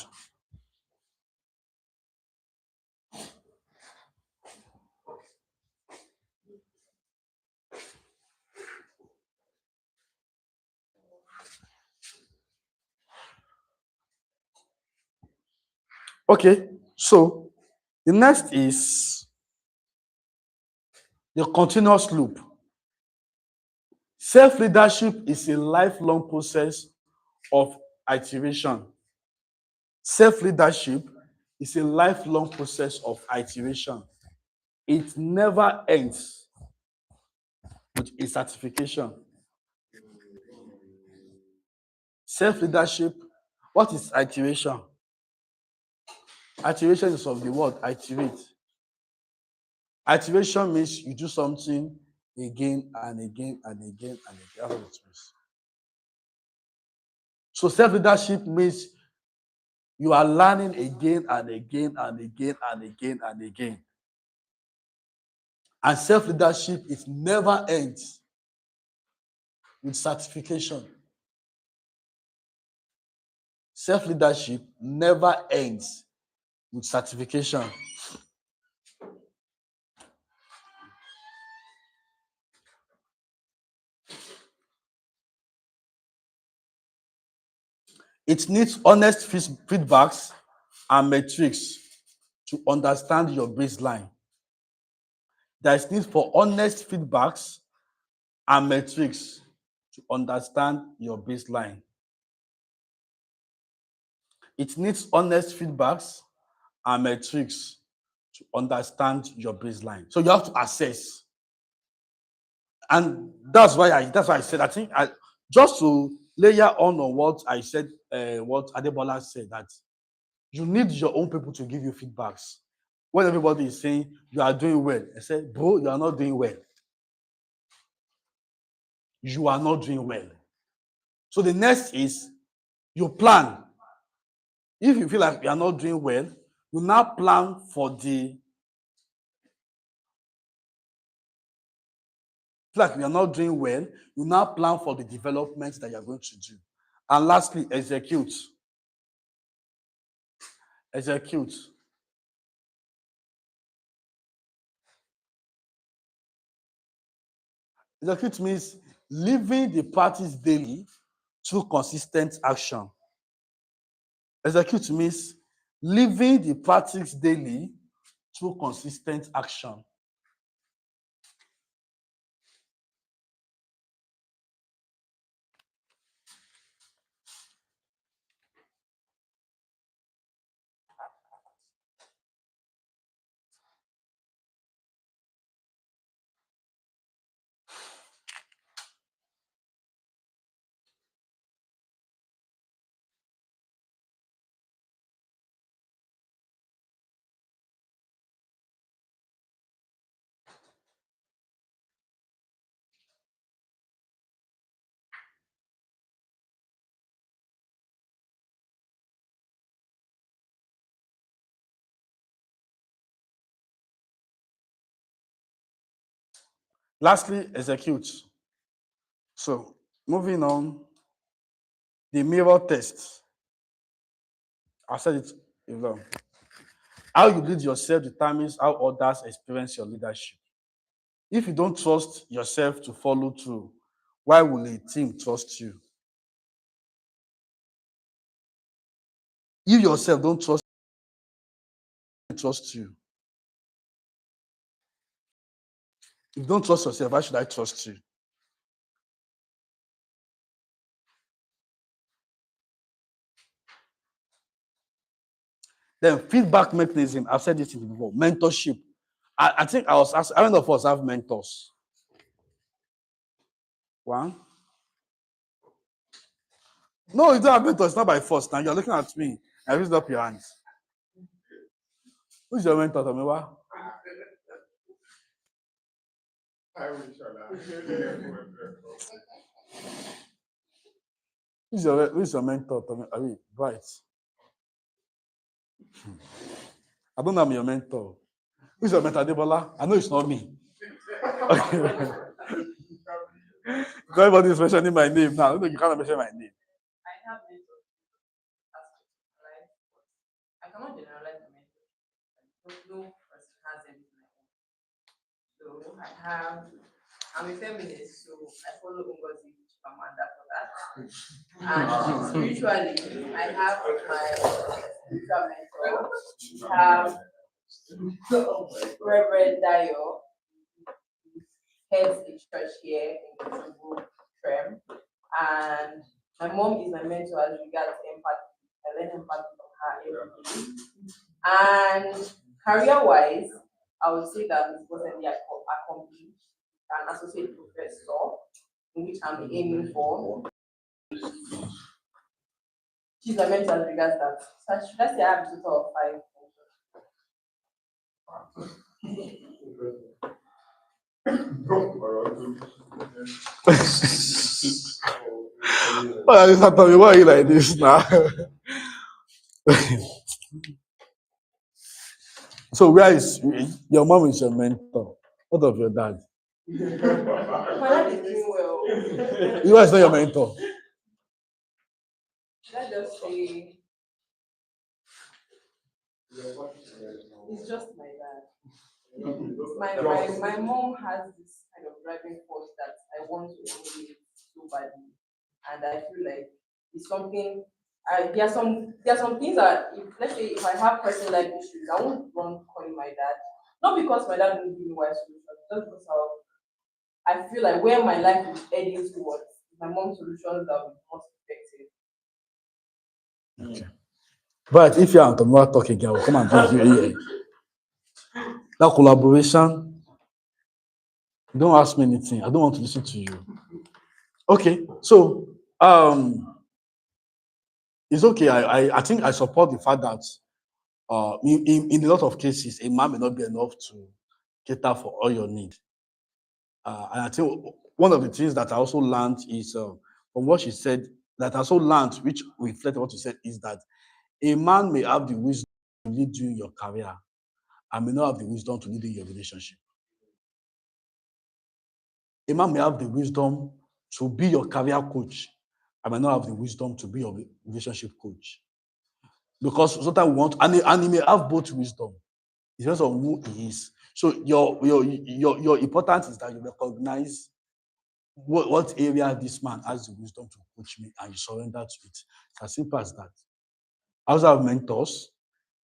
Speaker 1: Okay, so the next is the continuous loop. Self-leadership is a lifelong process of iteration. Self-leadership is a lifelong process of iteration. It never ends with a certification. Self-leadership, what is iteration? Iteration is of the word iterate. Iteration means you do something again and again and again and again. That's what it means. So self-leadership means you are learning again and again and again and again and again. And self-leadership, it never ends with certification. Self-leadership never ends with certification. It needs honest feedbacks and metrics to understand your baseline. There is need for honest feedbacks and metrics to understand your baseline. It needs honest feedbacks and metrics to understand your baseline. So you have to assess. And that's why I said, I think just to layer on what I said, what Adebola said, that you need your own people to give you feedbacks. When everybody is saying you are doing well, I say, bro, you are not doing well. You are not doing well. So the next is you plan. If you feel like you are not doing well, you now plan for the like you are not doing well, you now plan for the development that you are going to do. And lastly, execute. Execute. Execute means living the practice daily through consistent action. Execute means living the practice daily through consistent action. Lastly, execute. So, moving on, the mirror test. I said it long. How you lead yourself determines how others experience your leadership. If you don't trust yourself to follow through, why will a team trust you? You yourself don't trust you. If you don't trust yourself, why should I trust you? Then feedback mechanism, I've said this before, mentorship. I think I was asked, how many of us have mentors? One. No, you don't have mentor. It's not by force. Now you're looking at me. I raised up your hands. Who's your mentor, Tomiwa? Who's your mentor, Tomiwa? I mean, right. I don't know I'm your mentor. Who's your mentor, Debola? I know it's not me. Everybody is mentioning my name now. You can't mention my name.
Speaker 2: I have mentors right? I cannot generalize the mentors. No person has everything I want. So I'm a feminist, so I follow Ngozi Chimamanda for that. And spiritually, I have my spiritual mentor. I have Reverend Dayo, heads a church here in the Trem. And my mom is my mentor as regards empathy. I learn empathy from her every day. And career-wise, I would say that Ms. Bosendi accomplished an associate professor, in which I'm aiming for. She's my mentor as regards that. So should I say I have a total of 5?
Speaker 1: Why are you like this now? So where is your mom is your mentor? What of your dad?
Speaker 2: My dad is doing well.
Speaker 1: You are not your mentor.
Speaker 2: Should I just say it's just my dad? My mom has this kind of driving force that I want to emulate so badly, and I feel like it's something. There are some things that let's say if I have personal life issues, I won't run calling my dad. Not because my dad won't give me wise solutions, just because I feel like where my life is heading towards, my mom's solutions that will be most effective.
Speaker 1: Okay. But if you're Antonio talking, I will come and give you here. That collaboration, don't ask me anything. I don't want to listen to you. Okay, so it's okay. I think I support the fact that in a lot of cases, a man may not be enough to cater for all your needs. And I think one of the things that I also learned is from what she said, that I also learned, which reflects what she said, is that a man may have the wisdom to lead you in your career and may not have the wisdom to lead in your relationship. A man may have the wisdom to be your career coach and may not have the wisdom to be your relationship coach. Because sometimes we want, and he may have both wisdom. It depends on who he is. So your importance is that you recognize what area this man has the wisdom to coach me and you surrender to it. It's as simple as that. I also have mentors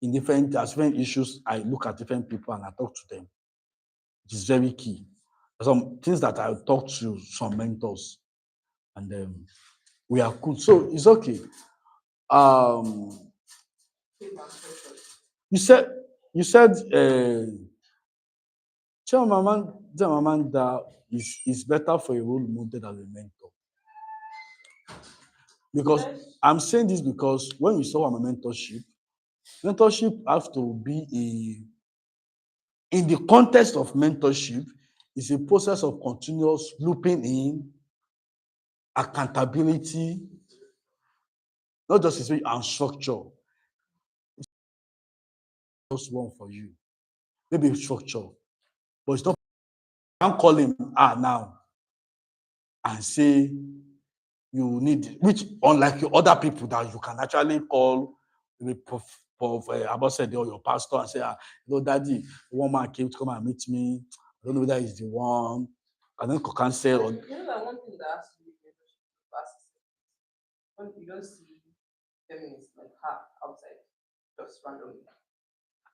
Speaker 1: in different issues. I look at different people and I talk to them. It is very key. Some things that I talk to some mentors and we are good. So it's okay. You said Chimamanda is better for a role model than a mentor. Because I'm saying this because when we saw my mentorship has to be in the context of mentorship, is a process of continuous looping in accountability, not just history and structure. It's just one for you. Maybe structure, but it's not. I can't call him now and say you need, which unlike your other people that you can actually call the Abosede or your pastor and say, daddy, one man came to come and meet me. I don't know whether he's the one. I don't know, cancel. Or...
Speaker 2: You know that one thing that has to be when you don't see feminists like her outside, just randomly.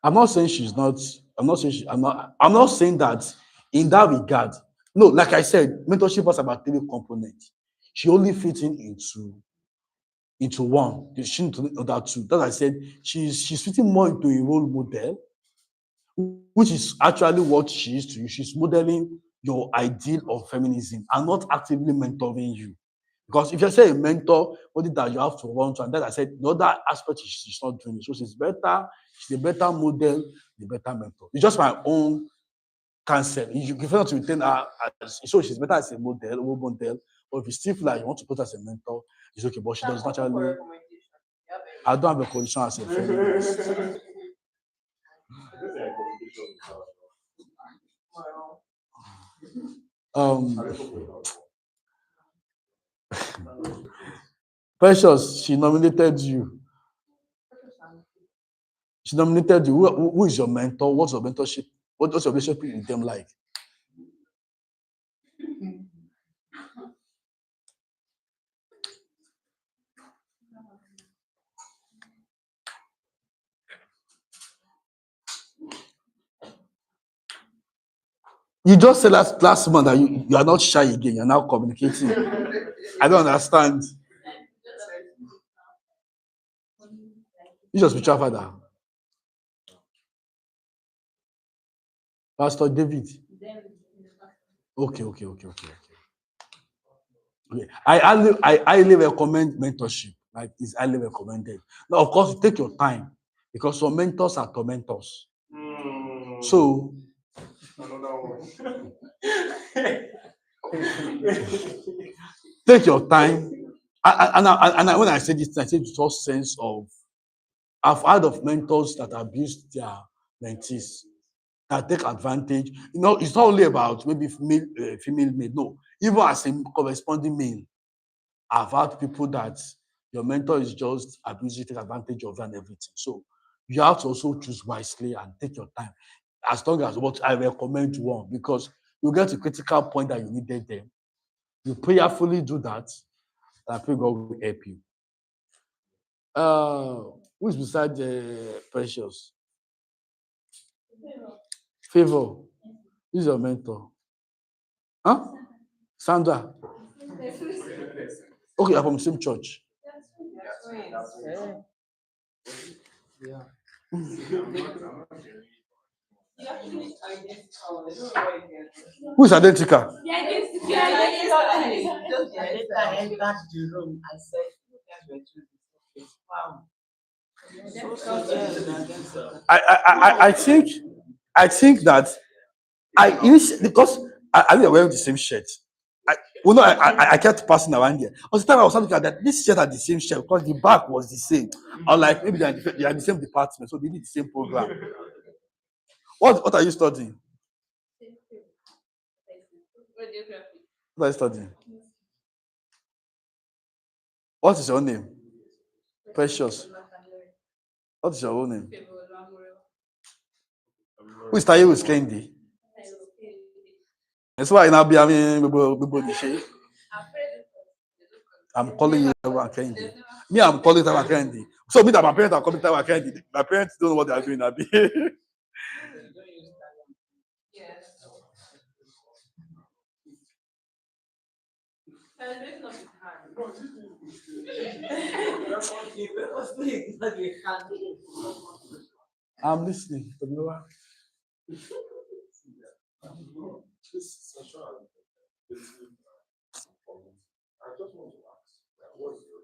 Speaker 1: I'm not saying she's not. I'm not saying that in that regard. No, like I said, mentorship was about 3 components. She only fits into one. She into the other 2. That I said, she's fitting more into a role model, which is actually what she is to you. She's modeling your ideal of feminism and not actively mentoring you. Because if you say a mentor, what is that you have to run to? And then I said the other aspect she's not doing it. So she's a better model, the better mentor. It's just my own counsel. You prefer not to retain her so she's better as a role model, or if you still feel like you want to put her as a mentor, it's okay. But she does naturally. I don't have a condition as a feminist. Precious, she nominated you. She nominated you. Who is your mentor? What's your mentorship? What's your relationship with them like? You just said last month that you are not shy again. You're now communicating. I don't understand. You just spiritual father. Pastor David. Okay. I highly recommend mentorship. Like it's highly recommended. Now, of course, take your time because some mentors are tormentors. So
Speaker 10: Another one.
Speaker 1: take your time. And when I say this, I say it just sense of I've heard of mentors that abuse their mentees, that take advantage. You know, it's not only about maybe female male. No, even as a corresponding male, I've had people that your mentor is just abusing, take advantage of and everything. So you have to also choose wisely and take your time. As long as what I recommend one, because you get to critical point that you needed them. You prayerfully do that, and I pray God will help you. Who is beside Precious? Favor. Who's your mentor? Huh? Sandra. Okay, you're from the same church.
Speaker 11: Yeah.
Speaker 1: Who is identical?
Speaker 8: I entered the room. I said, you guys were choosing. Wow.
Speaker 1: I think that because I think we're wearing the same shirt. I kept passing around here. On the time I was looking at that, this shirt had the same shirt because the back was the same. Or like maybe they are the same department, so they did the same program. What are you studying? What are you studying? What is your name? Precious. What is your own name? Who is Tayo with Kendi? That's why now be I'm calling you Tawa Kendi. Me, I'm calling Tawa Kendi. So me that my parents are calling Tawa Kendi. My parents don't know what they are doing. Abi. I'm listening.
Speaker 4: I just want to ask, what is your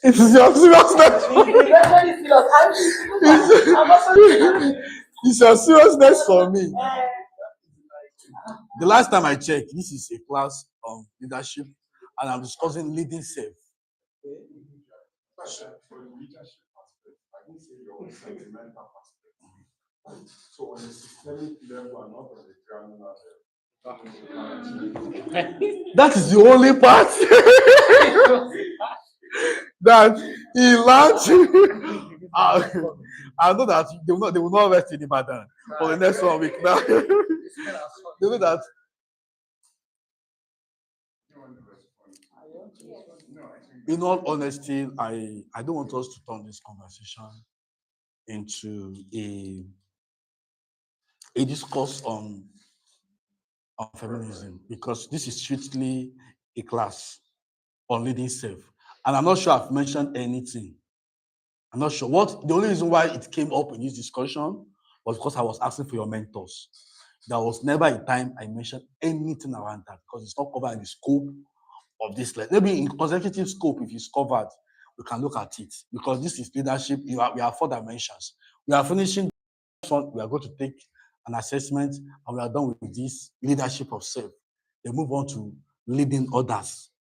Speaker 1: It's your seriousness. It's your seriousness for me. The last time I checked, this is a class on leadership, and I'm discussing leading self.
Speaker 4: So on the systemic level and not on the granular level.
Speaker 1: That is the only part that he learned. I know that they will not rest in Ibadan for the next 1 week now. They know that. In all honesty, I don't want us to turn this conversation into a discourse on on feminism because this is strictly a class on leading self. And I'm not sure I've mentioned anything. I'm not sure what the only reason why it came up in this discussion was because I was asking for your mentors. There was never a time I mentioned anything around that because it's not covered in the scope of this. Maybe in consecutive scope, if it's covered, we can look at it because this is leadership. We have 4 dimensions. We are finishing this one. We are going to take an assessment and we are done with this leadership of self. They move on to leading others.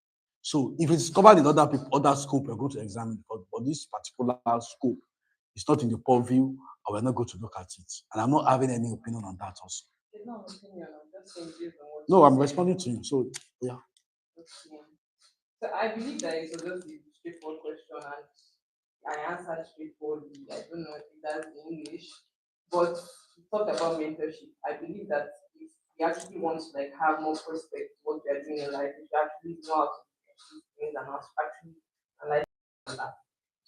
Speaker 1: So if it's covered in other scope, we're going to examine it. But this particular scope is not in the purview, and we're not going to look at it. And I'm not having any opinion on that also.
Speaker 2: It's not an opinion, I'm just saying based on what
Speaker 1: No,
Speaker 2: you
Speaker 1: I'm
Speaker 2: said.
Speaker 1: responding to you. So yeah.
Speaker 2: Okay. So I believe that it was just a straightforward question and I answered straightforwardly. I don't know if that's in English, but we talked about mentorship. I believe that if we actually want to like have more prospect what we are doing in life, we should actually know how to do things and actually analyze that.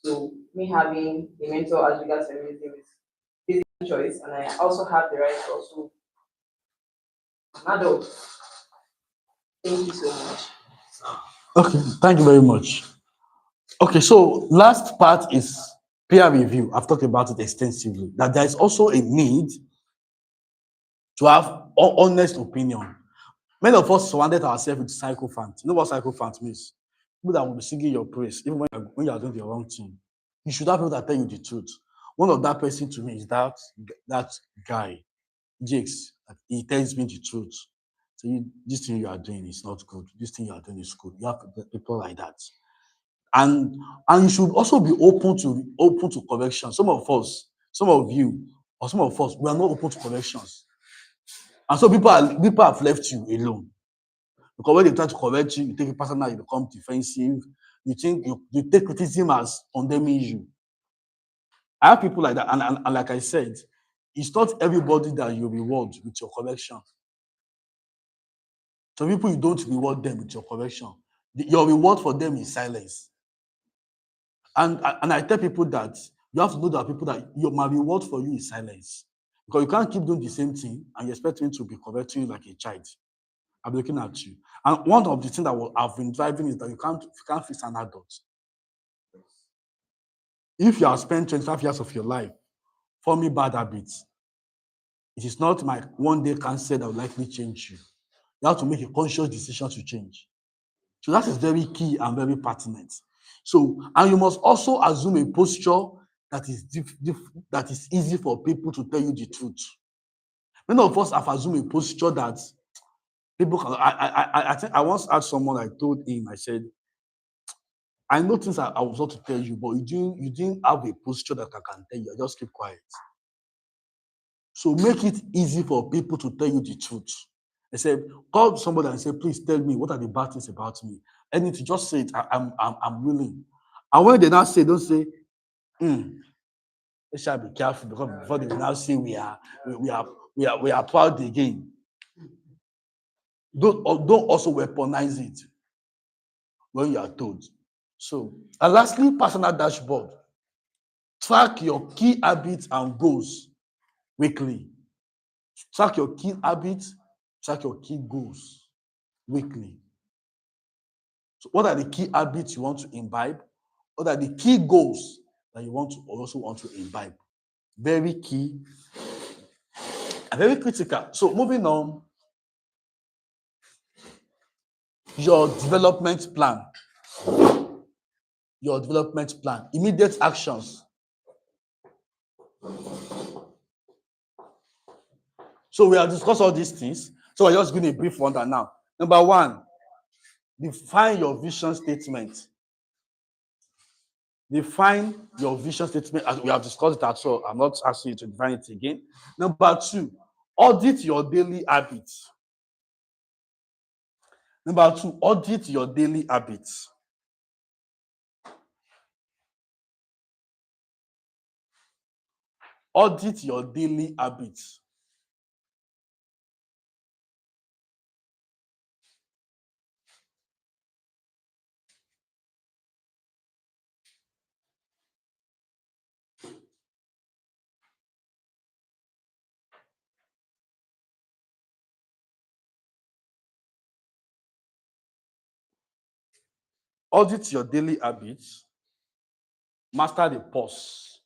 Speaker 2: So me having a mentor as regards feminism is basic choice, and I also have the right to also an adult. Thank you so much.
Speaker 1: Okay, thank you very much. Okay, so last part is peer review. I've talked about it extensively. That there is also a need to have honest opinion. Many of us surrounded ourselves with sycophants. You know what sycophant means? People that will be singing your praise, even when you are doing the wrong thing. You should have people that tell you the truth. One of that person to me is that guy, Jakes. He tells me the truth. So this thing you are doing is not good. This thing you are doing is good. You have people like that. And you should also be open to correction. Some of us, some of you, or some of us, we are not open to corrections. And so people have left you alone. Because when they try to correct you, you take it personal, you become defensive. You think you take criticism as condemning you. I have people like that, and like I said, it's not everybody that you reward with your correction. Some people you don't reward them with your correction. Your reward for them is silence. And I tell people that you have to know that people that my reward for you is silence. Because you can't keep doing the same thing and you expect me to be correcting you like a child. I'm looking at you. And one of the things that I've been driving is that you can't fix an adult. If you have spent 25 years of your life forming bad habits, it is not my one day cancer that will likely change you. You have to make a conscious decision to change. So that is very key and very pertinent. So, and you must also assume a posture that is easy for people to tell you the truth. Many of us have assumed a posture that people can. I think I once asked someone. I told him. I said, I know things I was not to tell you, but you didn't have a posture that I can tell you. I just keep quiet. So make it easy for people to tell you the truth. I said, call somebody and say, please tell me what are the bad things about me. I need to just say it. I'm willing. And when they now say, don't say, they shall be careful because before they will now say we are proud again. Don't also weaponize it when you are told. So, and lastly, personal dashboard. Track your key habits and goals weekly. Track your key habits, track your key goals weekly. So what are the key habits you want to imbibe? What are the key goals that you also want to imbibe? Very key and very critical. So moving on, your development plan. Your development plan. Immediate actions. So we have discussed all these things. So we're just going a brief one now. Number one, define your vision statement. Define your vision statement as we have discussed that, so I'm not asking you to define it again. Number two, audit your daily habits. Number two, audit your daily habits. Audit your daily habits. audit your daily habits, master the pause.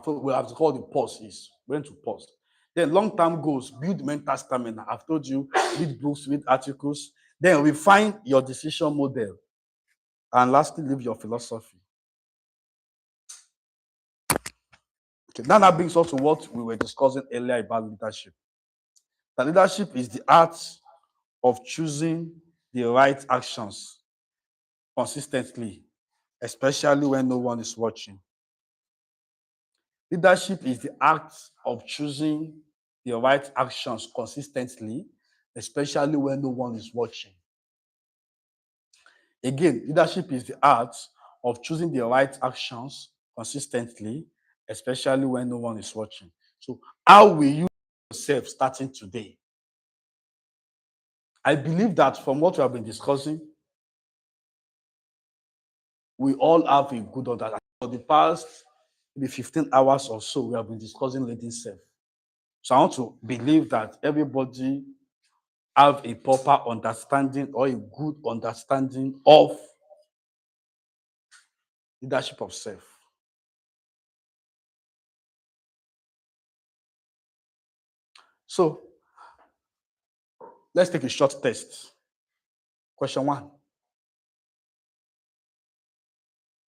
Speaker 1: We have to call the pause is when to pause. Then long-term goals, build mental stamina. I've told you, read books, read articles. Then refine your decision model. And lastly, live your philosophy. Okay, now that brings us to what we were discussing earlier about leadership. That leadership is the art of choosing the right actions consistently, especially when no one is watching. Leadership is the act of choosing the right actions consistently, especially when no one is watching. Again, leadership is the art of choosing the right actions consistently, especially when no one is watching. So, how will you yourself starting today? I believe that from what we have been discussing, we all have a good understanding. For the past maybe 15 hours or so, we have been discussing leading self. So I want to believe that everybody have a proper understanding or a good understanding of leadership of self. So let's take a short test. Question 1.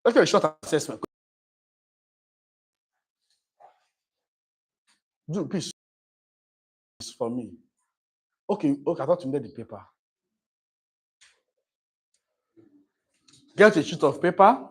Speaker 1: Let's take a short assessment. Do please for me. Okay, I thought you needed the paper. Get a sheet of paper.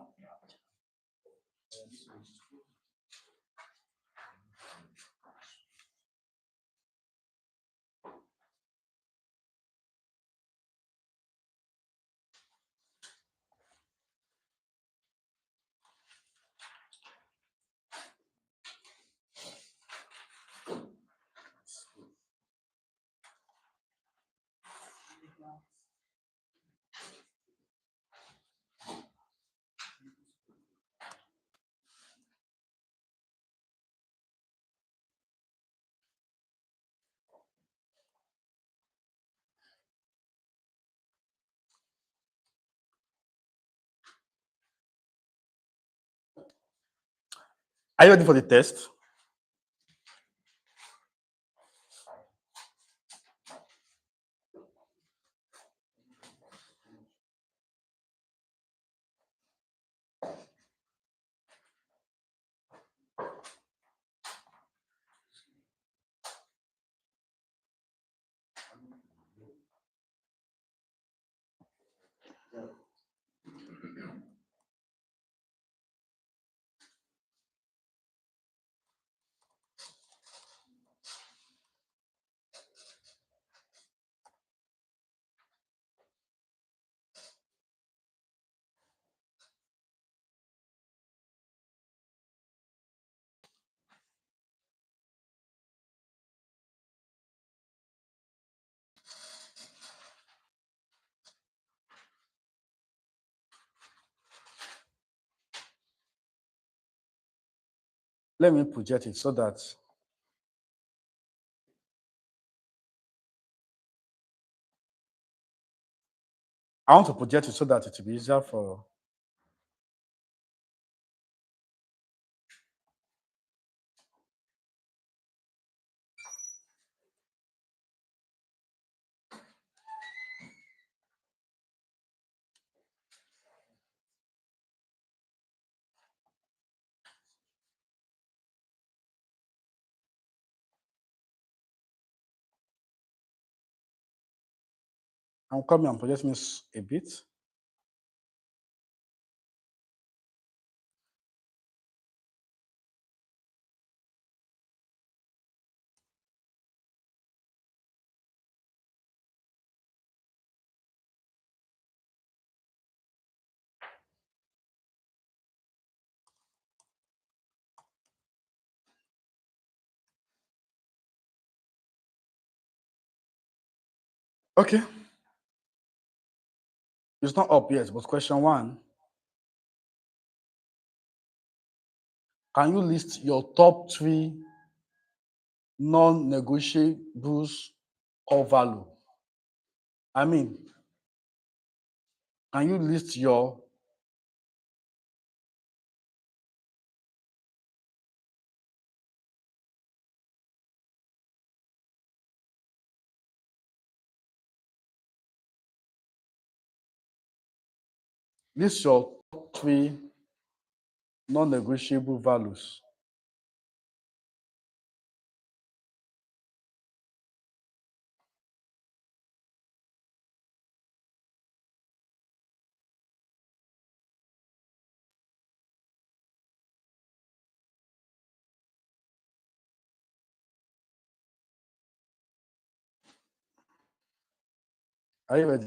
Speaker 1: Are you ready for the test? Let me project it so that I want to project it so that it will be easier for. I'm coming and project me a bit. Okay. It's not up yet, but question 1. Can you list your top 3 non-negotiables core value? I mean, can you list your List your top 3 non-negotiable values. Are you ready?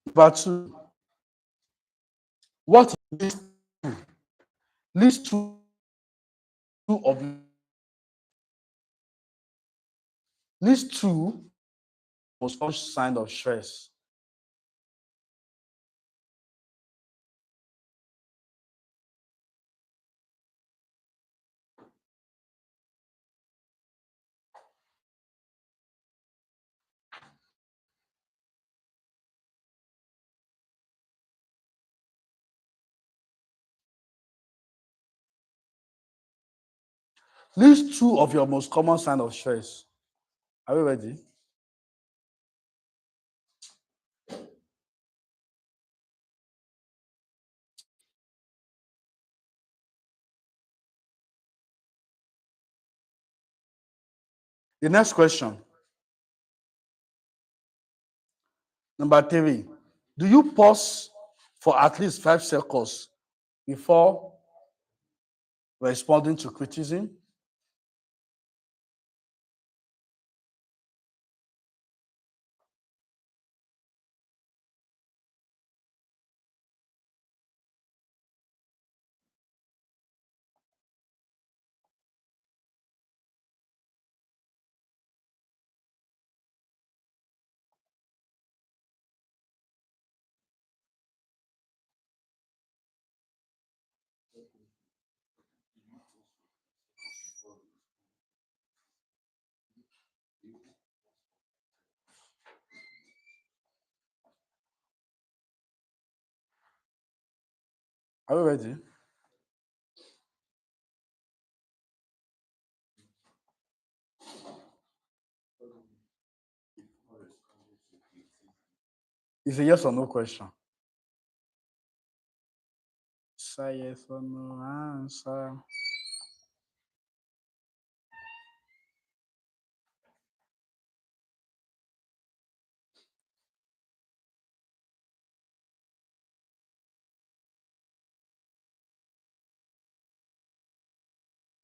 Speaker 1: Number 2, what is list two of list 2 most common sign of stress. List 2 of your most common sign of stress. Are you ready? The next question. Number 3, do you pause for at least 5 seconds before responding to criticism? Are you ready? It's a yes or no question. Say yes or no answer.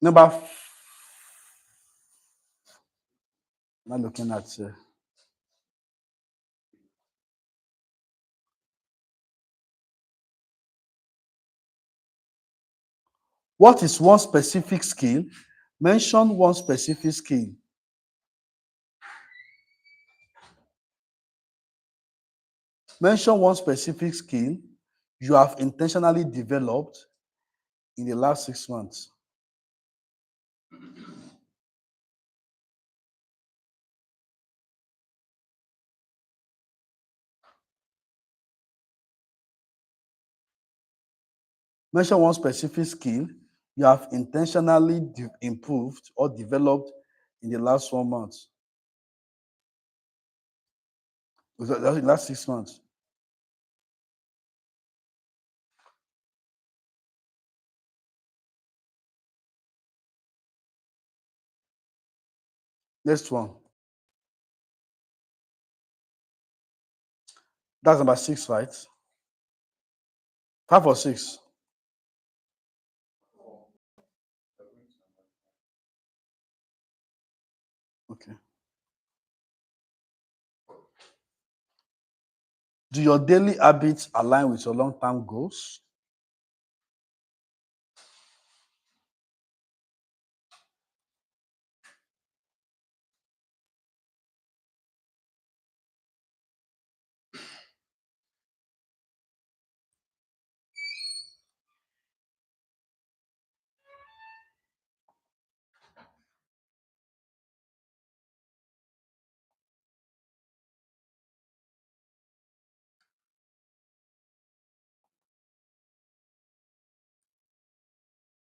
Speaker 1: Number not looking at what is one specific skill? Mention one specific skill. Mention one specific skill you have intentionally developed in the last 6 months. Mention one specific skill you have intentionally improved or developed in the last 1 month. The last 6 months. Next one. That's number 6, right? 5 or 6? Okay. Do your daily habits align with your long-term goals?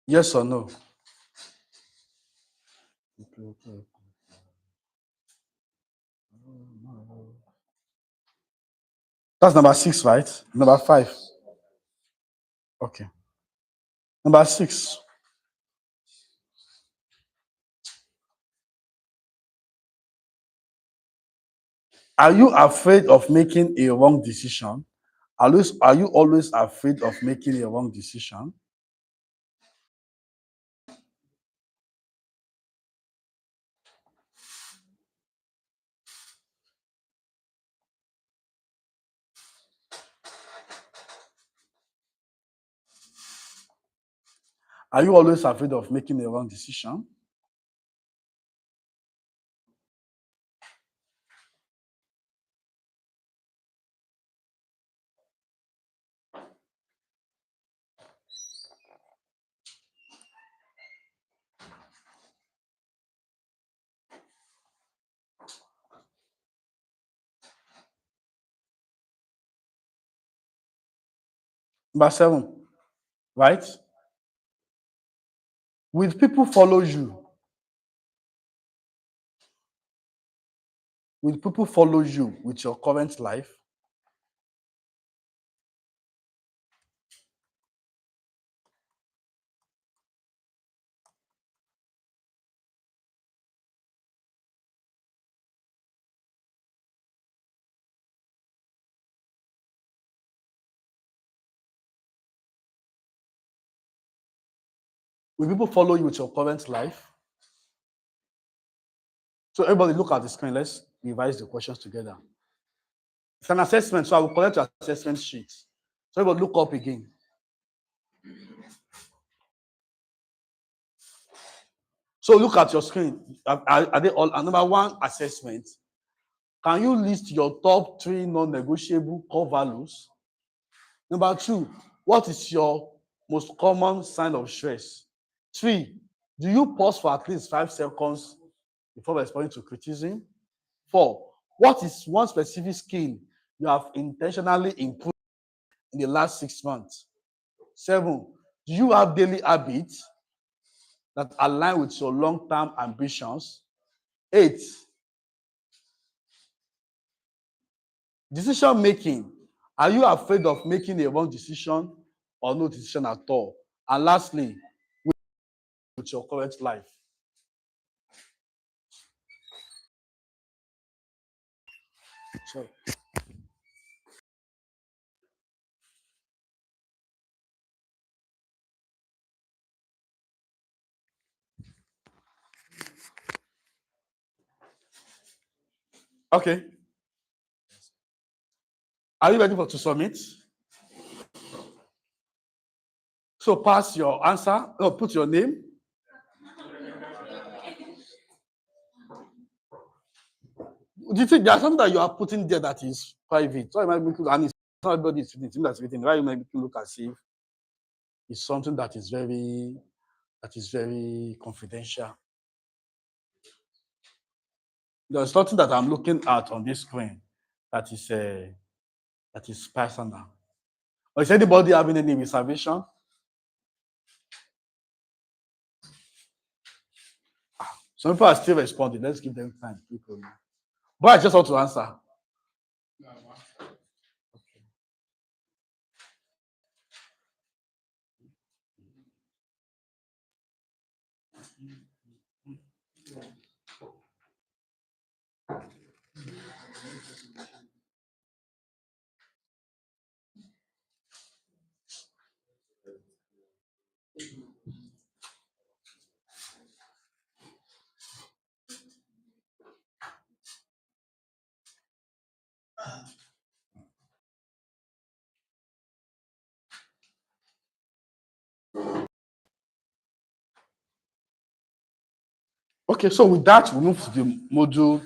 Speaker 1: Yes or no? That's number 6, right? Number 5. Okay. Number 6. Are you afraid of making a wrong decision? Are you always afraid of making a wrong decision? Are you always afraid of making a wrong decision? Number 7, right? Will people follow you? Will people follow you with your current life? Will people follow you with your current life? So everybody look at the screen. Let's revise the questions together. It's an assessment, so I will collect your assessment sheet. So everybody look up again. So look at your screen. Are they all? Number 1, assessment. Can you list your top 3 non-negotiable core values? Number 2, what is your most common sign of stress? 3, do you pause for at least 5 seconds before responding to criticism? 4, what is one specific skill you have intentionally improved in the last 6 months? 7, do you have daily habits that align with your long-term ambitions? 8, decision making. Are you afraid of making a wrong decision or no decision at all? And lastly, with your current life. Sorry. Okay. Are you ready to submit? So pass your answer. No, put your name. Do you think there's something that you are putting there that is private? So I make you, and it's not everybody is reading, that's written. Why you make you look as if it's something that is very confidential. There's something that I'm looking at on this screen that is personal. Or is anybody having any reservation? Some people are still responding. Let's give them time. People. But I just want to answer. Okay, so with that, we move to the module.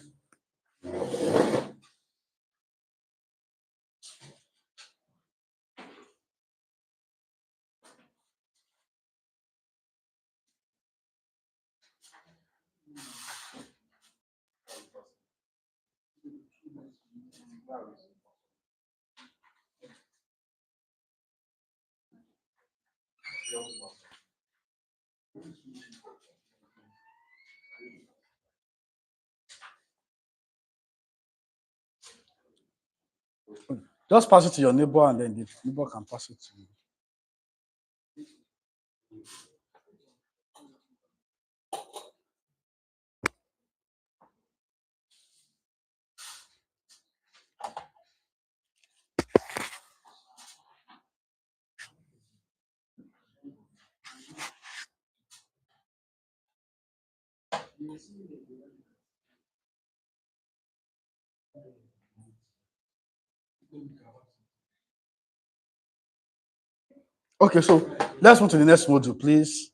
Speaker 1: Just pass it to your neighbor and then the neighbor can pass it to you. Okay, so let's move to the next module, please.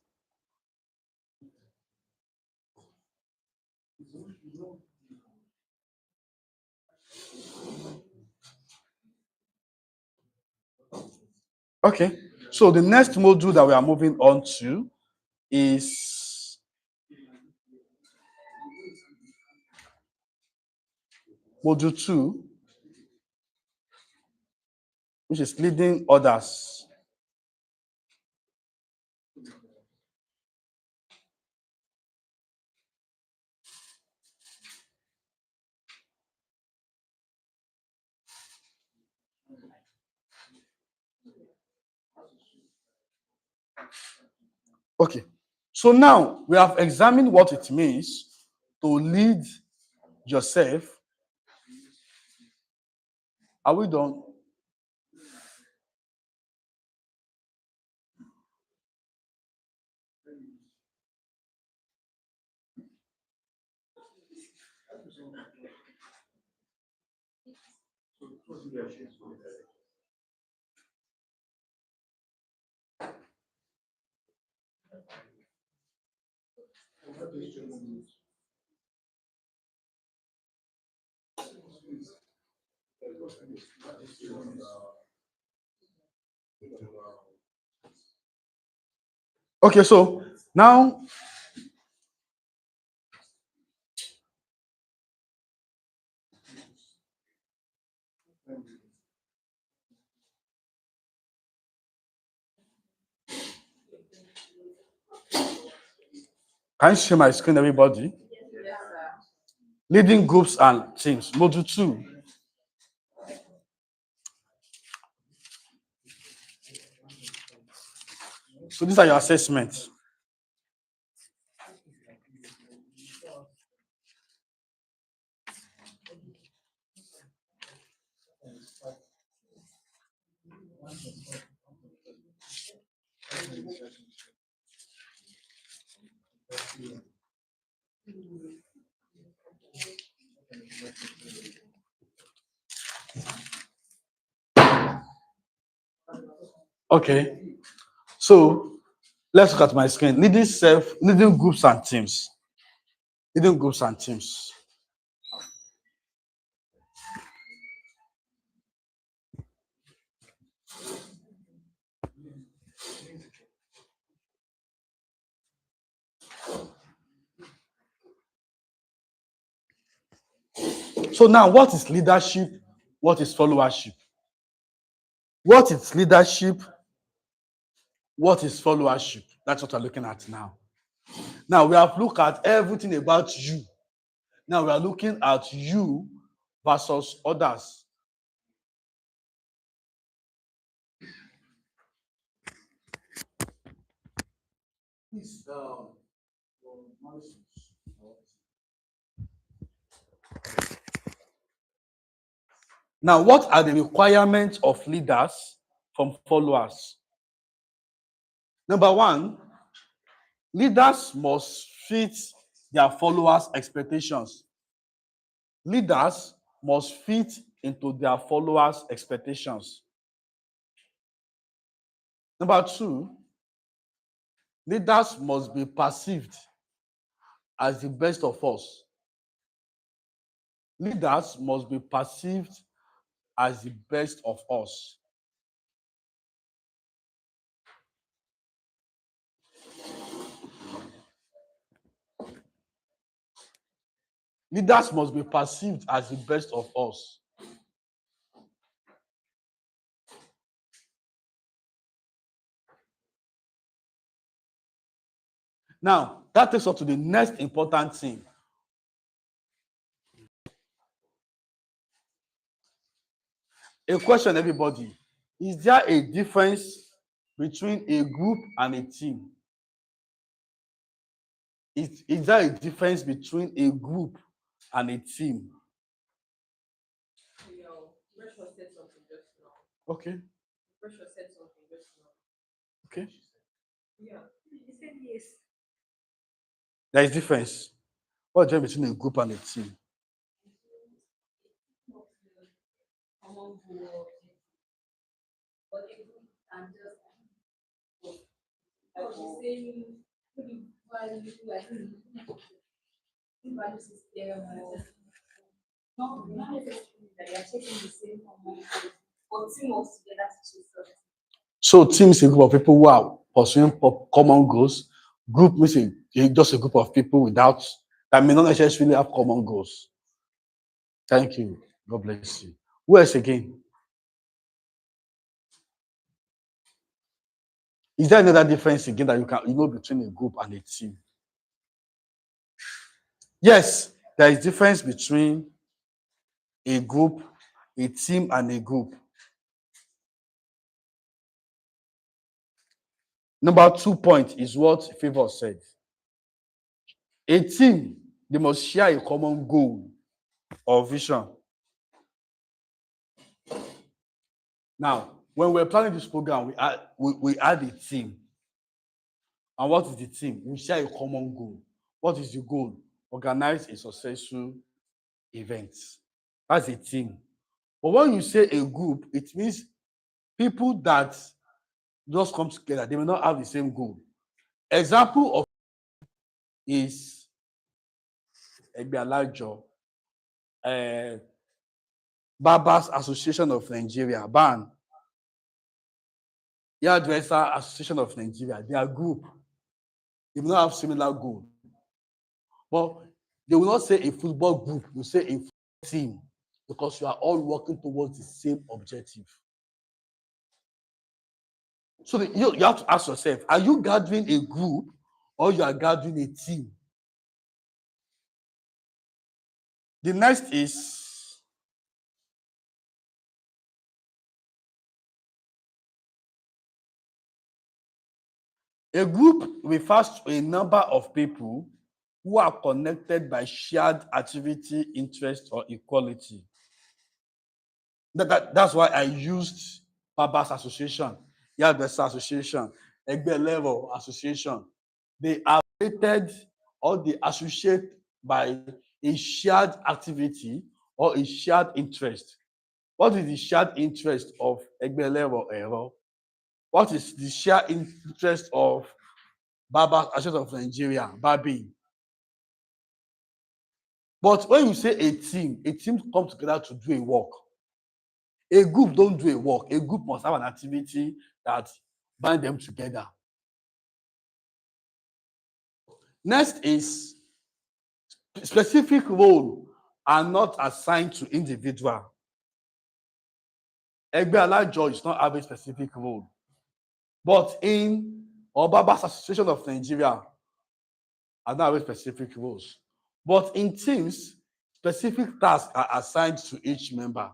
Speaker 1: Okay, so the next module that we are moving on to is module 2, which is leading others. Okay, so now we have examined what it means to lead yourself. Are we done? Okay, so now can you share my screen, everybody?
Speaker 2: Yes, sir.
Speaker 1: Leading groups and teams, module 2. So these are your assessments. Okay, so let's look at my screen. Leading groups and teams. Leading groups and teams. So now, what is leadership? What is followership? What is leadership? What is followership? That's what we're looking at now. Now, we have looked at everything about you. Now, we are looking at you versus others. Please, now, what are the requirements of leaders from followers? Number one, leaders must fit their followers' expectations. Leaders must fit into their followers' expectations. Number two, leaders must be perceived as the best of us. Leaders must be perceived as the best of us. Leaders must be perceived as the best of us. Now, that takes us to the next important thing. A question, everybody. Is there a difference between a group and a team? Is there a difference between a group and a team?
Speaker 2: Pressure said something just now.
Speaker 1: Okay.
Speaker 2: Pressure said something just now.
Speaker 1: Okay.
Speaker 2: Yeah. He said yes.
Speaker 1: There is difference. What's the difference between a group and a team?
Speaker 2: Common goal. But a group can just saying maybe value, like value system or not necessarily that they are taking the same common goal, but team works together to achieve something.
Speaker 1: So team is a group of people who are pursuing common goals. Group means just a group of people that may not necessarily have common goals. Thank you. God bless you. Who else again? Is there another difference again that you know between a group and a team? Yes, there is difference between a group, a team, and a group. Number 2 point is what Favor said. A team, they must share a common goal or vision. Now, when we're planning this program, we add a team. And what is the team? We share a common goal. What is the goal? Organize a successful event. That's a team. But when you say a group, it means people that just come together. They may not have the same goal. Example of is Egbialajo, Barbers Association of Nigeria, BAN, Hairdresser Association of Nigeria. They are group. They will not have similar goal. But they will not say a football group, you say a team, because you are all working towards the same objective. So you have to ask yourself, are you gathering a group or you are gathering a team? The next is a group refers to a number of people who are connected by shared activity, interest, or equality. That's why I used Barbers Association, Hairdresser Association, Egbe Association. They are rated or they associate by a shared activity or a shared interest. What is the shared interest of Egbe? What is the shared interest of Barbers Association of Nigeria, Barbing? But when you say a team comes together to do a work. A group don't do a work. A group must have an activity that binds them together. Next is specific role are not assigned to individual. Egbialajo is not having a specific role. But in Barbers Association of Nigeria, are not having specific roles. But in teams, specific tasks are assigned to each member.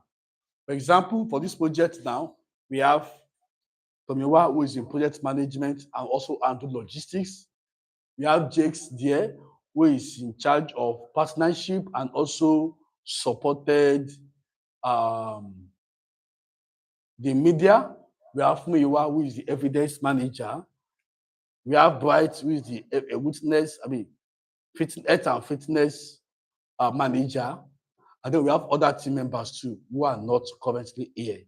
Speaker 1: For example, for this project now, we have Tomiwa, who is in project management and also handle logistics. We have Jakes there, who is in charge of partnership and also supported the media. We have Muyiwa, who is the evidence manager. We have Bright, who is the health and fitness manager. And then we have other team members too, who are not currently here.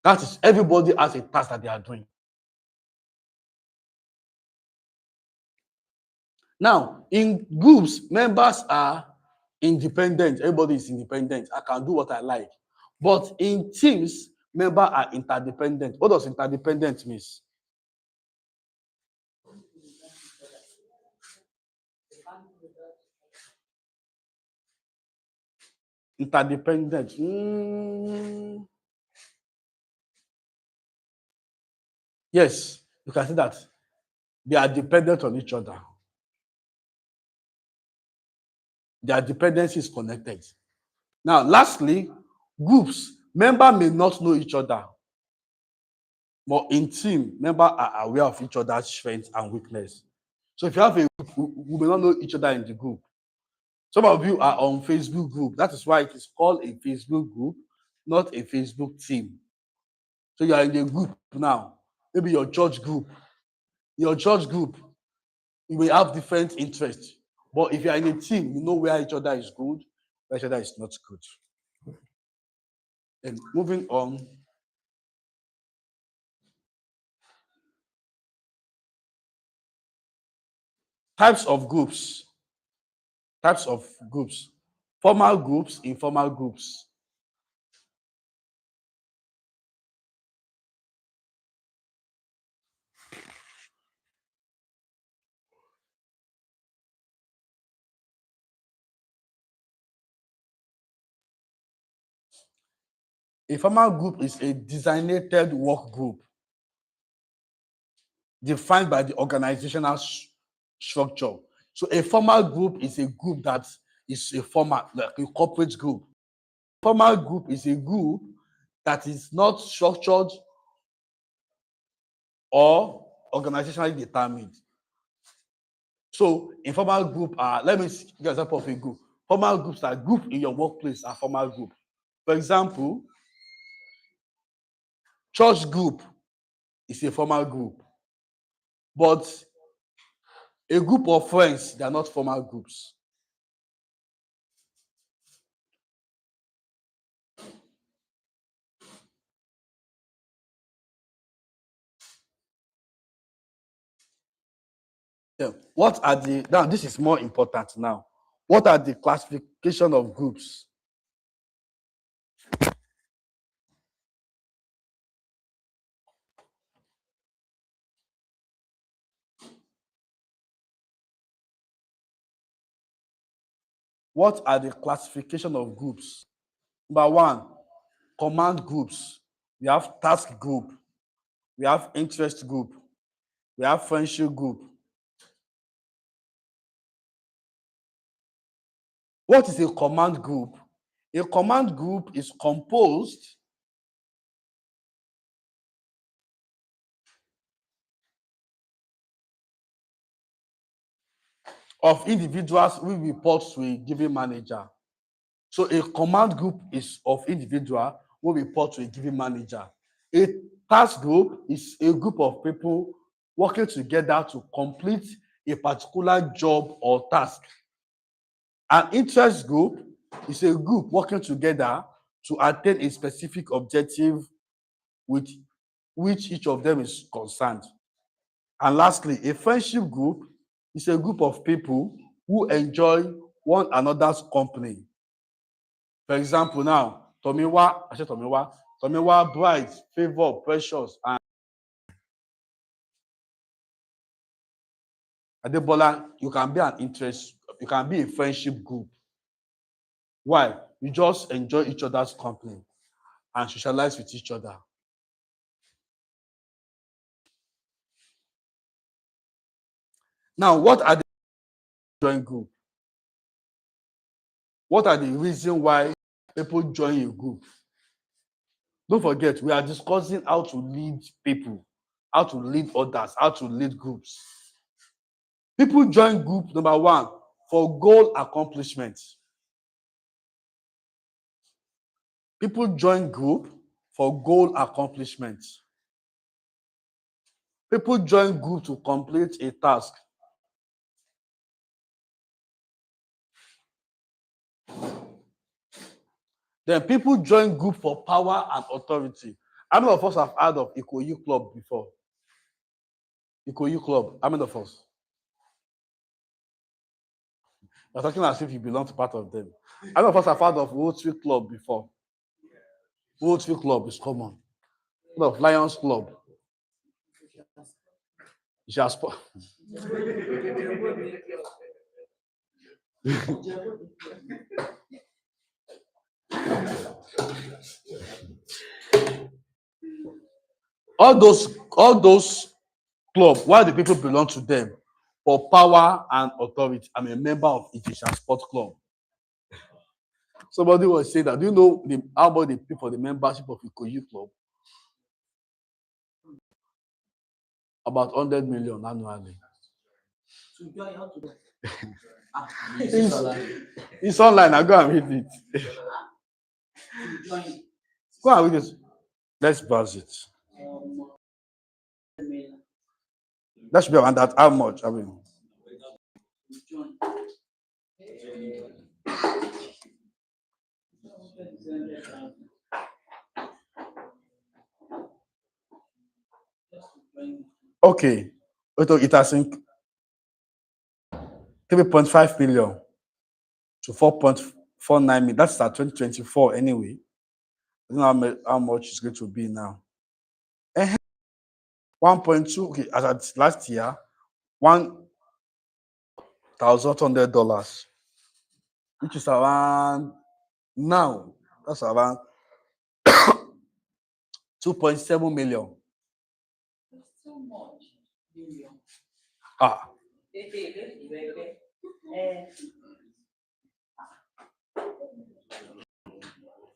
Speaker 1: That is, everybody has a task that they are doing. Now, in groups, members are independent. Everybody is independent. I can do what I like. But in teams, members are interdependent. What does interdependent mean? Interdependent. Yes, you can see that they are dependent on each other. Their dependency is connected. Now, lastly, groups Members may not know each other, but in team, members are aware of each other's strengths and weakness. So if you have a group who may not know each other in the group, some of you are on Facebook group. That is why it is called a Facebook group, not a Facebook team. So you are in a group now, maybe your church group. Your church group, you may have different interests. But if you are in a team, you know where each other is good, where each other is not good. And moving on. Types of groups. Types of groups. Formal groups, informal groups. A formal group is a designated work group defined by the organizational structure. So a formal group is a group that is a formal, like a corporate group. Formal group is a group that is not structured or organizationally determined. So informal group are, let me give an example of a group. Formal groups are group in your workplace are formal group. For example, church group is a formal group, but a group of friends, they are not formal groups. Yeah. What are the, now this is more important now. What are the classification of groups? What are the classification of groups? Number one, command groups. We have task group. We have interest group. We have friendship group. What is a command group? A command group is composed of individuals who report to a given manager. So a command group is of individuals who report to a given manager. A task group is a group of people working together to complete a particular job or task. An interest group is a group working together to attain a specific objective with which each of them is concerned. And lastly, a friendship group is a group of people who enjoy one another's company. For example, now, Tomiwa, Bright, Favor, Precious, and Adebola, you can be an interest, you can be a friendship group. Why? You just enjoy each other's company and socialize with each other. Now, what are the join group? What are the reasons why people join a group? Don't forget, we are discussing how to lead people, how to lead others, how to lead groups. People join group, number one, for goal accomplishment. People join group for goal accomplishment. People join group to complete a task. Then people join group for power and authority. How many of us have heard of Ikoyi Club before? Ikoyi Club, how many of us? You're talking as if you belong to part of them. How many of us have heard of Rotary Club before? Rotary Club is common. Look, Lions Club. Just all those clubs, why do people belong to them? For power and authority. I'm a member of Itisha Sport Club. Somebody was saying that. Do you know how much they pay for the membership of Ikoyi Club? About 100 million annually.
Speaker 8: To join how to
Speaker 1: It's online. I go and read it.
Speaker 8: to join.
Speaker 1: Go and read it. Let's browse it. That should be around that. How much? I mean,
Speaker 8: To join.
Speaker 1: okay. It has 3.5 million to 4.49 million. That's at 2024 anyway. I don't know how much it's going to be now. 1.2, okay, as at last year, $1,100, which is around now, that's around 2.7 million.
Speaker 8: It's too much. Million.
Speaker 1: Ah,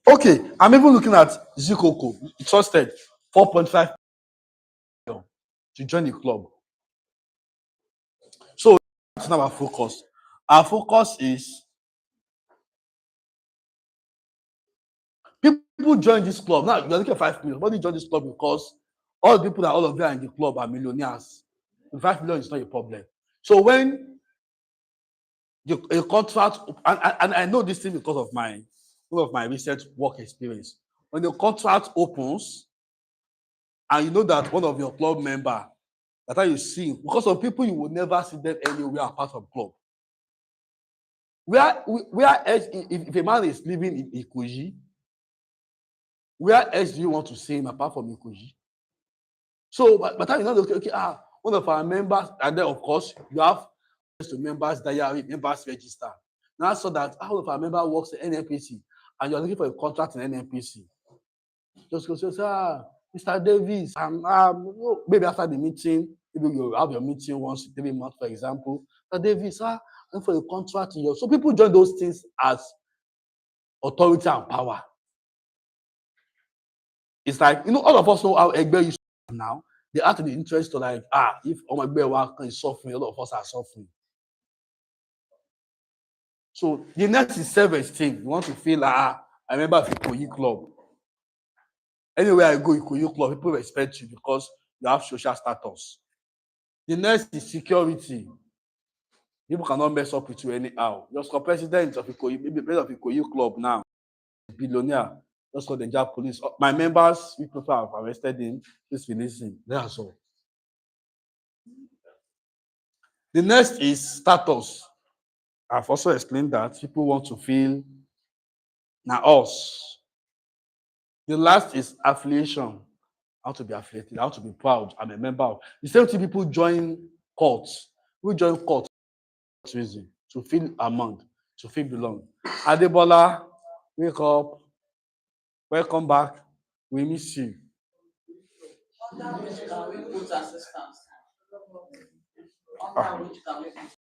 Speaker 1: okay, I'm even looking at Zikoko, trusted 4.5 million to join the club. So that's not our focus. Our focus is people join this club. Now you're looking at 5 million. But you join this club because all the people that all of you are in the club are millionaires. 5 million is not a problem. So when a contract, and I know this thing because of my recent work experience. When the contract opens, and you know that one of your club member, that time you see, because of people you will never see them anywhere apart from club. Where else, if a man is living in Ikoyi, where else do you want to see him apart from Ikoyi? So by the time you know, okay, one of our members, and then of course you have to members diary, members register. Now so that all of our member works at NNPC and you're looking for a contract in NNPC. Just go say, Mr. Davis, maybe after the meeting, maybe you have your meeting once every month, for example. Mr. Davis, I'm for a contract in your. So people join those things as authority and power. It's like, all of us know how Egbe is now. They act in the interest to like, if Omegbe is suffering, a lot of us are suffering. So the next is self-esteem. You want to feel I remember Ikoyi Club. Anywhere I go, Ikoyi Club, people respect you because you have social status. The next is security. People cannot mess up with you anyhow. Just for president of Ikoyi, maybe president of Ikoyi Club now, billionaire, just call the Nigeria police. My members, people have arrested him, please release him. That's all. The next is status. I've also explained that people want to feel now us. The last is affiliation. How to be affiliated, how to be proud. I'm a member of. The same thing people join cults. We join cults reason to feel among, to feel belong. Adebola, wake up. Welcome back. We miss you.
Speaker 8: Under which can we put assistance? Under which can we put assistance?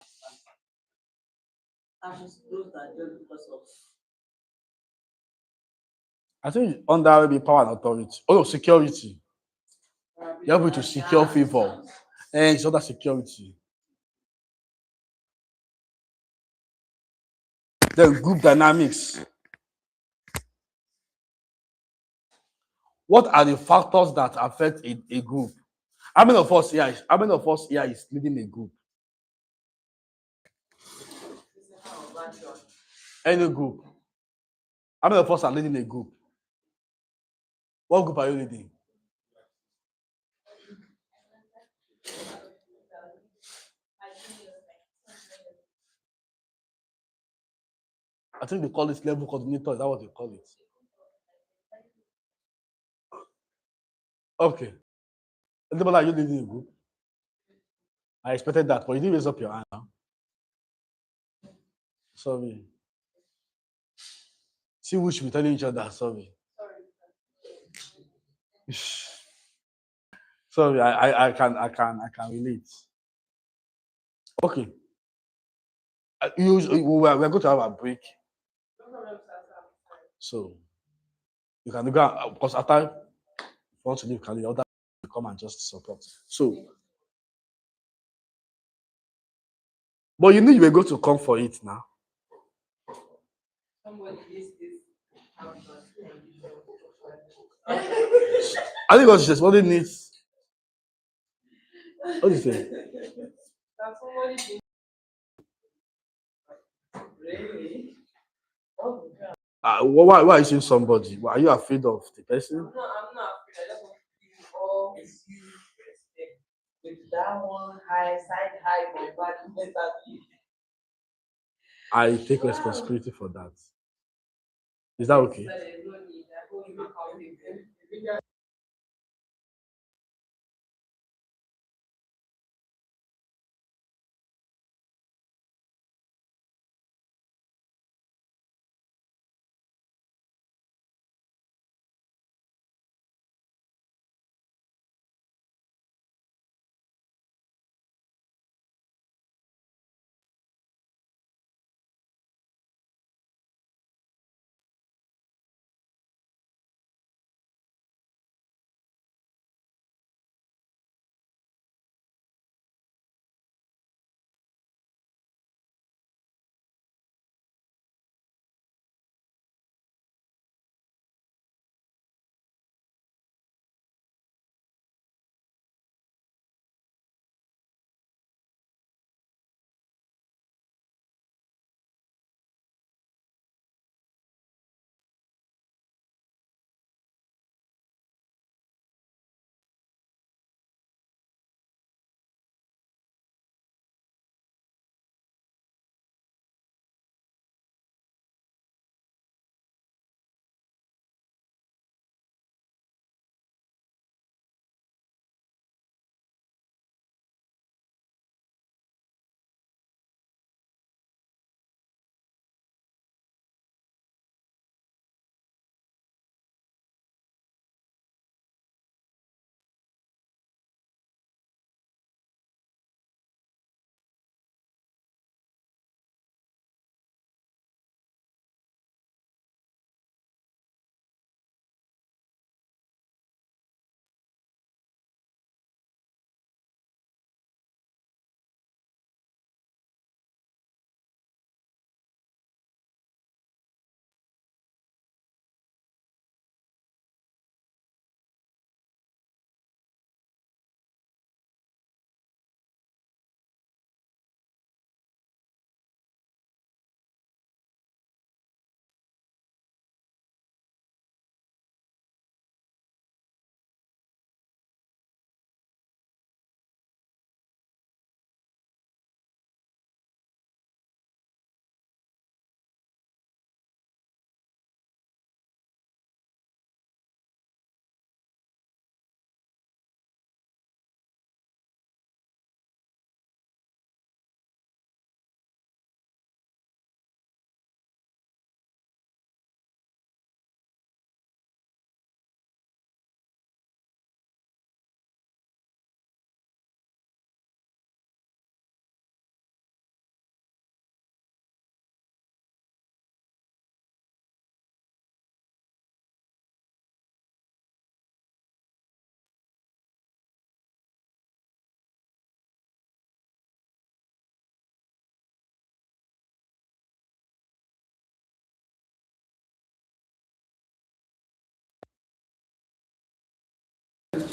Speaker 8: And just those that do because of.
Speaker 1: I think under maybe power and authority. Oh, security. You're able to secure favor. And it's other security. Then group dynamics. What are the factors that affect a group? How many of us here is leading a group? Any group. How many of us are leading a group? What group are you leading? I think they call it level coordinator. Is that what they call it? Okay. Anybody, are you leading a group? I expected that, but you didn't raise up your hand now. Sorry. See, we should be telling each other, sorry. Sorry, I can relate. Okay. We're going to have a break. So you can go because after you want to leave Cali, other people come and just support. So, but you knew you were going to come for it now.
Speaker 2: Somebody needs this house condition.
Speaker 1: I think what she says, somebody needs. What do you say?
Speaker 2: That somebody needs. Really? Oh, God.
Speaker 1: Why are you saying somebody? Why are you afraid of the person?
Speaker 2: I'm not afraid. I just want to give you all his due respect. With that one high, side high, my bad mentality.
Speaker 1: I take responsibility for that. Is that okay?
Speaker 2: So there's no need. I hold you accountable.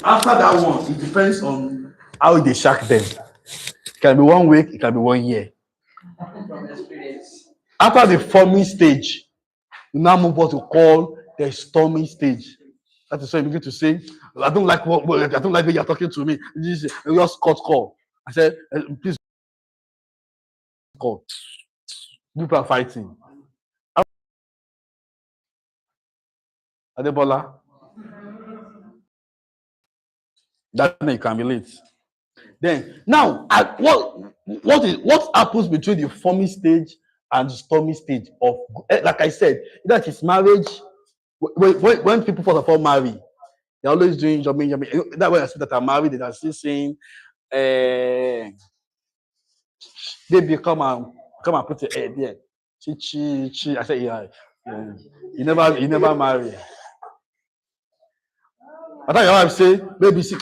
Speaker 1: After that one, it depends on how they shack them. It can be 1 week, it can be 1 year.
Speaker 2: From experience.
Speaker 1: After the forming stage, you now move what you call the storming stage. That is why you begin to say, I don't like I don't like when you're talking to me. You just call. I said, please call. People are fighting. Adebola, that may can be late. Then now, what happens between the forming stage and the storming stage of, like I said, that is marriage. When people first of all marry, they're always doing jumping. That way I see that I'm married, they are still saying, baby, come and put your head there. Chi. I said, yeah. Yeah. You never marry. I thought your wife say, baby, see,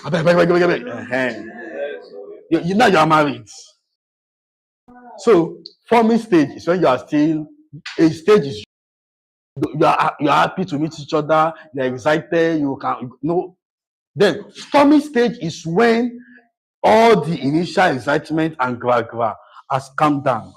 Speaker 1: now you are married. So forming stage is when you are still a stage is you are happy to meet each other, you're excited, you can then storming stage is when all the initial excitement and gra has calmed down.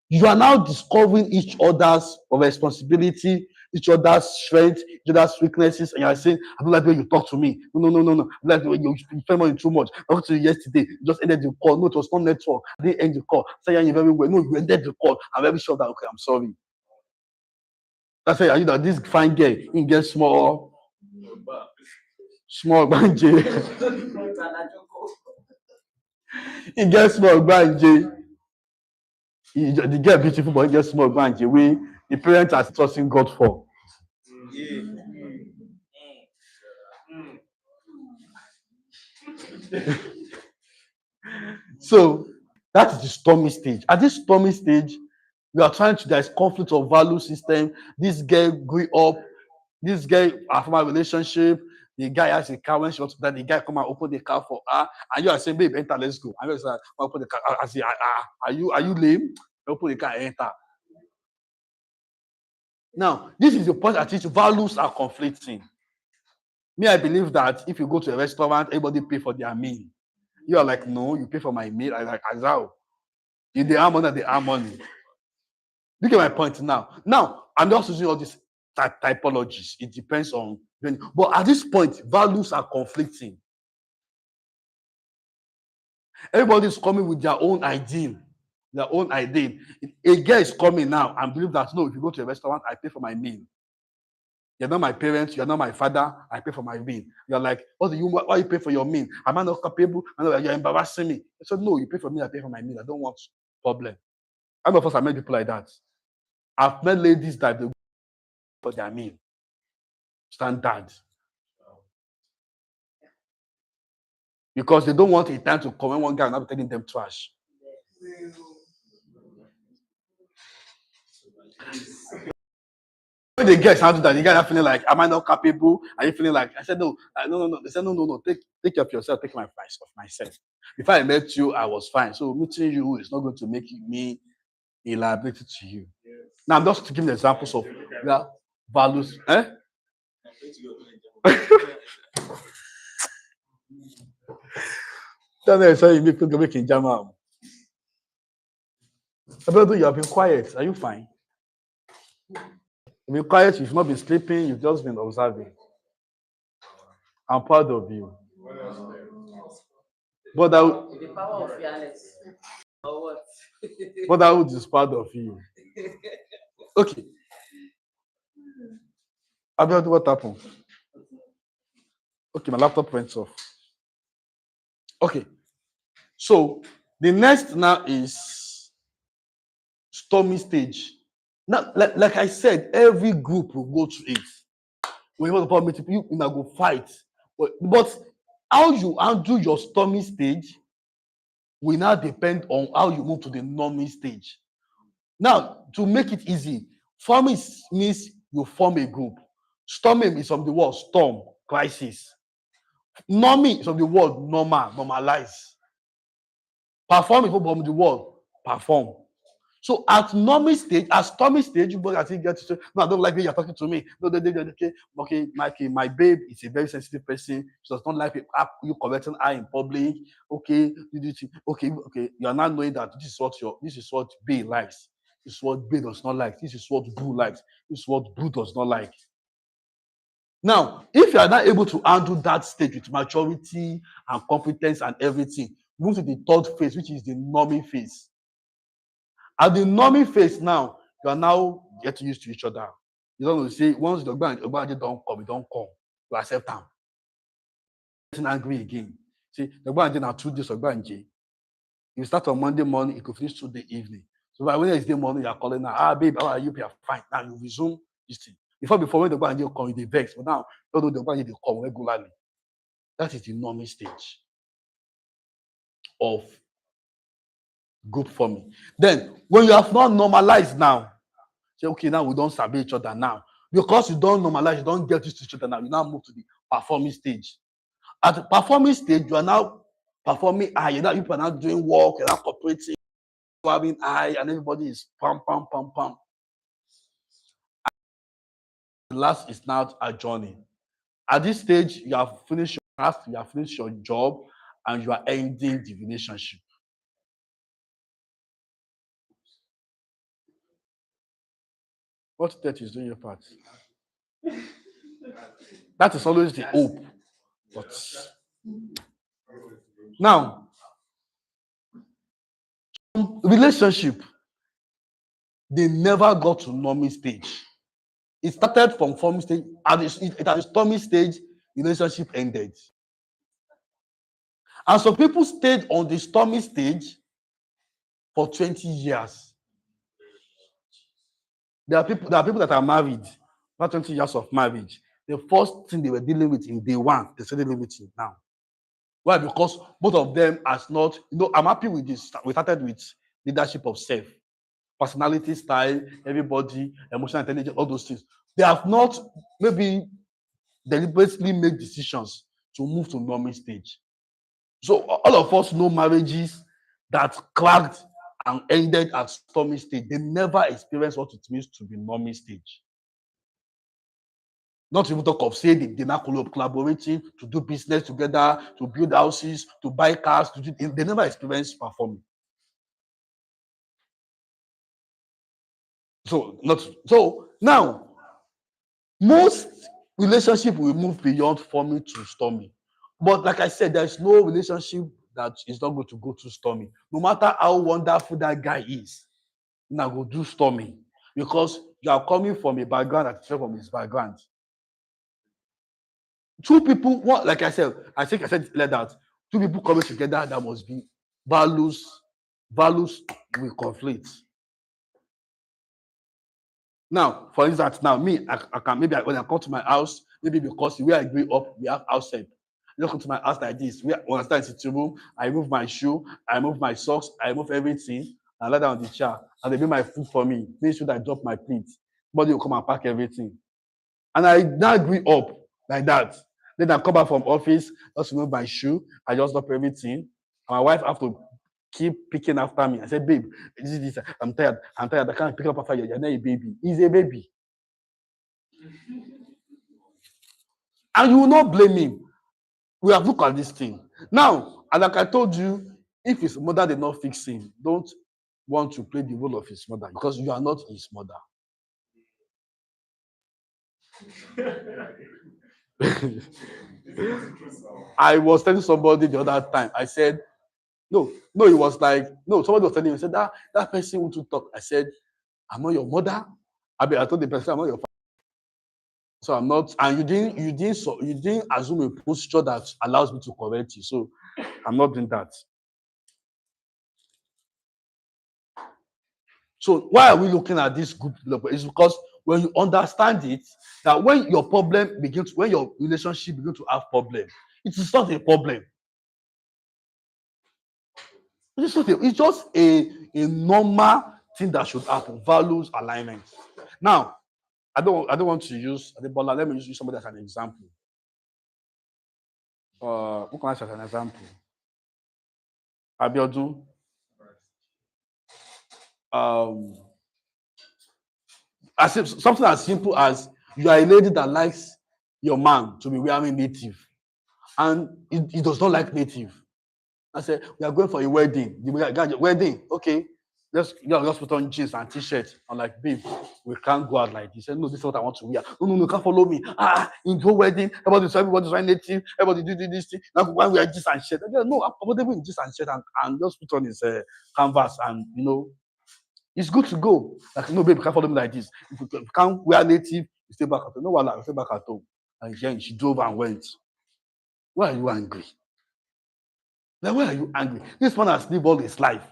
Speaker 1: You are now discovering each other's responsibility, each other's strength, each other's weaknesses, and you are saying, I don't like the way you talk to me. No. I don't like the way you spend money too much. I talked to you yesterday, you just ended the call. No, it was not network. I didn't end the call. Say you very well. No, you ended the call. I'm very sure that okay, I'm sorry. That's why you know this fine girl, he gets small banje. He gets small banje. The girl beautiful, but he gets small banje. We the parents are trusting God for. So that is the stormy stage. At this stormy stage, we are trying to, there's conflict of value system. This girl grew up, this guy from a relationship, the guy has a car when she wants to die, the guy come and open the car for her, and you are saying, babe, enter, let's go. And you're like, open the car. I say, are you lame? Open the car and enter. Now, this is the point at which values are conflicting. Me, I believe that if you go to a restaurant, everybody pay for their meal. You are like, no, you pay for my meal. I like, Azao. If they are money, they are money. Look at my point now. Now, I'm just using all these typologies. It depends on, but at this point, values are conflicting. Everybody is coming with their own ideal. Their own ideal. A girl is coming now and believe that, no, if you go to a restaurant, I pay for my meal. You're not my parents, you're not my father, I pay for my meal. You're like, why you pay for your meal? Am I not capable? You're embarrassing me. I said, no, you pay for me, I pay for my meal. I don't want problem. I know first I met people like that. I've met ladies that they for their meal. Standard. Because they don't want a time to come when one guy not telling them trash. When the guys handle that, the guys are feeling like, am I not capable? Are you feeling like, I said, no. They said, no. Take care of yourself. Take my price of myself. Before I met you, I was fine. So meeting you is not going to make me a liability to you. Yes. Now, I'm just giving examples of values. Don't know, so you make in Jama. You have been quiet. Are you fine? You've been quiet, you've not been sleeping, you've just been observing. I'm proud of you. But
Speaker 8: the power of fearless. Or what?
Speaker 1: But I would is proud of you. Okay. About what happened? Okay, my laptop went off. Okay. So the next now is stormy stage. Now, like I said, every group will go to it. When you want to meet people, you now go fight. But how you handle your stormy stage will now depend on how you move to the norming stage. Now, to make it easy, forming means you form a group. Storming is from the word storm, crisis. Norming is from the word normal, normalize. Perform is from the word perform. So at norming stage, at stormy stage, you both actually get to say, no, I don't like when you're talking to me. No, okay, Mikey, my babe is a very sensitive person. She does not like you correcting her in public. Okay, you are now knowing that this is what B likes. This is what B does not like. This is what Boo likes. This is what Boo does not like. Now, if you are not able to handle that stage with maturity and competence and everything, move to the third phase, which is the norming phase. At the norming phase now, you are now getting used to each other. You don't know, say, once the Ogbaje don't come, you don't come. You accept them. Getting angry again. See, the Ogbaje now 2 days Ogbaje. You start on Monday morning, you could finish Tuesday evening. So by Wednesday morning, you are calling now, babe, how are you? You are fine. Now you resume this thing. Before when the Ogbaje come, you vex. But now, you don't know the Ogbaje they come regularly. That is the norming stage of group forming. Then, when you have not normalized now, Say, okay, now we don't sabi each other now. Because you don't normalize, you don't get used to each other now, you now move to the performing stage. At the performing stage, you are now performing high. You are now doing work, you're now cooperating, you are having high, and everybody is pam, pam, pam, pam. The last is now a journey. At this stage, you have finished your task, you have finished your job, and you are ending the relationship. What that is doing your part? That is always the hope. But now, relationship, they never got to normal stage. It started from forming stage. At the stormy stage, relationship ended. And some people stayed on the stormy stage for 20 years. There are people that are married, not 20 years of marriage. The first thing they were dealing with in day one, they're still dealing with it now. Why? Because both of them has not, I'm happy with this. We started with leadership of self, personality style, everybody, emotional intelligence, all those things. They have not maybe deliberately made decisions to move to normal stage. So all of us know marriages that cracked and ended at stormy stage. They never experienced what it means to be normal stage. Not even talk of saying they're not collaborating to do business together, to build houses, to buy cars. They never experienced performing. So now, most relationship will move beyond forming to stormy. But like I said, there's no relationship that is not going to go to stormy. No matter how wonderful that guy is, now go do stormy. Because you are coming from a background that's different from his background. Two people, like I said, I think I said like that. Two people coming together, that must be values will conflict. Now, for instance, now me, I can maybe when I come to my house, maybe because where I grew up, we have house help. I just come to my house like this. When I start in the sitting room, I move my shoe, I move my socks, I move everything, and I lie down on the chair, and they bring my food for me. Make sure that I drop my plate. Somebody will come and pack everything. And I now grew up like that. Then I come back from office, just remove my shoe, I just drop everything. And my wife have to keep picking after me. I said, babe, this. I'm tired. I can't pick up after you. You're not a baby. He's a baby. And you will not blame him. We have looked at this thing. Now, and like I told you, if his mother did not fix him, don't want to play the role of his mother because you are not his mother. I was telling somebody the other time, I said, no, it was like, no, somebody was telling me, I said, that person wants to talk. I said, I'm not your mother. I told the person, I'm not your father. So I'm not, and you didn't assume a posture that allows me to correct you. So I'm not doing that. So why are we looking at this group development? It's because when you understand it, that when your relationship begins to have problem, it is not a problem. It's just a normal thing that should happen. Values alignment. Now, I don't want to use Adebola. Let me use somebody as an example. Who can I say as an example? Abiodun. Something as simple as you are a lady that likes your man to be wearing native, and he does not like native. I said, we are going for a wedding. Wedding, okay. Just put on jeans and t-shirt. I'm like, babe, we can't go out like this. He said, no, this is what I want to wear. No, you can't follow me. In your wedding, everybody's wearing native, everybody do this thing. Now when we are jeans and shirt. I said, no, I'm comfortable in jeans and shirt and just put on his canvas and it's good to go. Like, no, babe, you can't follow me like this. If you can't wear native, you stay back at home. No, I stay back at home. And then she drove and went. Why are you angry? Then why are you angry? This man has lived all his life.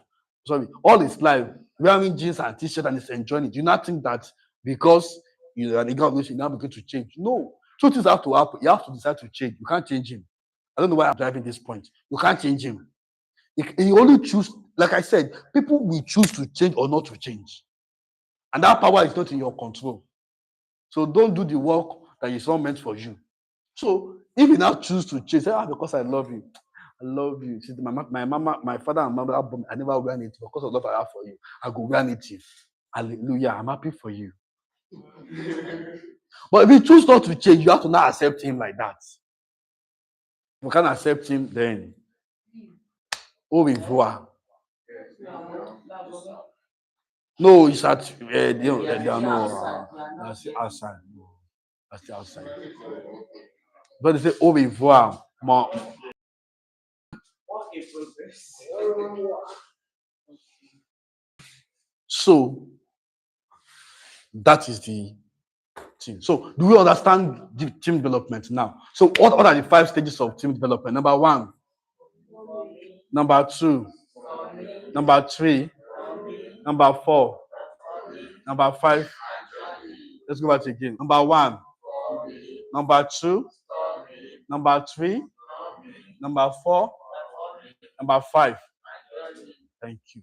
Speaker 1: All his life, wearing jeans and t-shirt and is enjoying it. Do you not think that because you're an English, you're now going to change? No. Two things have to happen. You have to decide to change. You can't change him. I don't know why I'm driving this point. You can't change him. He only choose, like I said, people will choose to change or not to change. And that power is not in your control. So don't do the work that is not meant for you. So if you now choose to change, say, because I love you. I love you. See, my mama, my father and mother, I never wear it because of love I have for you. I go wear it. Hallelujah. I'm happy for you. But if you choose not to change, you have to not accept him like that. If you can't accept him, then au revoir. No, it's at they are no that's outside. No, that's the outside. But they say au revoir. So that is the team. So do we understand the team development now? So what are the 5 stages of team development? Number 1, number 2, number 3, number 4, number 5. Let's go back again. Number 1, number 2, number 3, number 4, number 5. Thank you.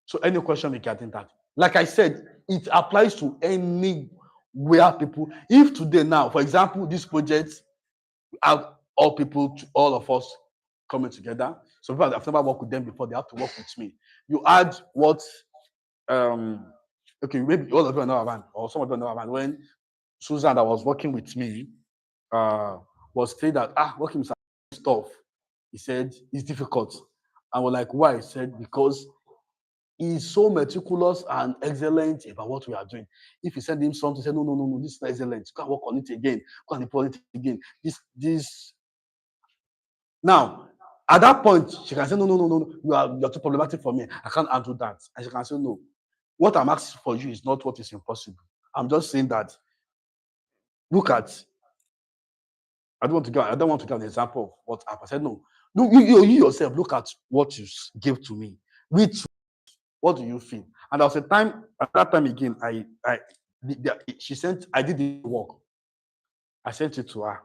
Speaker 1: So any question regarding that? Like I said, it applies to anywhere people. If today now, for example, this project, have all of us coming together. So people I've never worked with them before, they have to work with me. You add what okay, maybe all of you know about, or some of you know about when Susan that was working with me was saying that working with stuff. He said it's difficult. And we're like, why? He said, because he's so meticulous and excellent about what we are doing. If you send him something, say, no, this is not excellent. You can work on it again. Go and report it again. This. Now, at that point, she can say, no, you're too problematic for me. I can't handle that. And she can say, no. What I'm asking for you is not what is impossible. I'm just saying that, look at, I don't want to give an example of what happened. I said, no. You yourself, look at what you give to me. What do you feel? And there was a time, at that time again, I did the work. I sent it to her.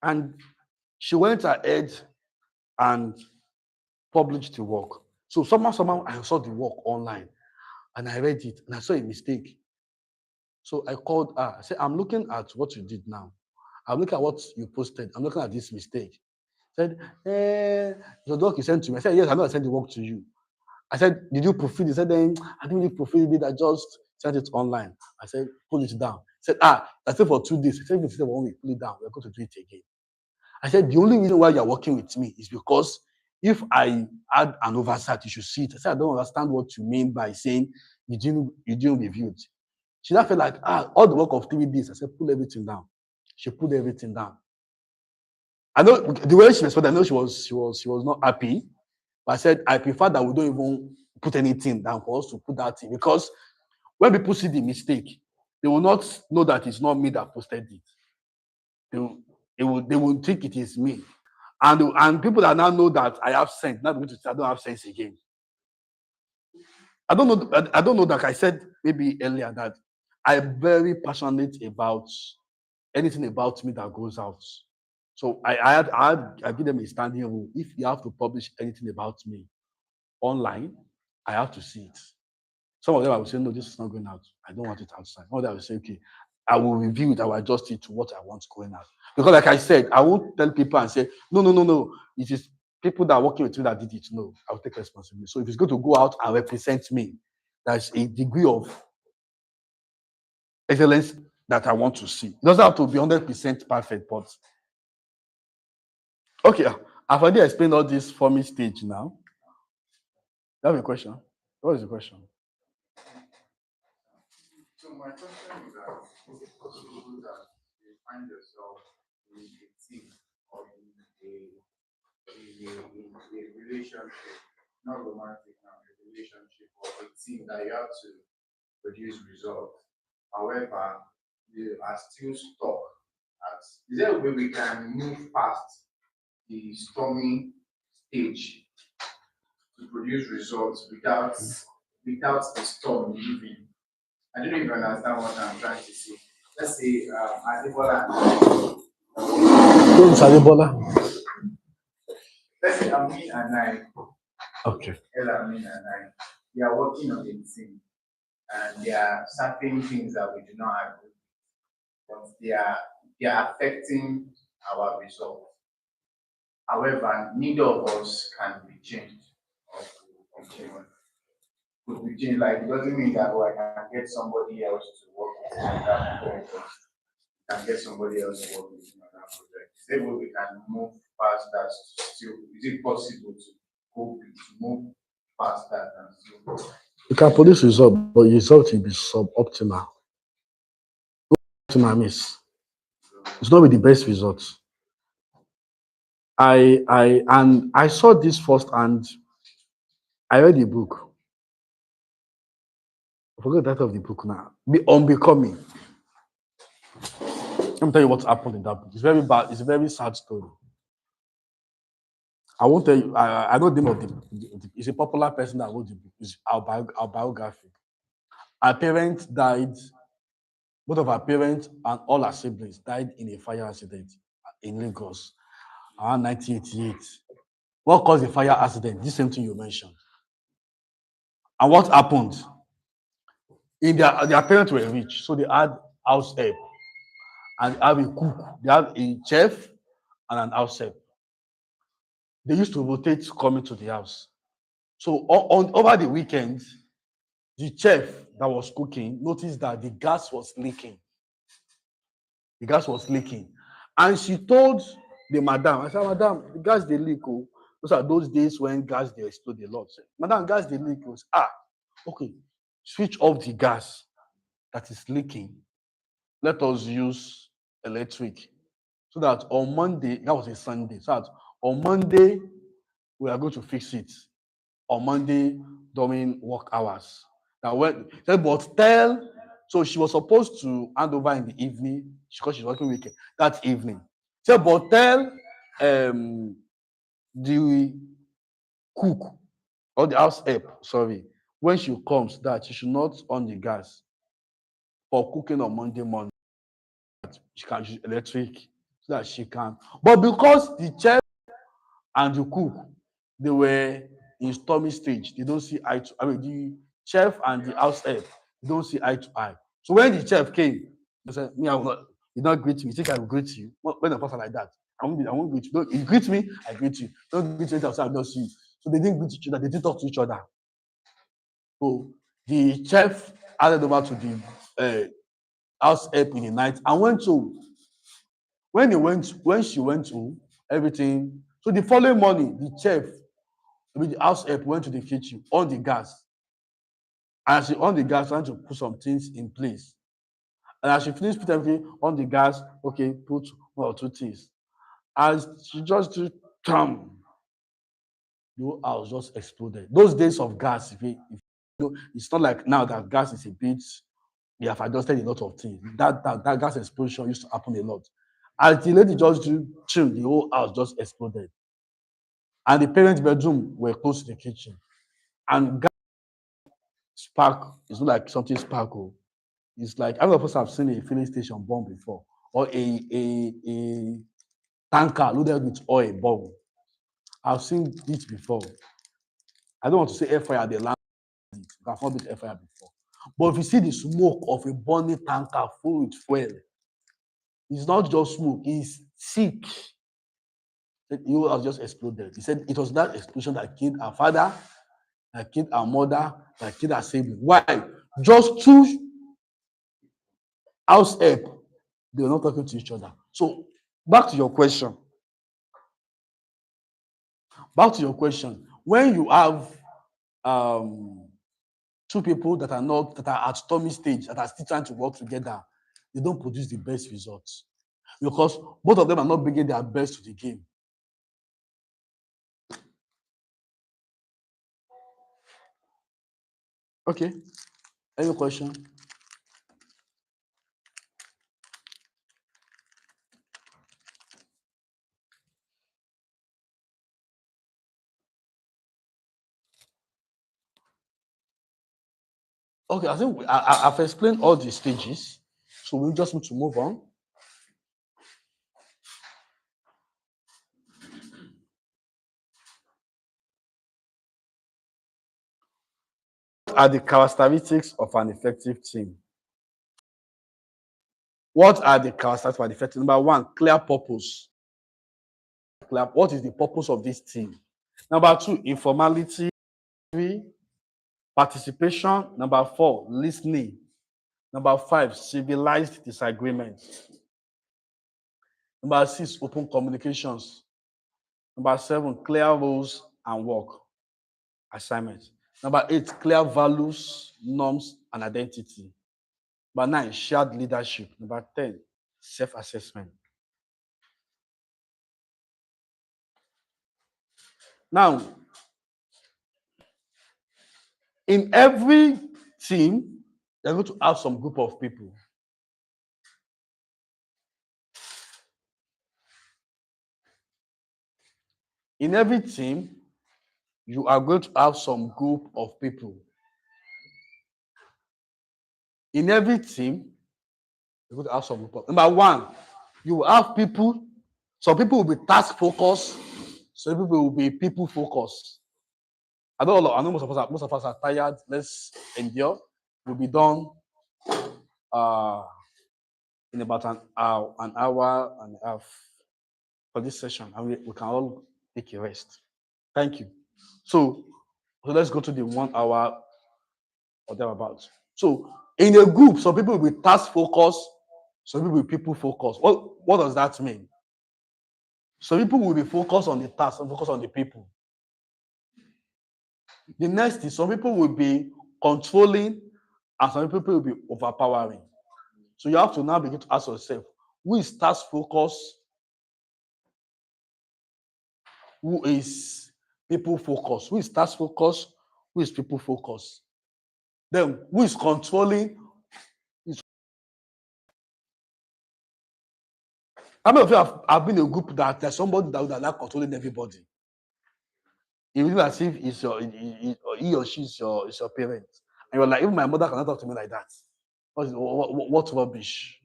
Speaker 1: And she went ahead and published the work. So somehow I saw the work online and I read it and I saw a mistake. So I called her. I said, I'm looking at what you did now. I'm looking at what you posted. I'm looking at this mistake. I said, the work you sent to me. I said, yes, I know I sent the work to you. I said, did you proofread? He said, then I didn't really proofread it. I just sent it online. I said, pull it down. He said, I said for 2 days. I said, if you pull it down, we're going to do it again. I said, the only reason why you're working with me is because if I had an oversight, you should see it. I said, I don't understand what you mean by saying you didn't review it. She now felt like, all the work of 3 days. I said, pull everything down. She pulled everything down. I know the way she responded, I know she was not happy. But I said, I prefer that we don't even put anything down for us to put that in. Because when people see the mistake, they will not know that it's not me that posted it. They will think it is me. And people that now know that I have sense, not going to say I don't have sense again. I don't know that I said maybe earlier that I'm very passionate about anything about me that goes out. So I give them a standing rule. If you have to publish anything about me online, I have to see it. Some of them I will say, no, this is not going out. I don't want it outside. Some of them I will say, okay, I will review it. I will adjust it to what I want going out. Because like I said, I won't tell people and say, no. It is people that are working with me that did it. No, I'll take responsibility. So if it's going to go out and represent me, there's a degree of excellence that I want to see. It doesn't have to be 100% perfect, but okay, I've already explained all this for me stage now. You have a question? What is the question?
Speaker 12: So my question is that is it possible that you find yourself in a team or in a relationship, not romantic now, a relationship or a team that you have to produce results. However, you are still stuck at, is there a way we can move past the stormy stage to produce results without the storm leaving? I don't even understand what I'm trying to say. Let's say Adebola.
Speaker 1: Who's Adebola?
Speaker 12: Let's say Amin and I.
Speaker 1: Okay.
Speaker 12: Amin and I. We are working on a team. and there are certain things that we do not agree, but they are affecting our results. However, neither of us can be changed or change. Could be changed, like it doesn't mean that I can get somebody else to work with me on that project. Can get somebody else to work with me on that project. Is there a way we can move past that still? Is it possible to move past that and still?
Speaker 1: You can produce result, but your result will be suboptimal. Optimal means it's not with the best results. I saw this first, and I read the book. I forget the title of the book now. Be Unbecoming. Let me tell you what happened in that book. It's very bad. It's a very sad story. I won't tell you. I know the name of it's a popular person that wrote the book. It's our biography. Our parents died. Both of our parents and all our siblings died in a fire accident in Lagos around 1988. What caused the fire accident? This same thing you mentioned. And what happened? Their parents were rich, so they had house help and have a cook. They have a chef and an house help. They used to rotate coming to the house. So over the weekend, the chef that was cooking noticed that the gas was leaking. The gas was leaking. And she told the madam, I said, Madam, the gas they leak. Oh. Those are those days when gas they explode a lot. Madam, gas they leak. Okay, switch off the gas that is leaking. Let us use electric. So that on Monday, that was a Sunday, so that on Monday, we are going to fix it. On Monday during work hours. Now, so she was supposed to hand over in the evening because she's working weekend that evening. So, but tell the cook or the house help, sorry, when she comes that she should not on the gas for cooking on Monday morning. She can use electric so that she can. But because the chef and the cook, they were in stormy stage, they don't see eye to the chef and the house help, they don't see eye to eye. So when the chef came, they said, Me, I will not, you don't greet me. You think I will greet you? When a person like that, I won't greet you. Don't, you greet me, I greet you. Don't greet you outside, I don't see you. So they didn't greet each other, they didn't talk to each other. So the chef added over to the house help in the night and went to. When she went to everything, so the following morning, the chef, the house help went to the kitchen on the gas. And she on the gas, trying to put some things in place. And as she finished put everything on the gas, okay, put one or two things. As she just did, the whole house just exploded. Those days of gas, it's not like now that gas is a bit, we have adjusted a lot of things. That gas explosion used to happen a lot. As the lady just chill, the whole house just exploded. And the parents' bedroom were close to the kitchen. And gas spark, it's not like something sparkle. It's like, I don't know if I've seen a filling station bomb before, or a tanker loaded with oil bomb. I've seen it before. I don't want to say air fire, they land it. You can find it air fire before. But if you see the smoke of a burning tanker full with fuel, it's not just smoke, it's sick. The whole house just exploded. He said it was that explosion that killed our father, that killed our mother, that killed our sibling. Why? Just two house help. They were not talking to each other. So back to your question. When you have two people that are at stormy stage, that are still trying to work together, they don't produce the best results because both of them are not bringing their best to the game. Okay. Any question? Okay, I think I've explained all the stages, so we just need to move on. What are the characteristics of an effective team? What are the characteristics of an effective team? Number one, clear purpose. What is the purpose of this team? Number two, informality. Three, participation. Number four, listening. Number five, civilized disagreement. Number six, open communications. Number seven, clear roles and work assignments. Number eight, clear values, norms, and identity. Number nine, shared leadership. Number 10, self-assessment. Now, in every team, you're going to have some group of people. In every team, you are going to have some group of people. In every team, you're going to have some group of. Number one, you will have people. Some people will be task focused. Some people will be people focused. I know most of us are tired. Let's endure. We'll be done in about an hour and a half for this session, and we can all take a rest. Thank you. So let's go to the 1 hour or thereabouts. So in a group, some people will be task focused, some people will be people focused. What does that mean? Some people will be focused on the task and focused on the people. The next is some people will be controlling and some people will be overpowering. So you have to now begin to ask yourself, who is task focused? Who is people focused? Who is task focused? Who is people focused? Then who is controlling? How many of you have been in a group that there's somebody that would like controlling everybody? It will be as if it's he or she is your parent. And you're like, even my mother cannot talk to me like that. What rubbish?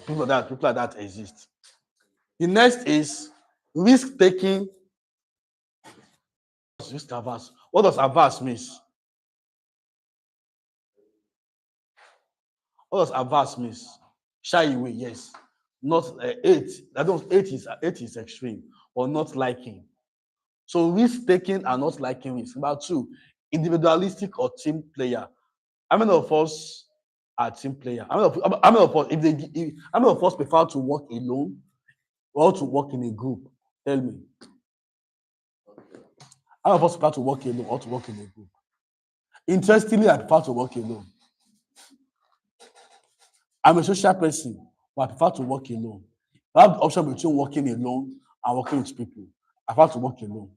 Speaker 1: People like that exist. The next is risk taking. Risk averse. What does averse mean? What does averse mean? Shy away, yes. Not hate. Hate is extreme, or not liking. So risk taking and not liking risk. Number two, individualistic or team player. How many of us are team player? How many of us, how many of us prefer to work alone or to work in a group? Tell me. How many of us prefer to work alone or to work in a group? Interestingly, I prefer to work alone. I'm a social person, but I prefer to work alone. I have the option between working alone and working with people. I prefer to work alone.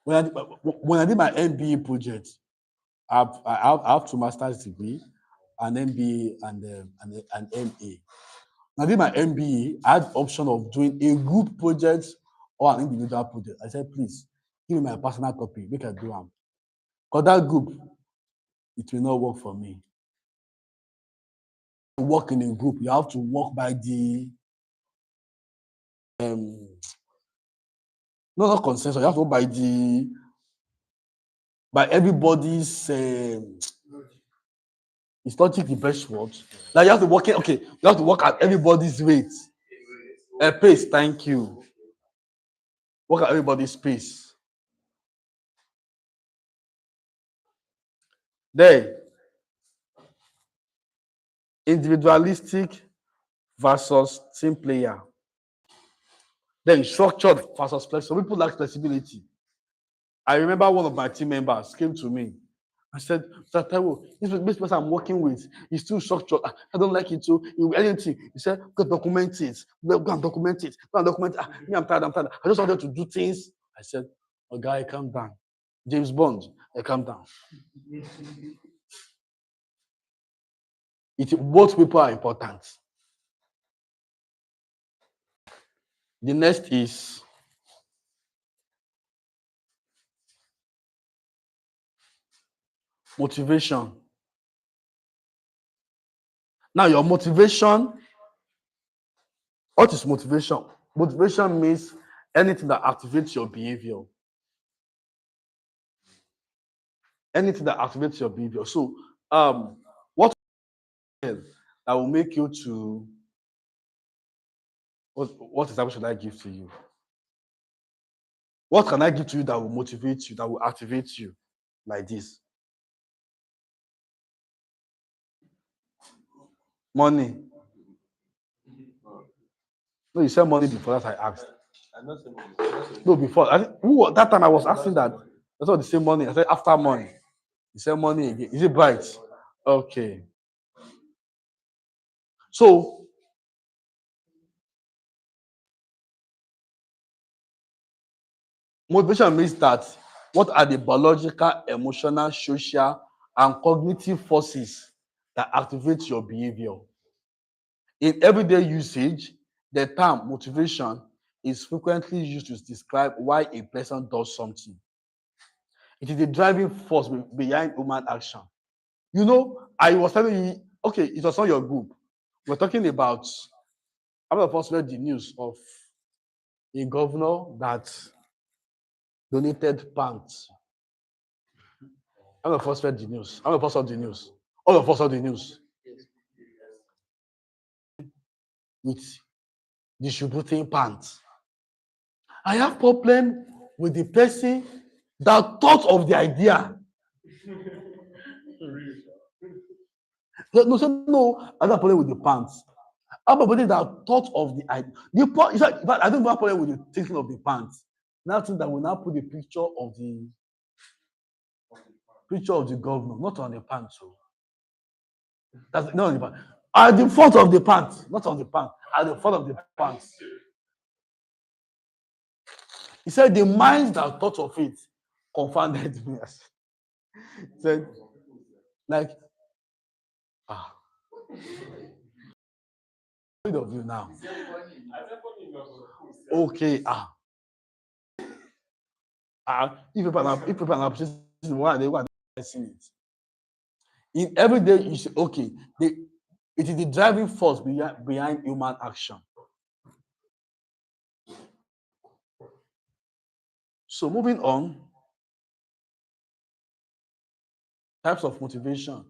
Speaker 1: When I did my MBA project, I have 2 master's degree, an MBA and an MA. When I did my MBA, I had the option of doing a group project or an individual project. I said, please, give me my personal copy, make I do them. Because that group, it will not work for me. To work in a group, you have to work by the not consensus, you have to work by everybody's it's not the best word. Like you have to work you have to work at everybody's rate. Pace, thank you. Work at everybody's pace. Then individualistic versus team player. Then structured versus flexible. Some people like flexibility. I remember one of my team members came to me. I said, Mr. Taiwo, this person I'm working with is too structured. I don't like it too. Anything. He said, go document it. Go and document it. Go and document it. Me, I'm tired. I just wanted to do things. I said, oh, guy, calm down. James Bond, calm down. Both people are important. The next is motivation. Now, your motivation, what is motivation? Motivation means anything that activates your behavior. Anything that activates your behavior. So, what that will make you to what example should I give to you? What can I give to you that will motivate you, that will activate you like this? Money. No, you said money before that I asked. No, before. I think, that time I was asking that. That's what the same money. I said after money. You said money again. Is it bright? Okay. So, motivation means that what are the biological, emotional, social, and cognitive forces that activate your behavior? In everyday usage, the term motivation is frequently used to describe why a person does something. It is the driving force behind human action. You know, I was telling you, okay, it was on your group. We're talking about, how many of us read the news of a governor that donated pants? How many of us read the news? How many of us saw the news? All of us saw the news with distributing pants. I have problem with the person that thought of the idea. No, I don't have problem with the pants. I have a problem that thought of the idea. In fact, I don't have problem with the thinking of the pants. Now think that we now put the picture of the governor, not on the pants. So that's not on the pants. At the front of the pants, not on the pants. At the front of the pants. He said the minds that thought of it confounded me. He said, like, rid of you now. Okay, if people are appreciating why they seen it. In every day, you say, okay, it is the driving force behind human action. So moving on, types of motivation.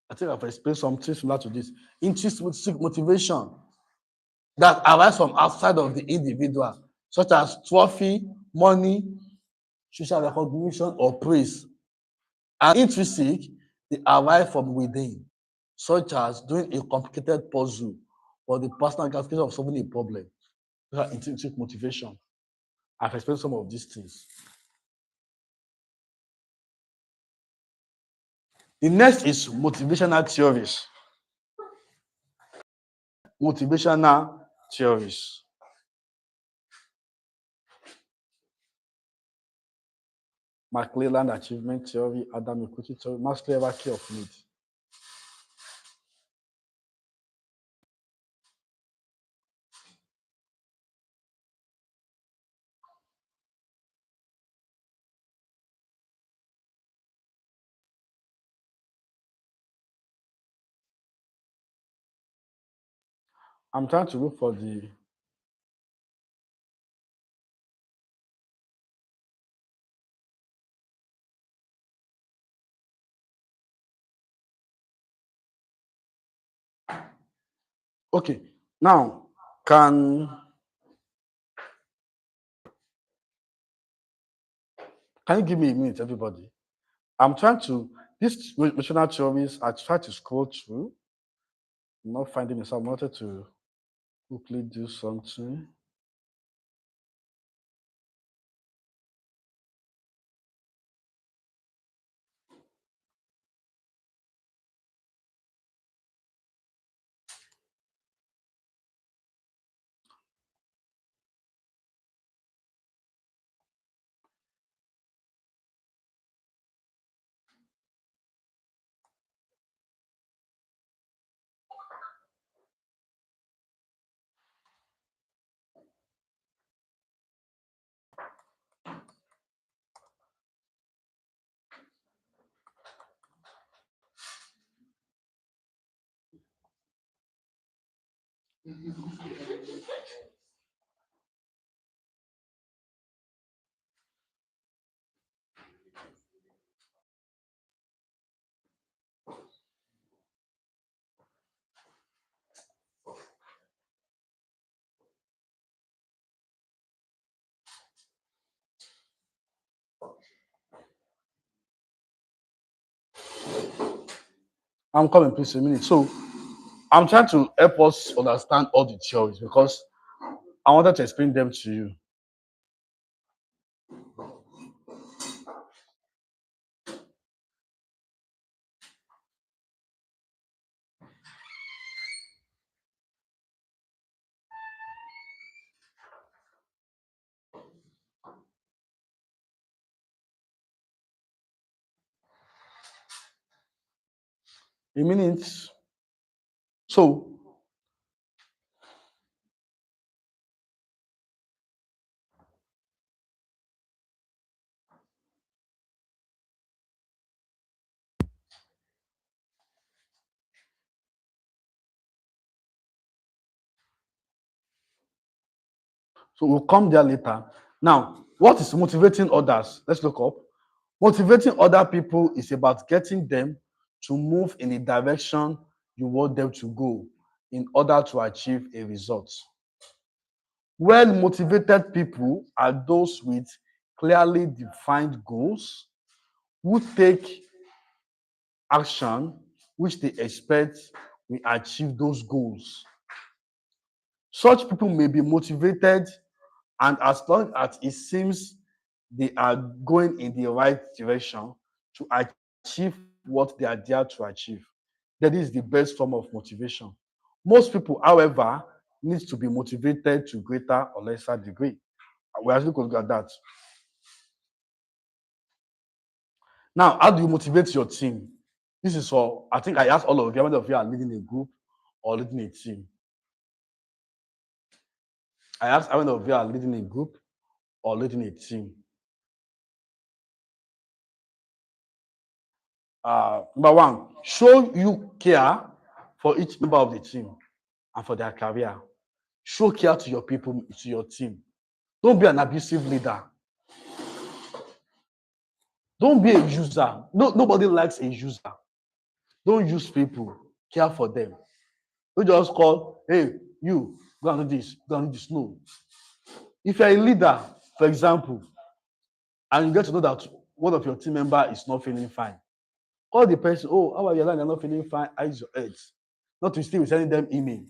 Speaker 1: I think I've explained something similar to this. Intrinsic motivation that arises from outside of the individual, such as trophy, money, social recognition, or praise. And intrinsic, they arise from within, such as doing a complicated puzzle or the personal gratification of solving a problem. Those are intrinsic motivation. I've explained some of these things. The next is motivational theories. Motivational theories. McClelland achievement theory, Adam equity theory, mass hierarchy of need. I'm trying to look for the okay. Now, can you give me a minute, everybody? I'm trying to these motivational theories. I try to scroll through. I'm not finding it, so I wanted to quickly do something. I'm coming, please, a minute. So I'm trying to help us understand all the theories because I wanted to explain them to you. A minute. So we'll come there later. Now, what is motivating others? Let's look up. Motivating other people is about getting them to move in the direction you want them to go in order to achieve a result. Well motivated people are those with clearly defined goals who take action which they expect will achieve those goals. Such people may be motivated, and as long as it seems they are going in the right direction to achieve what they are there to achieve, that is the best form of motivation. Most people, however, need to be motivated to greater or lesser degree. We actually could look at that. Now, how do you motivate your team? This is for, I think I asked all of you, how many of you are leading a group or leading a team? I asked how many of you are leading a group or leading a team? Number one, show you care for each member of the team and for their career. Show care to your people, to your team. Don't be an abusive leader. Don't be a user. No, nobody likes a user. Don't use people. Care for them. Don't just call, hey, you, go and do this, go and do this. No. If you're a leader, for example, and you get to know that one of your team member is not feeling fine, call the person, oh, how are you? You're not feeling fine. Eyes your head. Not to still sending them email.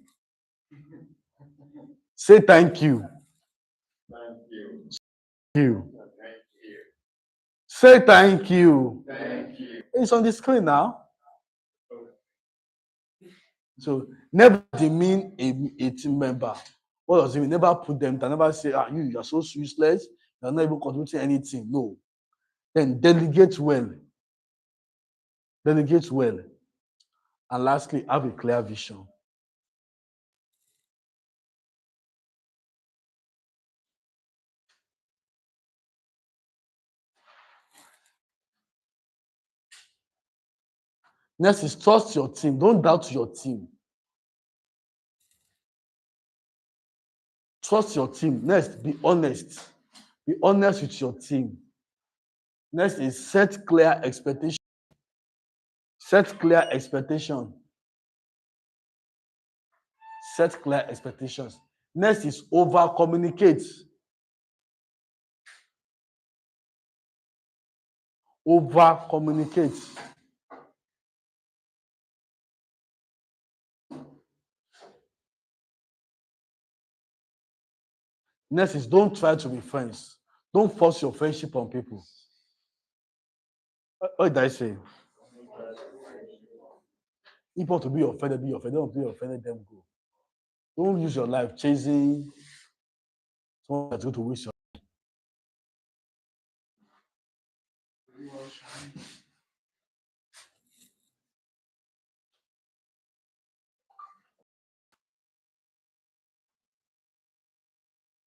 Speaker 1: Say thank you.
Speaker 10: Thank you.
Speaker 1: You.
Speaker 10: Thank you.
Speaker 1: Say thank you.
Speaker 10: Thank you.
Speaker 1: It's on the screen now. So never demean a team member. What does it mean? Never put them down. Never say, you are so useless. You're not even contributing anything. No. Then delegate well. Delegate well. And lastly, have a clear vision. Next is trust your team. Don't doubt your team. Trust your team. Next, be honest. Be honest with your team. Next is set clear expectation. Set clear expectation. Set clear expectations. Next is over communicate. Over communicate. Next is don't try to be friends. Don't force your friendship on people. What did I say? If you want to be offended, be offended. Don't be offended, them go. Don't use your life chasing someone that's going to waste your life.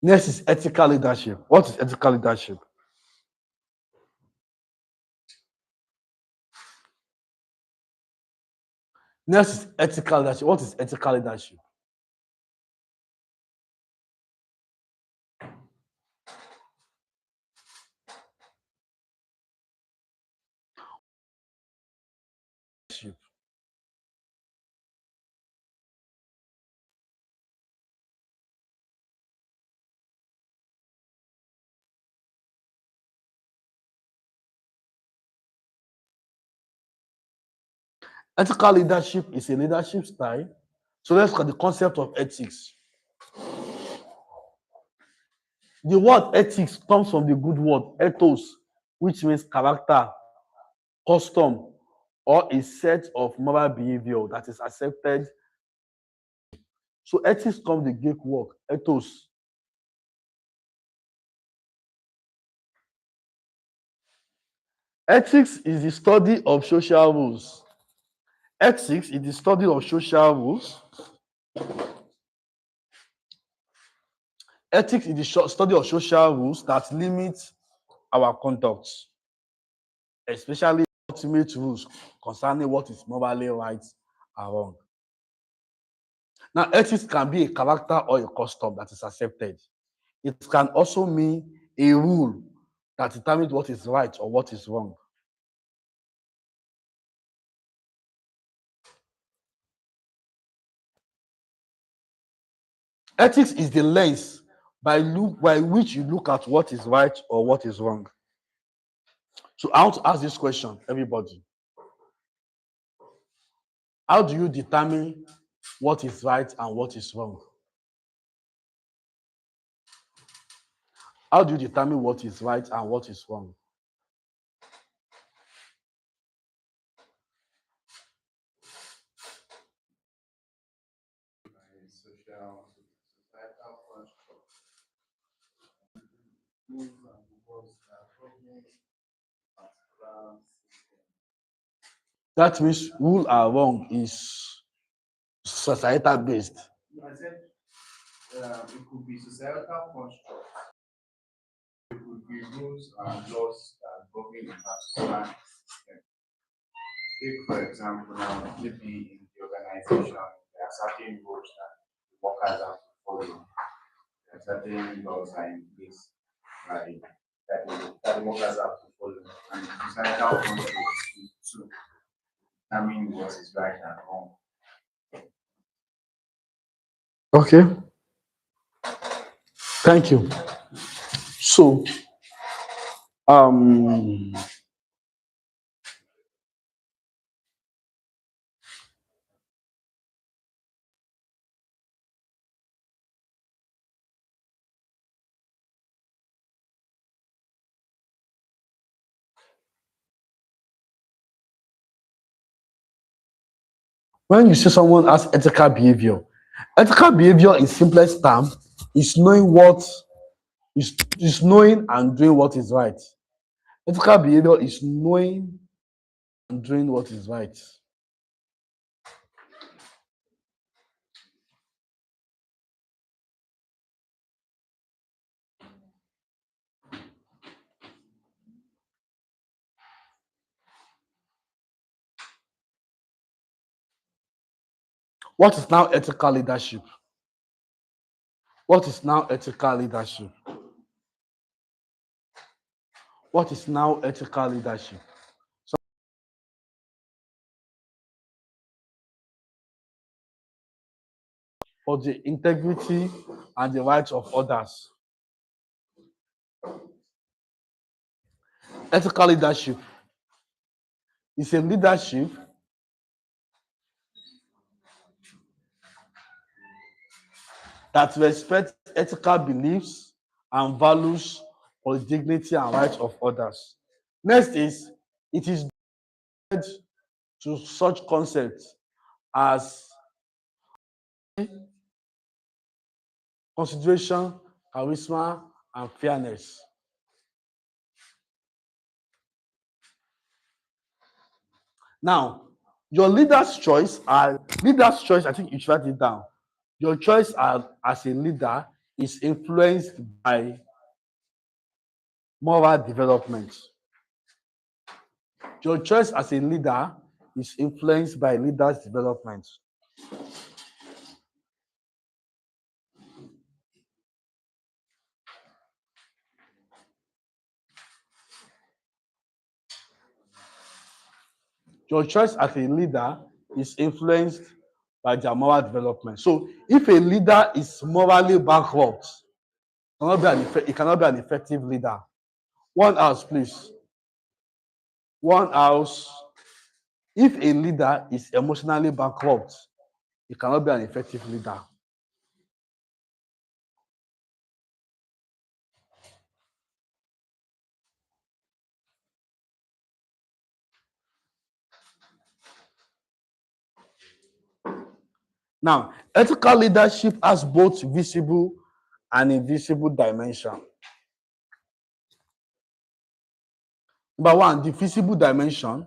Speaker 1: Next is ethical leadership. What is ethical leadership? Next is ethical leadership. What is ethical leadership? Ethical leadership is a leadership style. So let's look at the concept of ethics. The word ethics comes from the good word ethos, which means character, custom, or a set of moral behavior that is accepted. So ethics comes from the Greek word ethos. Ethics is the study of social rules. Ethics is the study of social rules. Ethics is the study of social rules that limit our conduct, especially ultimate rules concerning what is morally right and wrong. Now, ethics can be a character or a custom that is accepted. It can also mean a rule that determines what is right or what is wrong. Ethics is the lens by which you look at what is right or what is wrong. So I want to ask this question, everybody. How do you determine what is right and what is wrong? How do you determine what is right and what is wrong?
Speaker 12: Societal construct. Rules and laws that govern particular system.
Speaker 1: That means rule and wrong is societal based.
Speaker 12: I said it could be societal construct. It could be rules and laws that govern a particular system. Take, for example, now, maybe in the organization, there are certain rules that the workers have to follow. There are certain laws are in place that the workers have to follow. And societal construct to determine what is right and wrong.
Speaker 1: Okay. Thank you. So, when you see someone has ethical behavior in simplest term is knowing what is knowing and doing what is right. Ethical behavior is knowing and doing what is right. What is now ethical leadership? What is now ethical leadership? What is now ethical leadership? For the integrity and the rights of others. Ethical leadership is a leadership that respects ethical beliefs and values for the dignity and rights of others. Next is, it is to such concepts as consideration, charisma, and fairness. Now, your leader's choice, I think you should write it down. Your choice as a leader is influenced by moral development. Your choice as a leader is influenced by leader's development. Your choice as a leader is influenced by their moral development. So if a leader is morally bankrupt, it cannot be an effective leader. One house, please. One house. If a leader is emotionally bankrupt, he cannot be an effective leader. Now, ethical leadership has both visible and invisible dimension. Number one, the visible dimension.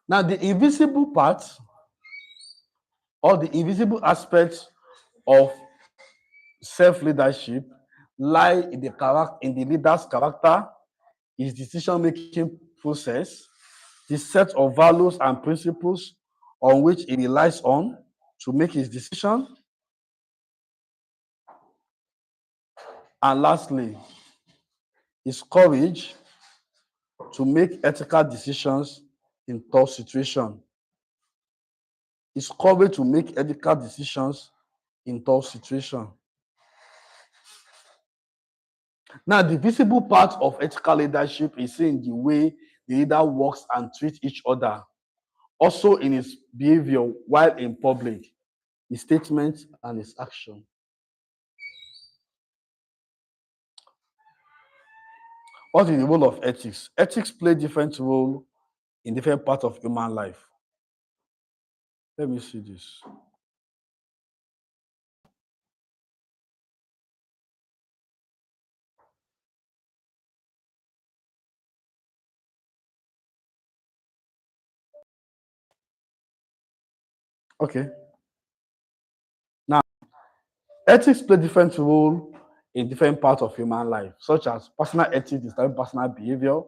Speaker 1: Now, the invisible part or the invisible aspects of self-leadership lie in the leader's character, his decision-making process, the set of values and principles on which he relies on to make his decision, and lastly, his courage to make ethical decisions in tough situations. His courage to make ethical decisions in tough situations. Now, the visible part of ethical leadership is in the way the leader works and treats each other, also in his behavior while in public, his statements and his action. What is the role of ethics? Ethics play different role in different parts of human life. Let me see this. Okay. Now, ethics play different role in different parts of human life, such as personal ethics determine personal behavior,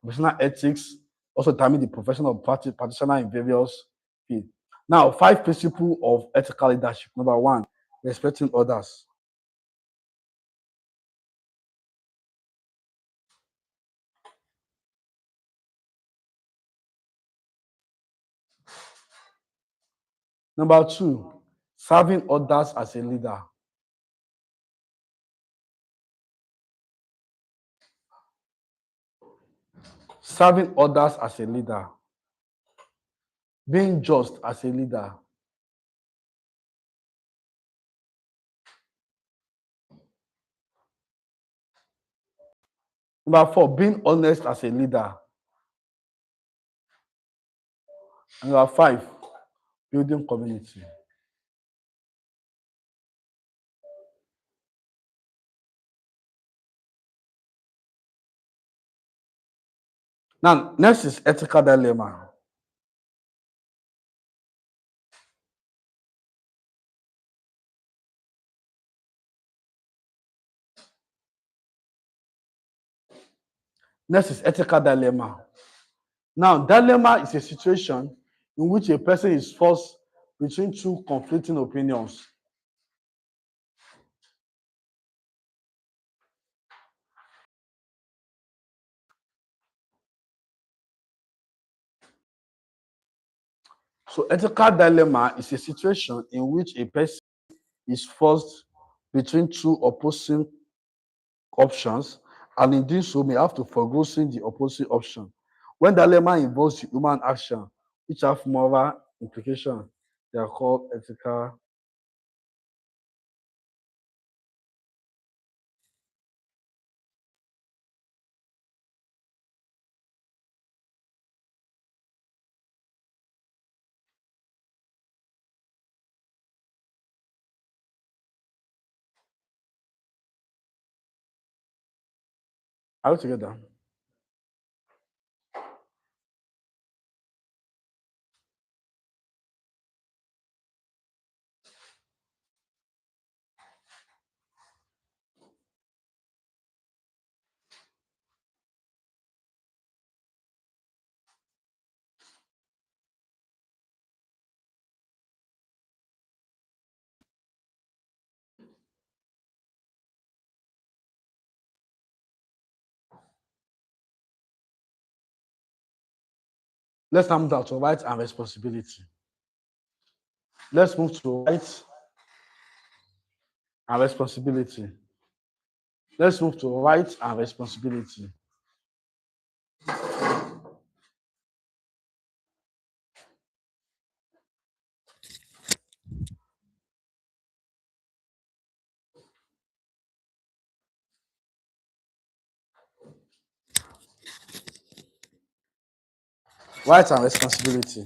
Speaker 1: professional ethics also determine the profession of practitioner in various fields. Now, 5 principles of ethical leadership. Number 1, respecting others. Number 2, serving others as a leader. Serving others as a leader. Being just as a leader. Number 4, being honest as a leader. And number 5, building community. Now, next is ethical dilemma. Next is ethical dilemma. Now, dilemma is a situation in which a person is forced between 2 conflicting opinions. So, ethical dilemma is a situation in which a person is forced between 2 opposing options, and in doing so may have to forego the opposing option. When dilemma involves human action, which have moral implications, they are called ethical. Are we together? Let's now move down to right and responsibility. Let's move to right and responsibility. Let's move to right and responsibility. Right and responsibility.